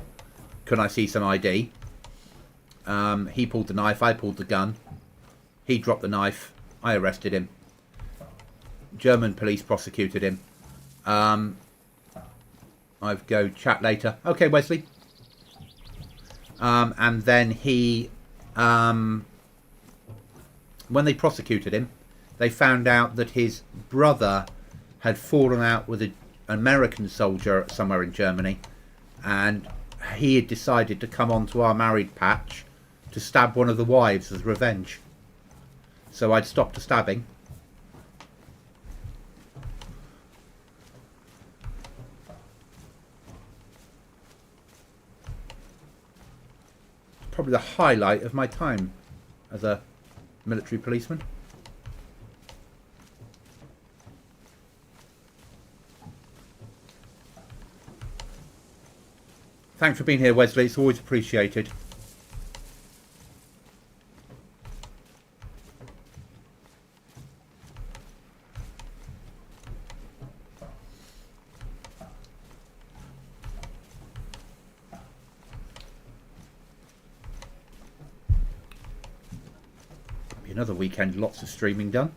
can I see some ID? He pulled the knife, I pulled the gun. He dropped the knife, I arrested him. German police prosecuted him. I'll go chat later. Okay, Wesley. And then he, when they prosecuted him, they found out that his brother had fallen out with an American soldier somewhere in Germany, and he had decided to come onto our married patch to stab one of the wives as revenge. So I'd stopped the stabbing. Probably the highlight of my time as a military policeman. Thanks for being here, Wesley. It's always appreciated. Be another weekend, lots of streaming done.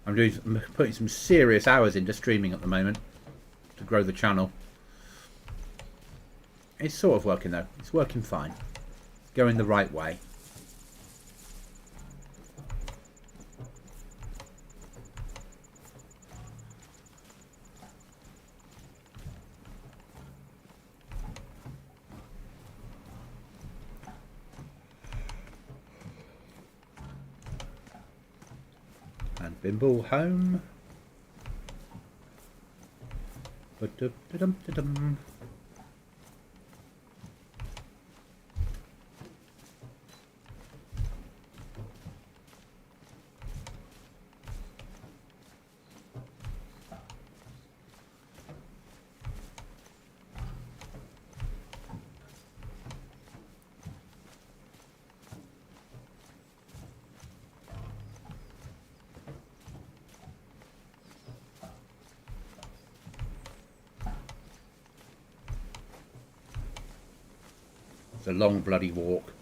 I'm putting some serious hours into streaming at the moment to grow the channel. It's sort of working though. It's working fine. It's going the right way. And Bimble home. Ba-dum-da-dum-da-dum. It's a long bloody walk.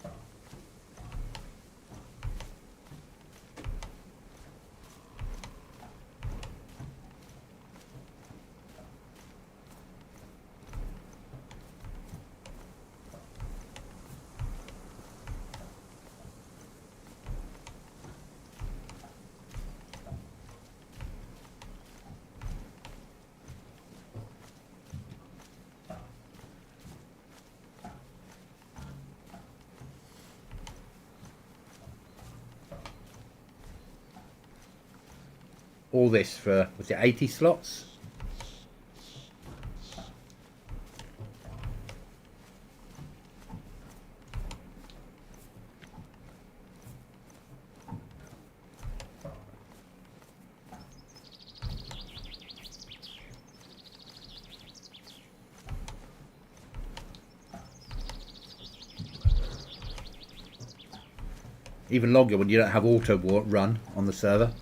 All this for, was it 80 slots? Even longer when you don't have auto run on the server.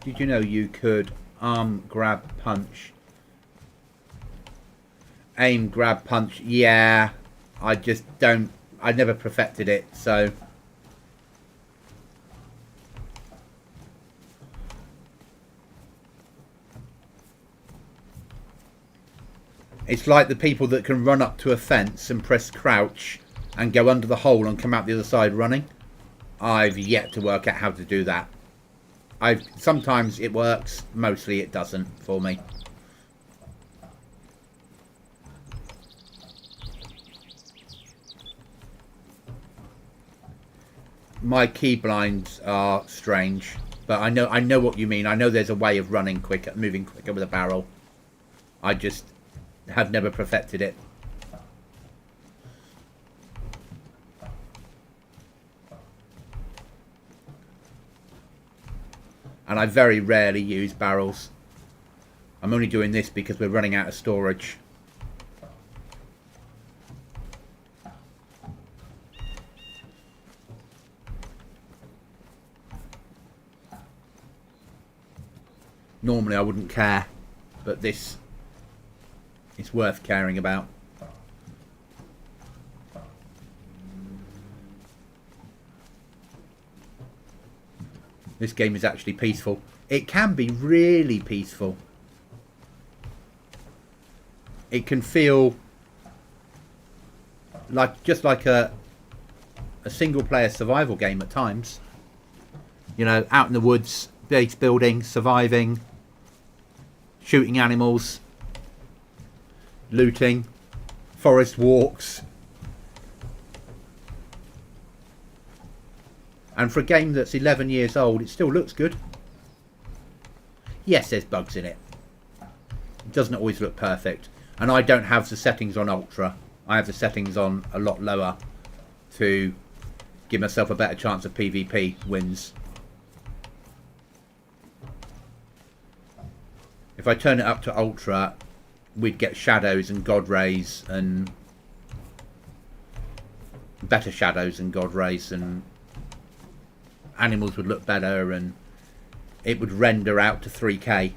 Did you know you could grab, punch, aim, grab, punch? Yeah, I just don't, I never perfected it, so. It's like the people that can run up to a fence and press crouch and go under the hole and come out the other side running. I've yet to work out how to do that. Sometimes it works, mostly it doesn't for me. My key blinds are strange, but I know what you mean. I know there's a way of running quicker, moving quicker with a barrel. I just have never perfected it. And I very rarely use barrels. I'm only doing this because we're running out of storage. Normally I wouldn't care, but this is worth caring about. This game is actually peaceful. It can be really peaceful. It can feel just like a single player survival game at times. You know, out in the woods, base building, surviving, shooting animals, looting, forest walks. And for a game that's 11 years old, it still looks good. Yes, there's bugs in it. It doesn't always look perfect. And I don't have the settings on Ultra. I have the settings on a lot lower to give myself a better chance of PvP wins. If I turn it up to Ultra, we'd get shadows and god rays and better shadows and god rays, and animals would look better, and it would render out to 3K,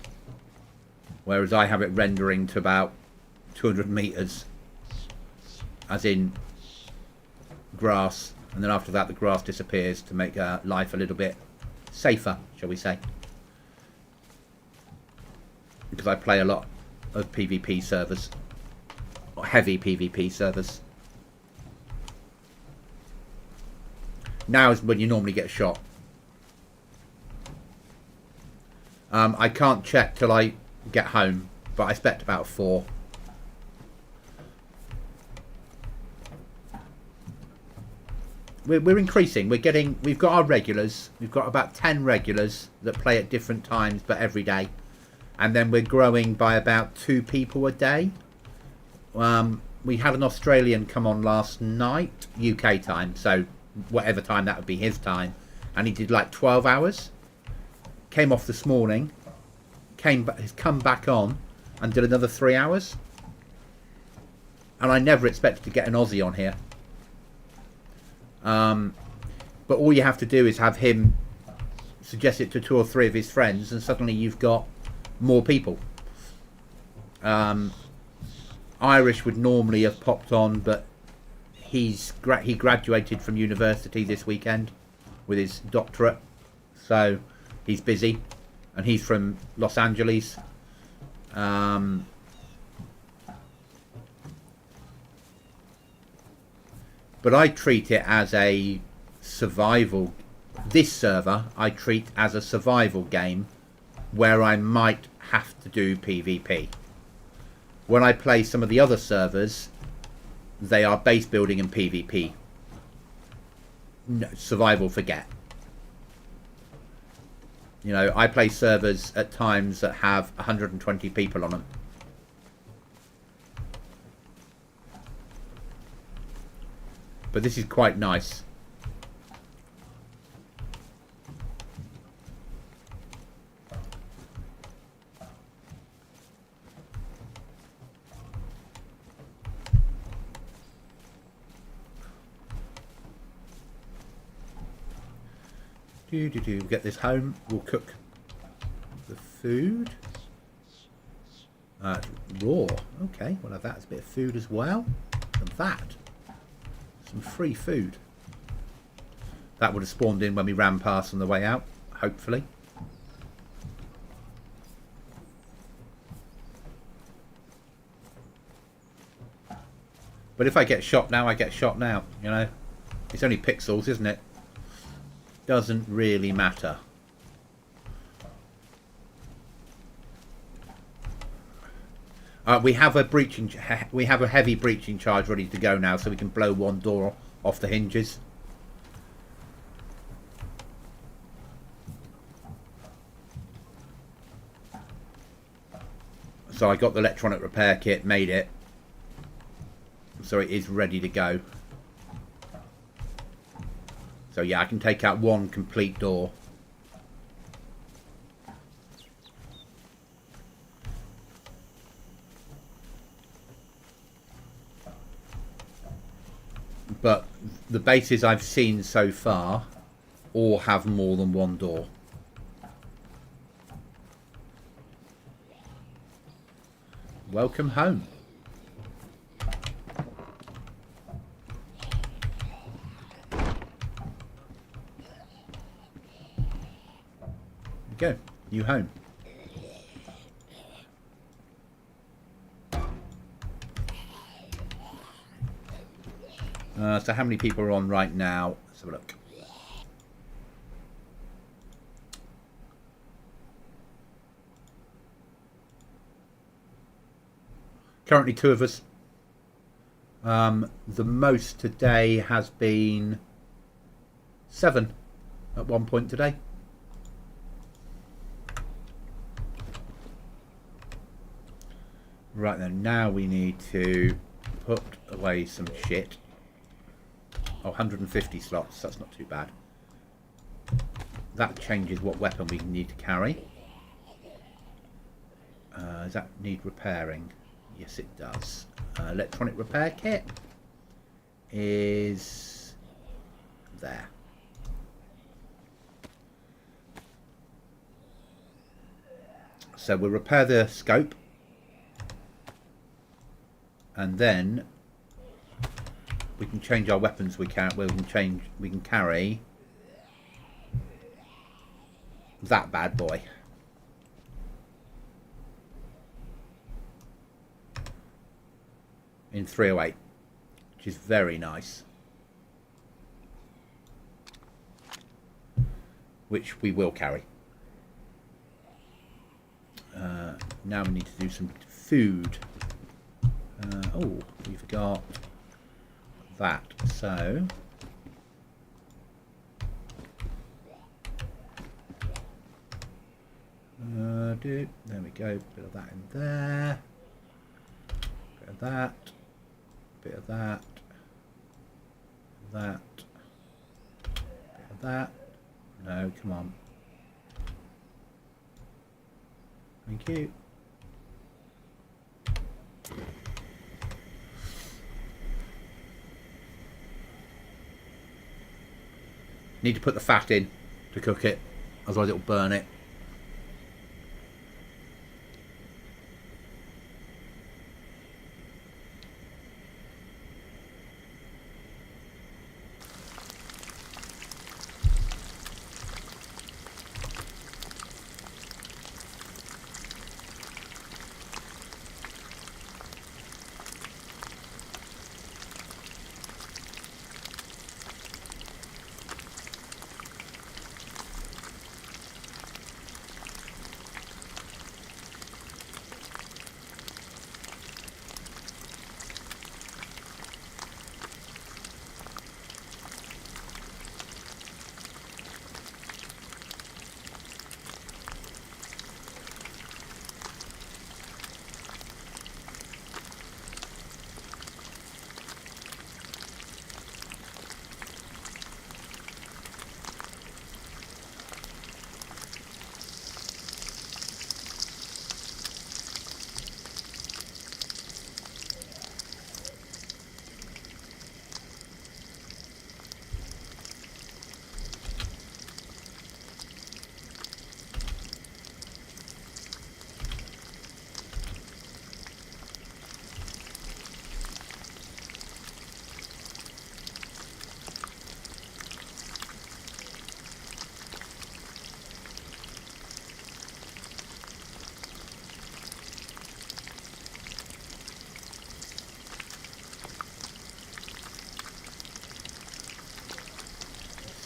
whereas I have it rendering to about 200 meters, as in grass, and then after that the grass disappears to make life a little bit safer, shall we say, because I play a lot of PvP servers, or heavy PvP servers. Now is when you normally get shot. I can't check till I get home, but I expect about 4. We're increasing. We've got our regulars. We've got about 10 regulars that play at different times, but every day. And then we're growing by about 2 people a day. We had an Australian come on last night, UK time, so whatever time that would be his time, and he did like 12 hours. Came off this morning, has come back on and did another 3 hours. And I never expected to get an Aussie on here. But all you have to do is have him suggest it to 2 or 3 of his friends, and suddenly you've got more people. Irish would normally have popped on, but he graduated from university this weekend with his doctorate, so he's busy, and he's from Los Angeles. But I treat it as a survival. This server I treat as a survival game where I might have to do PvP. When I play some of the other servers, they are base building and PvP. No, survival, forget. You know, I play servers at times that have 120 people on them. But this is quite nice. We'll get this home. We'll cook the food. Raw. Okay, we'll have that as a bit of food as well. And that. Some free food. That would have spawned in when we ran past on the way out, hopefully. But if I get shot now, I get shot now, you know. It's only pixels, isn't it? Doesn't really matter. We have a heavy breaching charge ready to go now, so we can blow one door off the hinges. So I got the electronic repair kit, made it, so it is ready to go. So yeah, I can take out one complete door. But the bases I've seen so far all have more than one door. Welcome home. There you go, new home. So how many people are on right now? Let's have a look. Currently 2 of us. The most today has been 7 at one point today. Right then, now we need to put away some shit. Oh, 150 slots, that's not too bad. That changes what weapon we need to carry. Does that need repairing? Yes, it does. Electronic repair kit is there. So we'll repair the scope. And then we can change our weapons. We can carry that bad boy. In 308, which is very nice. Which we will carry. Now we need to do some food. Oh, we forgot that. So there we go. Bit of that in there. Bit of that. Bit of that. That. Bit of that. No, come on. Thank you. Need to put the fat in to cook it, otherwise it'll burn it.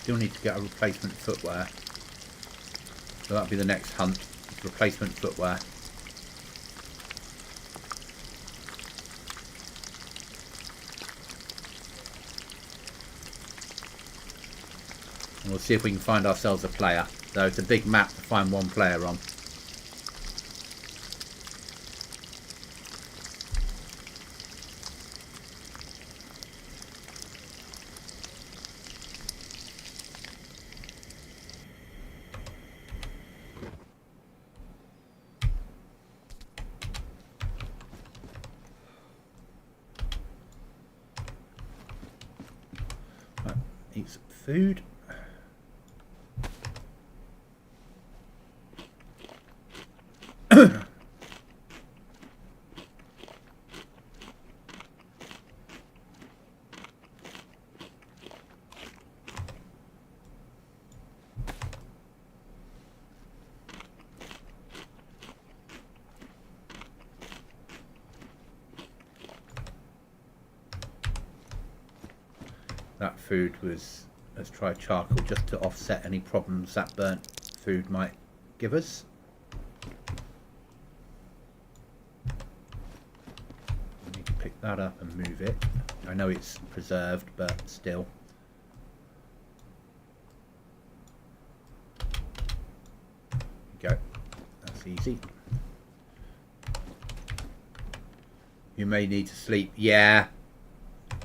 Still need to get a replacement footwear. So that'll be the next hunt. Replacement footwear. And we'll see if we can find ourselves a player. Though it's a big map to find one player on. Eat some food. That food was, let's try charcoal just to offset any problems that burnt food might give us. I need to pick that up and move it. I know it's preserved, but still. Go. That's easy. You may need to sleep. Yeah.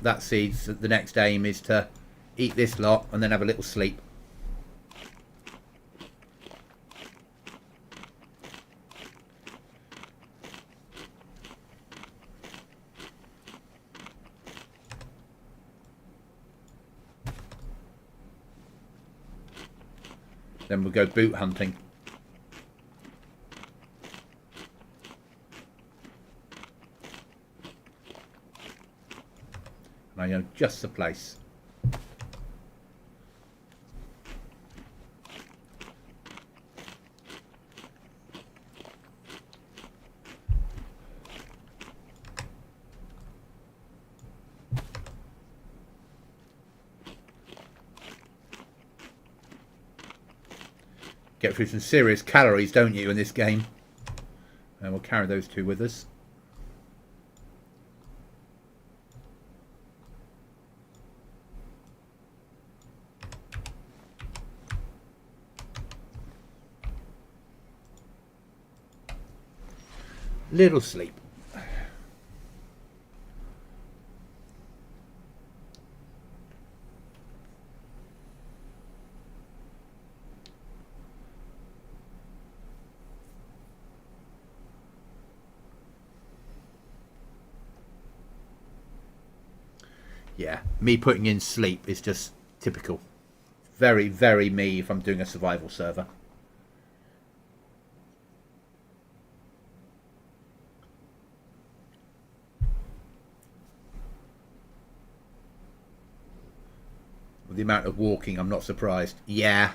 That seeds. The next aim is to eat this lot and then have a little sleep. Then we'll go boot hunting. And I know just the place. Get through some serious calories, don't you, in this game? And we'll carry those two with us. Little sleep. Yeah, me putting in sleep is just typical. Very, very me if I'm doing a survival server. With the amount of walking, I'm not surprised. Yeah.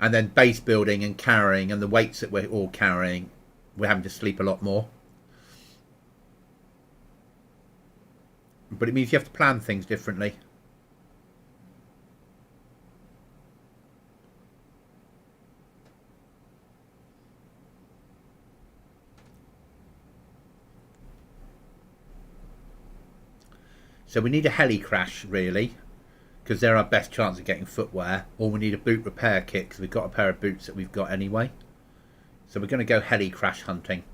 And then base building and carrying and the weights that we're all carrying, we're having to sleep a lot more. But it means you have to plan things differently. So we need a heli crash, really, because they're our best chance of getting footwear. Or we need a boot repair kit, because we've got a pair of boots that we've got anyway. So we're going to go heli crash hunting.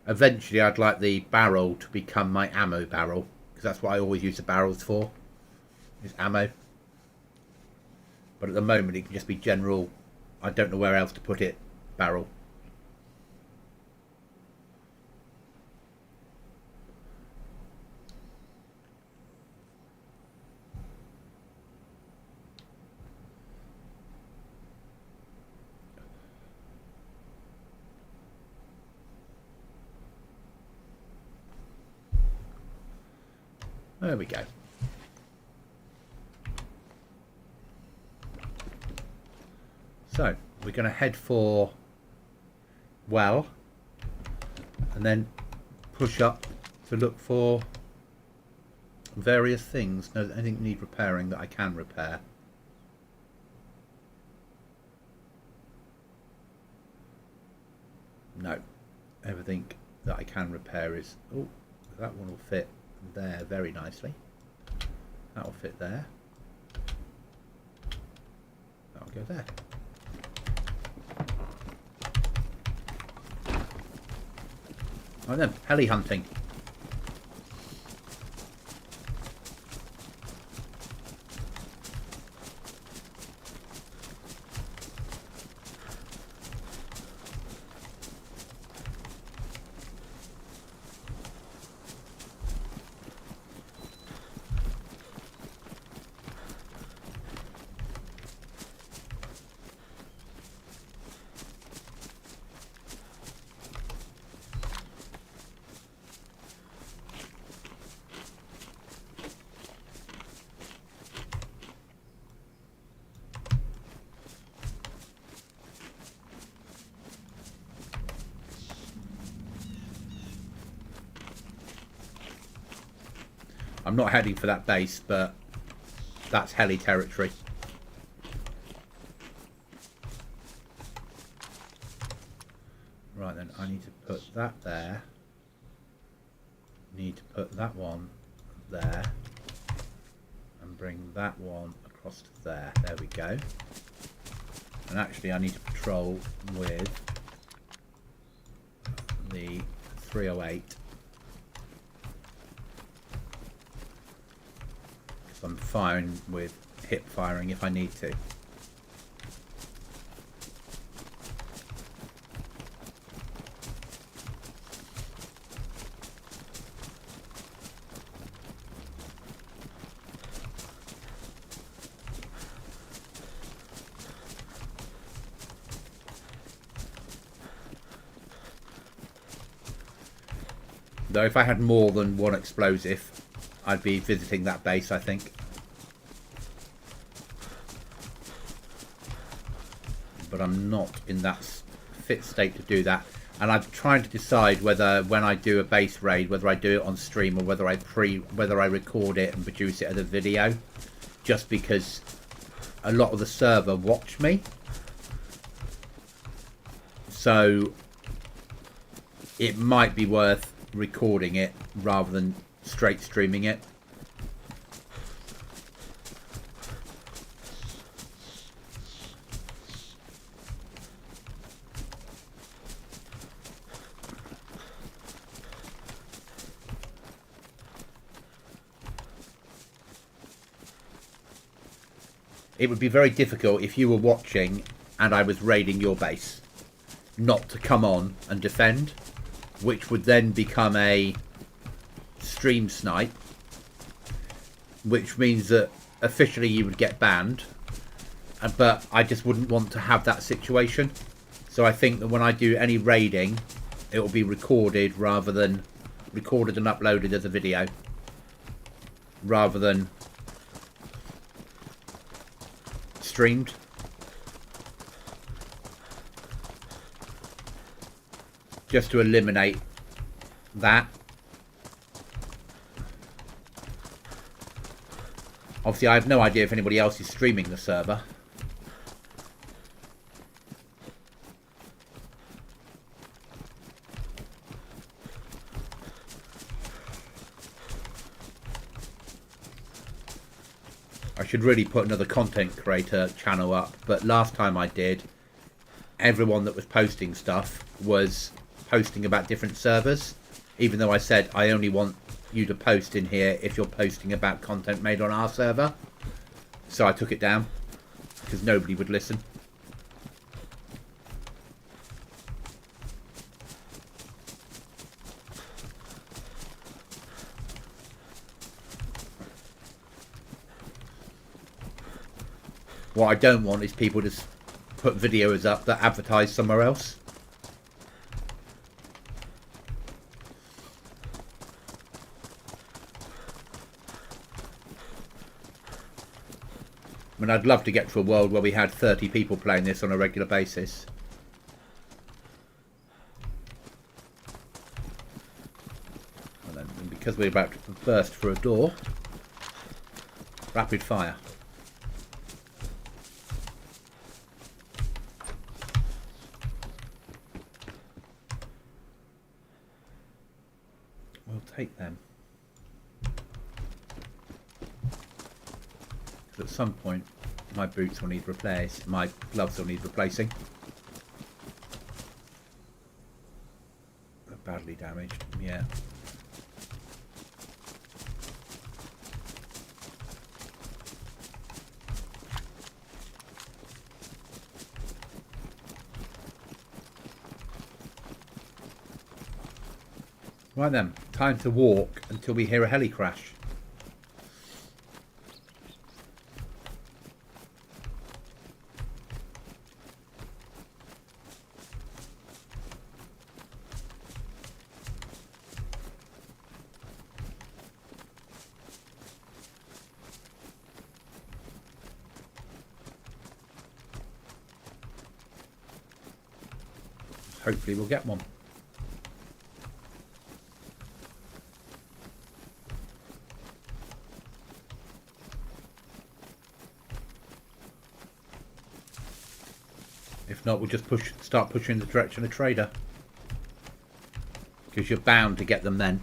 Eventually I'd like the barrel to become my ammo barrel, because that's what I always use the barrels for, is ammo. But at the moment it can just be general, I don't know where else to put it, barrel. There we go. So we're going to head for well, and then push up to look for various things. No, anything need repairing that I can repair. No, everything that I can repair is. Oh, that one will fit there very nicely. That will fit there. That will go there. Right then, heli hunting. I'm not heading for that base, but that's heli territory. Right then, I need to put that there. Need to put that one there. And bring that one across to there. There we go. And actually I need to patrol with the 308. Because I'm fine with hip firing if I need to. Though if I had more than one explosive, I'd be visiting that base, I think. But I'm not in that fit state to do that. And I'm trying to decide whether, when I do a base raid, whether I do it on stream or whether I record it and produce it as a video. Just because a lot of the server watch me. So it might be worth recording it rather than straight streaming it. It would be very difficult if you were watching and I was raiding your base not to come on and defend, which would then become a stream snipe, which means that officially you would get banned, but I just wouldn't want to have that situation. So I think that when I do any raiding, it will be recorded rather than recorded and uploaded as a video, rather than streamed. Just to eliminate that. Obviously, I have no idea if anybody else is streaming the server. I should really put another content creator channel up, but last time I did, everyone that was posting stuff was posting about different servers, even though I said I only want you to post in here if you're posting about content made on our server. So I took it down because nobody would listen. What I don't want is people to put videos up that advertise somewhere else. I mean, I'd love to get to a world where we had 30 people playing this on a regular basis. And then, because we're about to burst for a door, rapid fire. We'll take them. At some point, my boots will need replaced. My gloves will need replacing. They're badly damaged. Yeah. Right then, time to walk until we hear a heli crash. Hopefully we'll get one. If not, we'll just start pushing in the direction of trader. Because you're bound to get them then.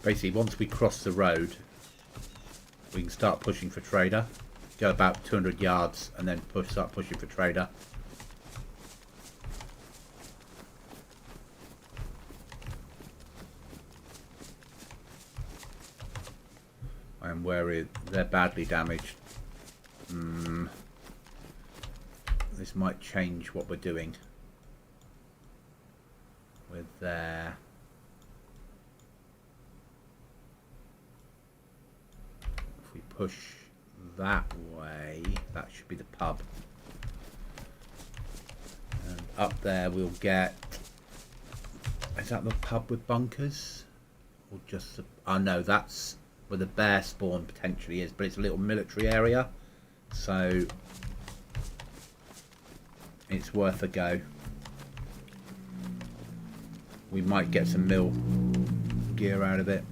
Basically, once we cross the road, we can start pushing for trader. Go about 200 yards and then start pushing for trader. And where they're badly damaged. This might change what we're doing. With their... push that way, that should be the pub, and up there we'll get, is that the pub with bunkers or just oh no, that's where the bear spawn potentially is, but it's a little military area, so it's worth a go. We might get some mill gear out of it.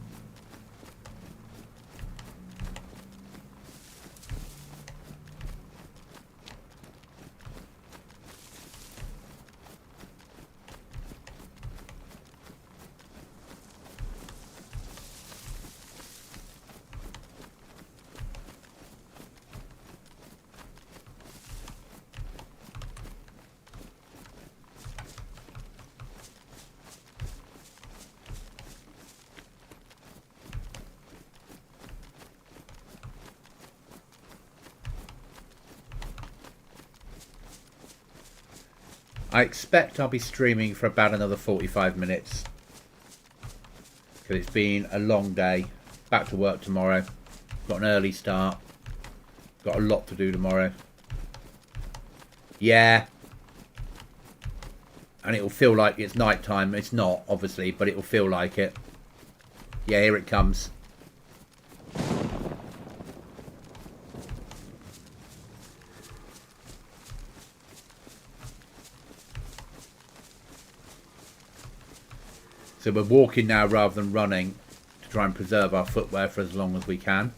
I expect I'll be streaming for about another 45 minutes. Because it's been a long day. Back to work tomorrow. Got an early start. Got a lot to do tomorrow. Yeah. And it'll feel like it's night time. It's not, obviously, but it'll feel like it. Yeah, here it comes. So we're walking now rather than running to try and preserve our footwear for as long as we can.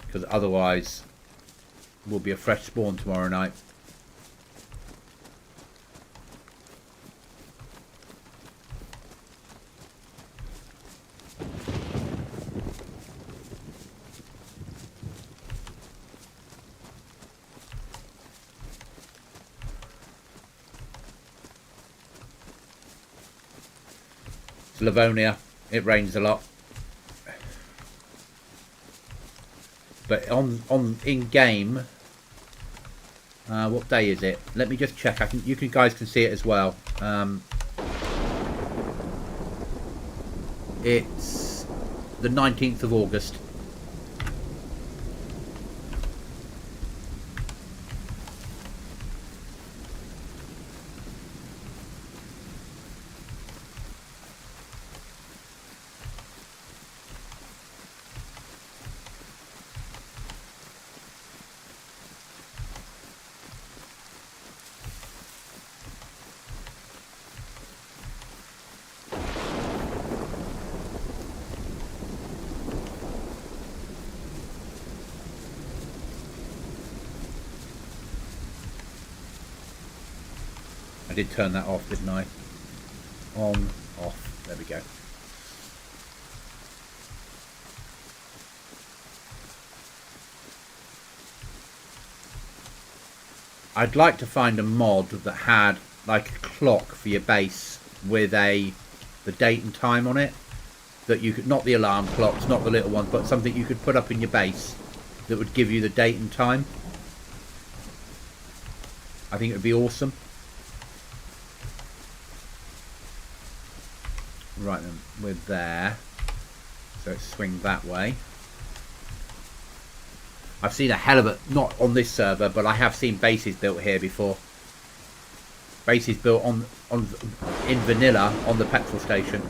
Because otherwise we'll be a fresh spawn tomorrow night. Livonia, it rains a lot, but in game, what day is it? Let me just check. You guys can see it as well. It's the 19th of August. I did turn that off, didn't I? On, off. There we go. I'd like to find a mod that had like a clock for your base with the date and time on it. That you could, not the alarm clocks, not the little ones, but something you could put up in your base that would give you the date and time. I think it would be awesome. Right then, we're there. So let's swing that way. I've seen a hell of a, not on this server, but I have seen bases built here before. Bases built in vanilla on the petrol station.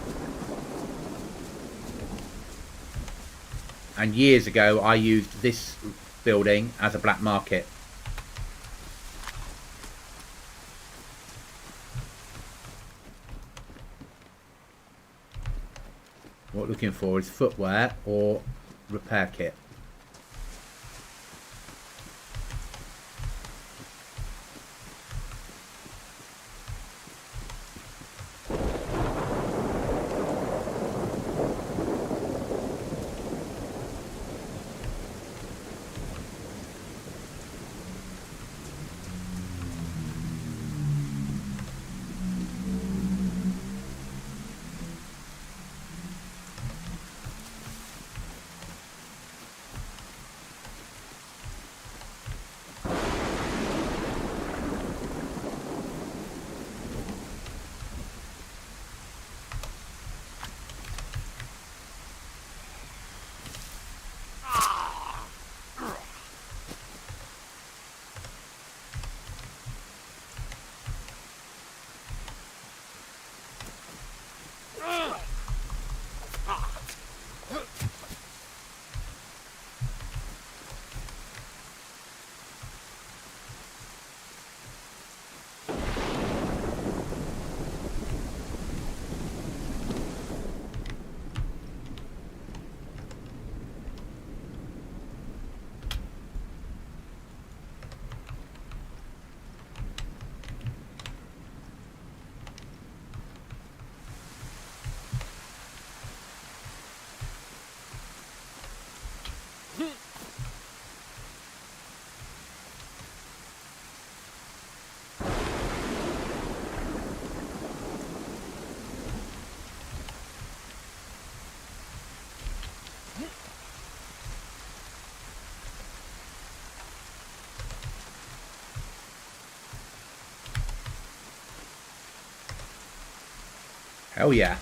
And years ago, I used this building as a black market. What we're looking for is footwear or repair kit. Hell yeah.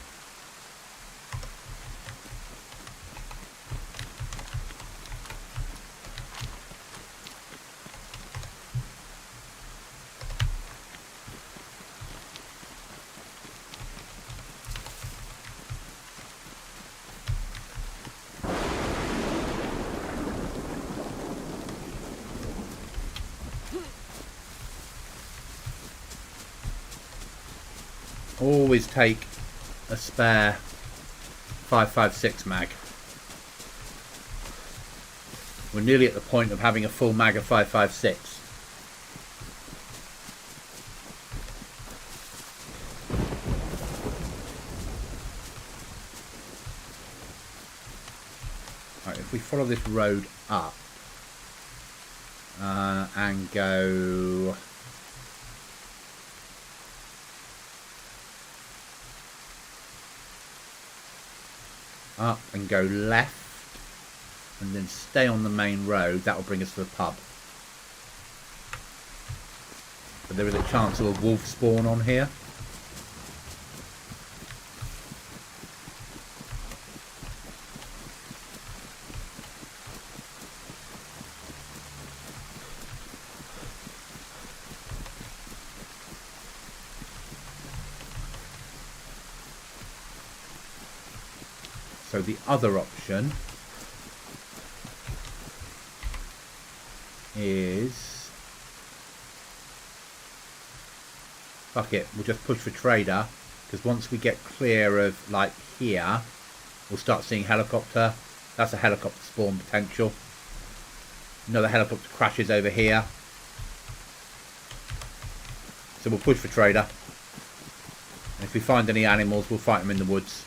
Always take a spare 5.56 mag. We're nearly at the point of having a full mag of 5.56. Right, if we follow this road up and go up and go left and then stay on the main road, that will bring us to the pub. But there is a chance of a wolf spawn on here. So the other option is, fuck it, we'll just push for trader, because once we get clear of like here, we'll start seeing helicopter. That's a helicopter spawn potential. Another helicopter crashes over here. So we'll push for trader. And if we find any animals, we'll fight them in the woods.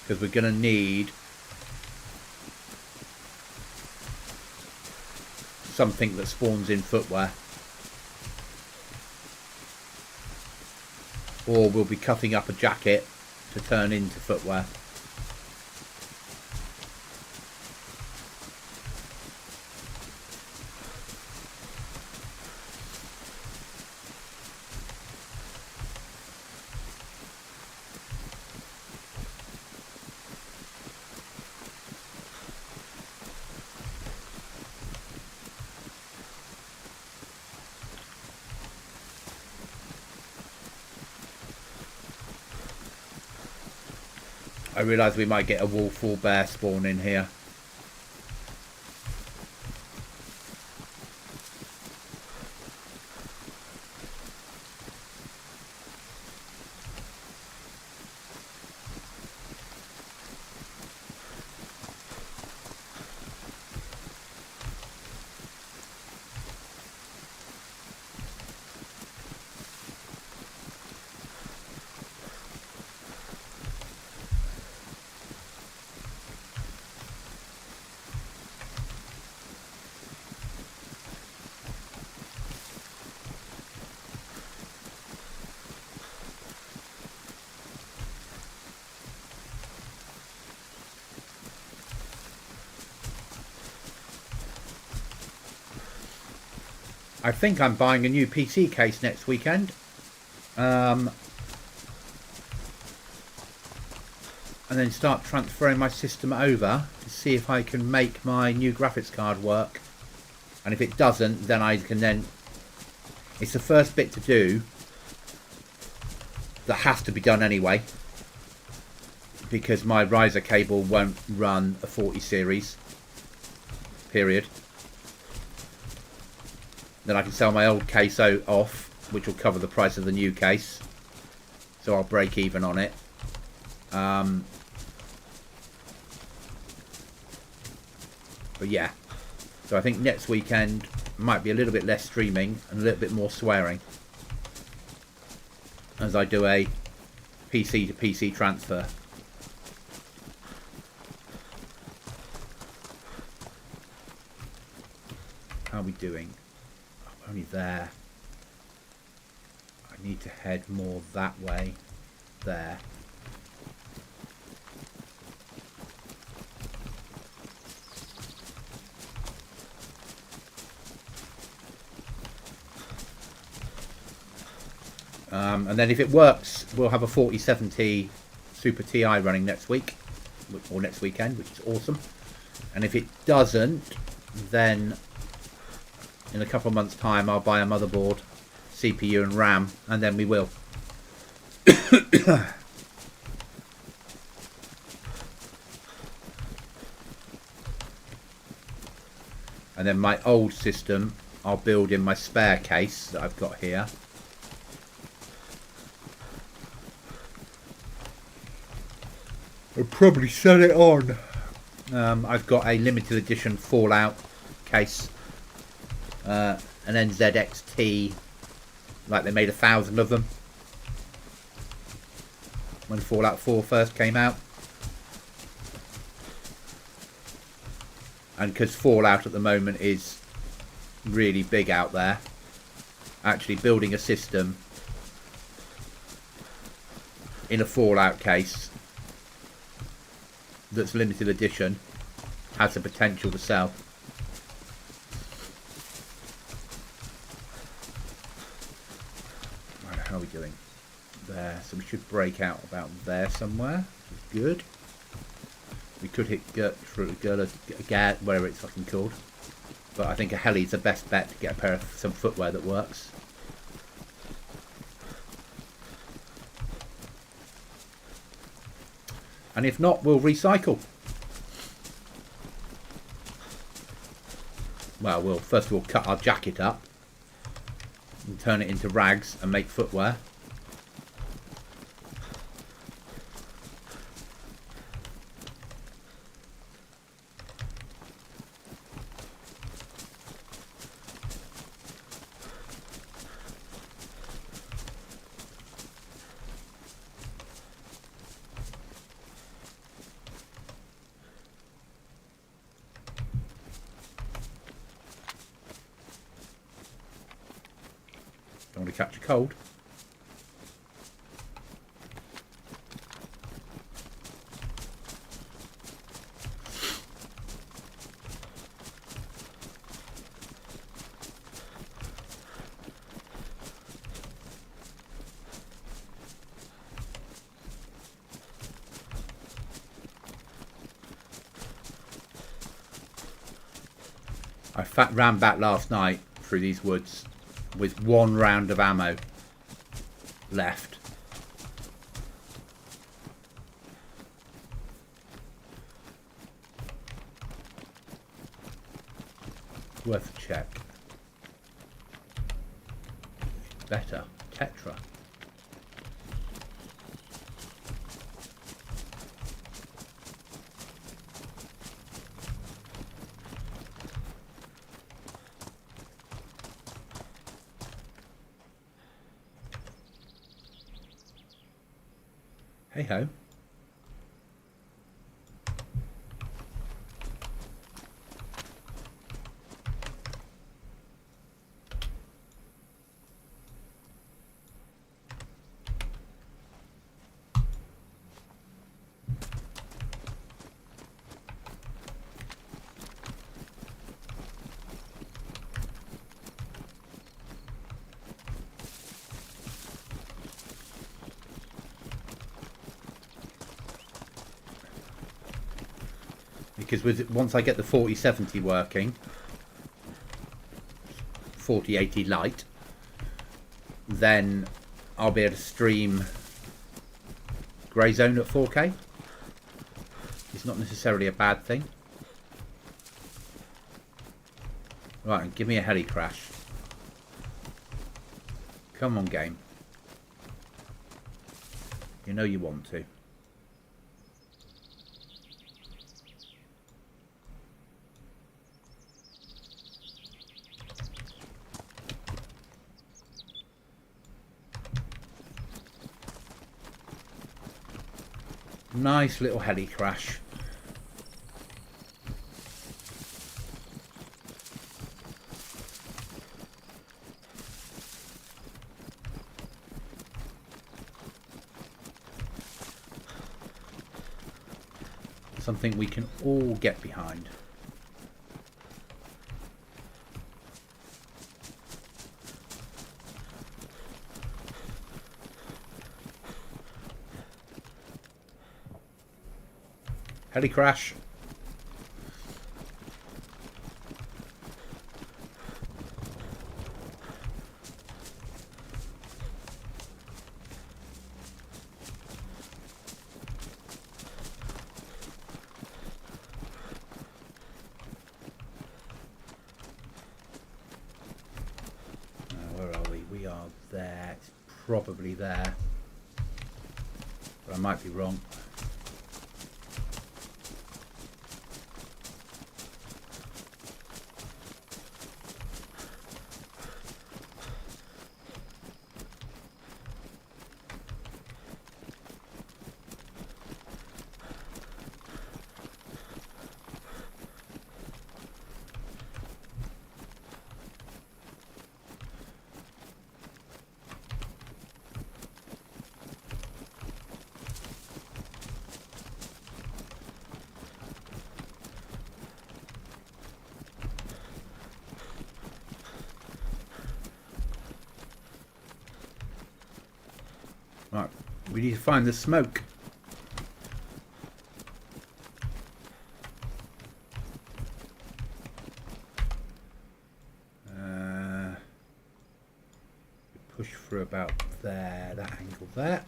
Because we're going to need something that spawns in footwear. Or we'll be cutting up a jacket to turn into footwear. realise we might get a wolf or bear spawn in here. I think I'm buying a new PC case next weekend. And then start transferring my system over to see if I can make my new graphics card work. And if it doesn't, then I can then... It's the first bit to do that has to be done anyway, because my riser cable won't run a 40 series. Period. Then I can sell my old case off, which will cover the price of the new case. So I'll break even on it. But yeah. So I think next weekend might be a little bit less streaming and a little bit more swearing, as I do a PC to PC transfer. How are we doing? Only there. I need to head more that way. There. And then if it works, we'll have a 4070 Super Ti running next week, or next weekend, which is awesome. And if it doesn't, then in a couple of months' time, I'll buy a motherboard, CPU and RAM, and then we will. And then my old system, I'll build in my spare case that I've got here. I'll probably sell it on. I've got a limited edition Fallout case. An NZXT, like they made 1,000 of them when Fallout 4 first came out. And because Fallout at the moment is really big out there, actually building a system in a Fallout case that's limited edition has the potential to sell. Right, how are we doing? There, so we should break out about there somewhere. Good. We could hit Gert, whatever it's fucking called. But I think a heli's the best bet to get a pair of some footwear that works. And if not, we'll recycle. Well, we'll first of all cut our jacket up and turn it into rags and make footwear. Don't want to catch a cold. I ran back last night through these woods with 1 round of ammo left. Worth a check. Better. Tetra. Hey ho. Because once I get the 4070 working, 4080 Lite, then I'll be able to stream Grey Zone at 4K. It's not necessarily a bad thing. Right, and give me a heli crash. Come on, game. You know you want to. Nice little heli crash. Something we can all get behind. Heli crash. Where are we? We are there. It's probably there. But I might be wrong. Right, we need to find the smoke. Push through about there, that angle there.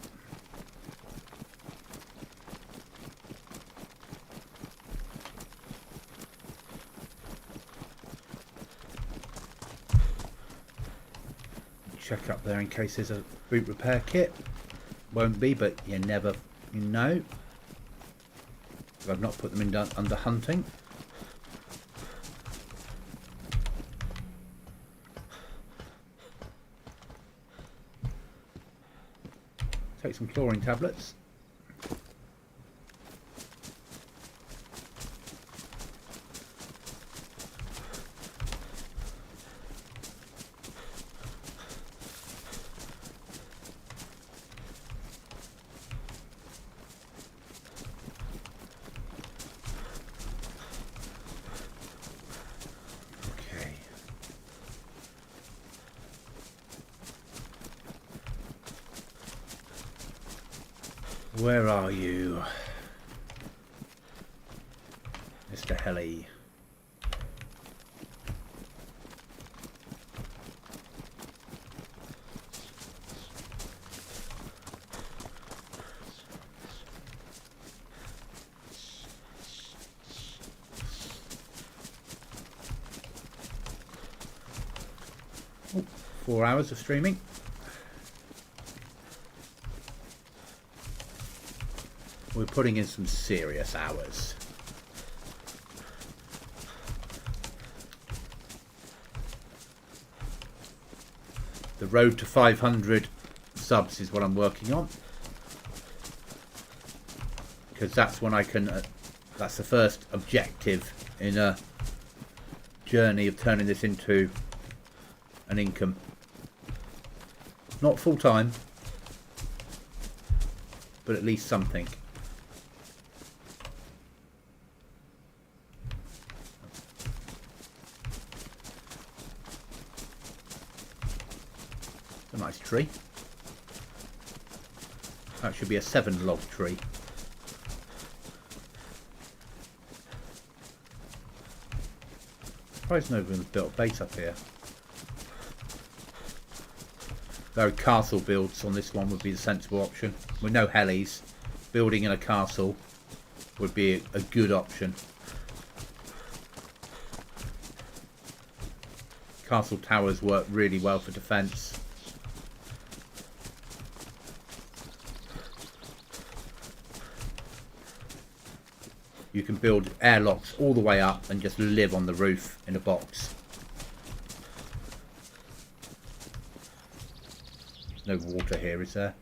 Check up there in case there's a boot repair kit. Won't be, but you never know. I've not put them in under hunting. Take some chlorine tablets. Where are you, Mr. Heli? 4 hours of streaming. We're putting in some serious hours. The road to 500 subs is what I'm working on, because that's when I can that's the first objective in a journey of turning this into an income. Not full time, but at least something. A nice tree. That should be a 7-log tree. Surprised nobody's built a base up here. Though castle builds on this one would be the sensible option. With no helis, building in a castle would be a good option. Castle towers work really well for defence. You can build airlocks all the way up and just live on the roof in a box. No water here, is there?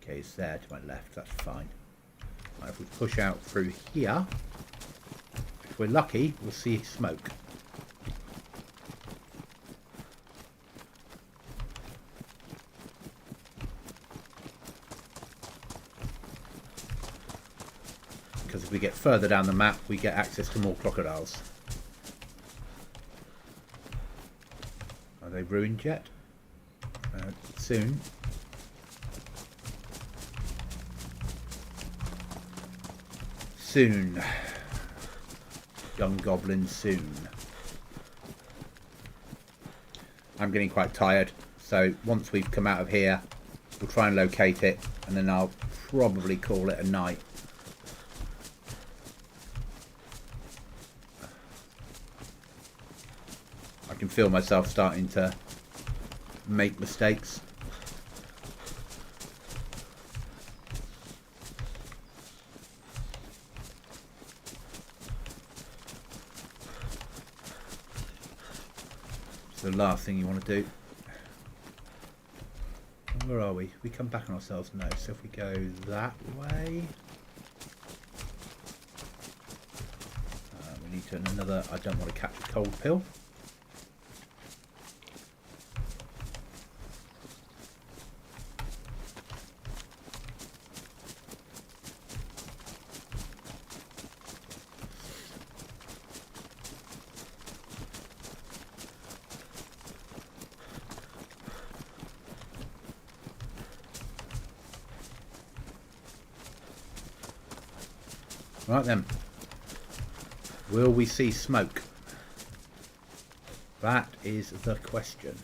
Okay, it's there to my left, that's fine. Right, if we push out through here, if we're lucky, we'll see smoke. Because if we get further down the map, we get access to more crocodiles. Are they ruined yet? Soon. Soon. Young goblin, soon. I'm getting quite tired, so once we've come out of here, we'll try and locate it, and then I'll probably call it a night. I can feel myself starting to make mistakes. It's the last thing you want to do. Where are we? We come back on ourselves now. So if we go that way, we need to another. I don't want to catch a cold pill. Right then, will we see smoke? That is the question.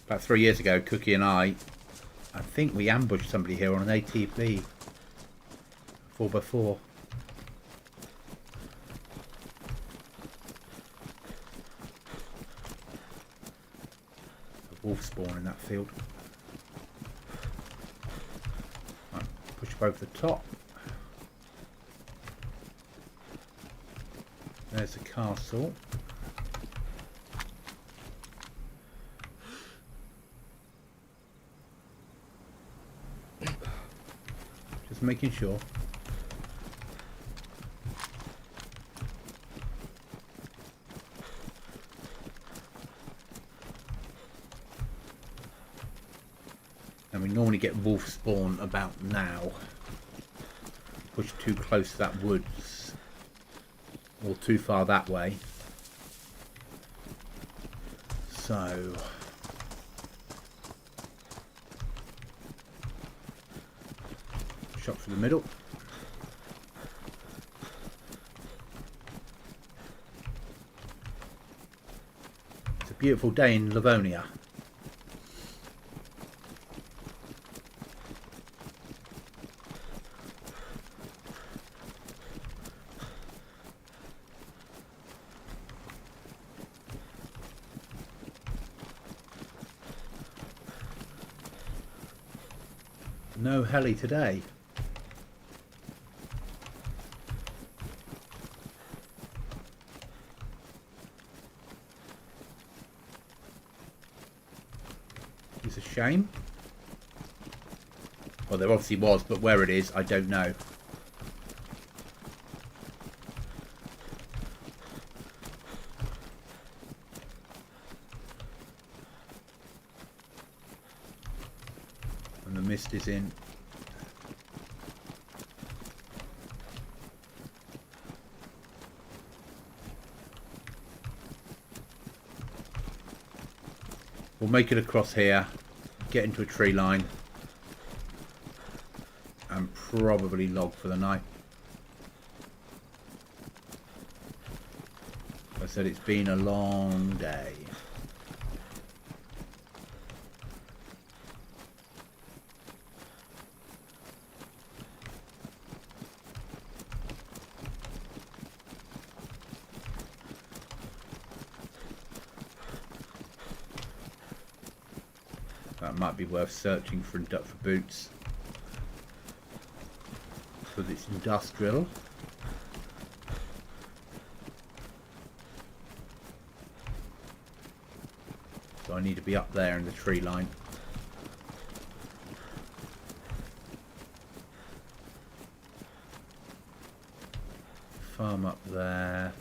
About 3 years ago, Cookie and I think we ambushed somebody here on an ATV 4x4. Wolf spawn in that field. Right, push up over the top. There's the castle. Just making sure. And we normally get wolf spawn about now. Push too close to that woods or too far that way. So shot for the middle. It's a beautiful day in Livonia. No heli today. It's a shame. Well, there obviously was, but where it is, I don't know. And the mist is in. We'll make it across here, get into a tree line, and probably log for the night. Like I said, it's been a long day. That might be worth searching for boots. Because it's industrial. So I need to be up there in the tree line. Farm up there.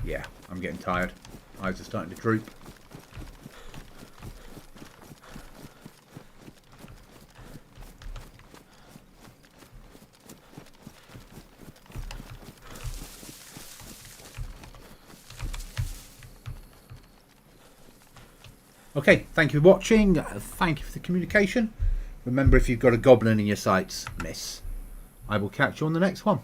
Yeah, I'm getting tired. Eyes are starting to droop. Okay, thank you for watching. Thank you for the communication. Remember, if you've got a goblin in your sights, miss. I will catch you on the next one.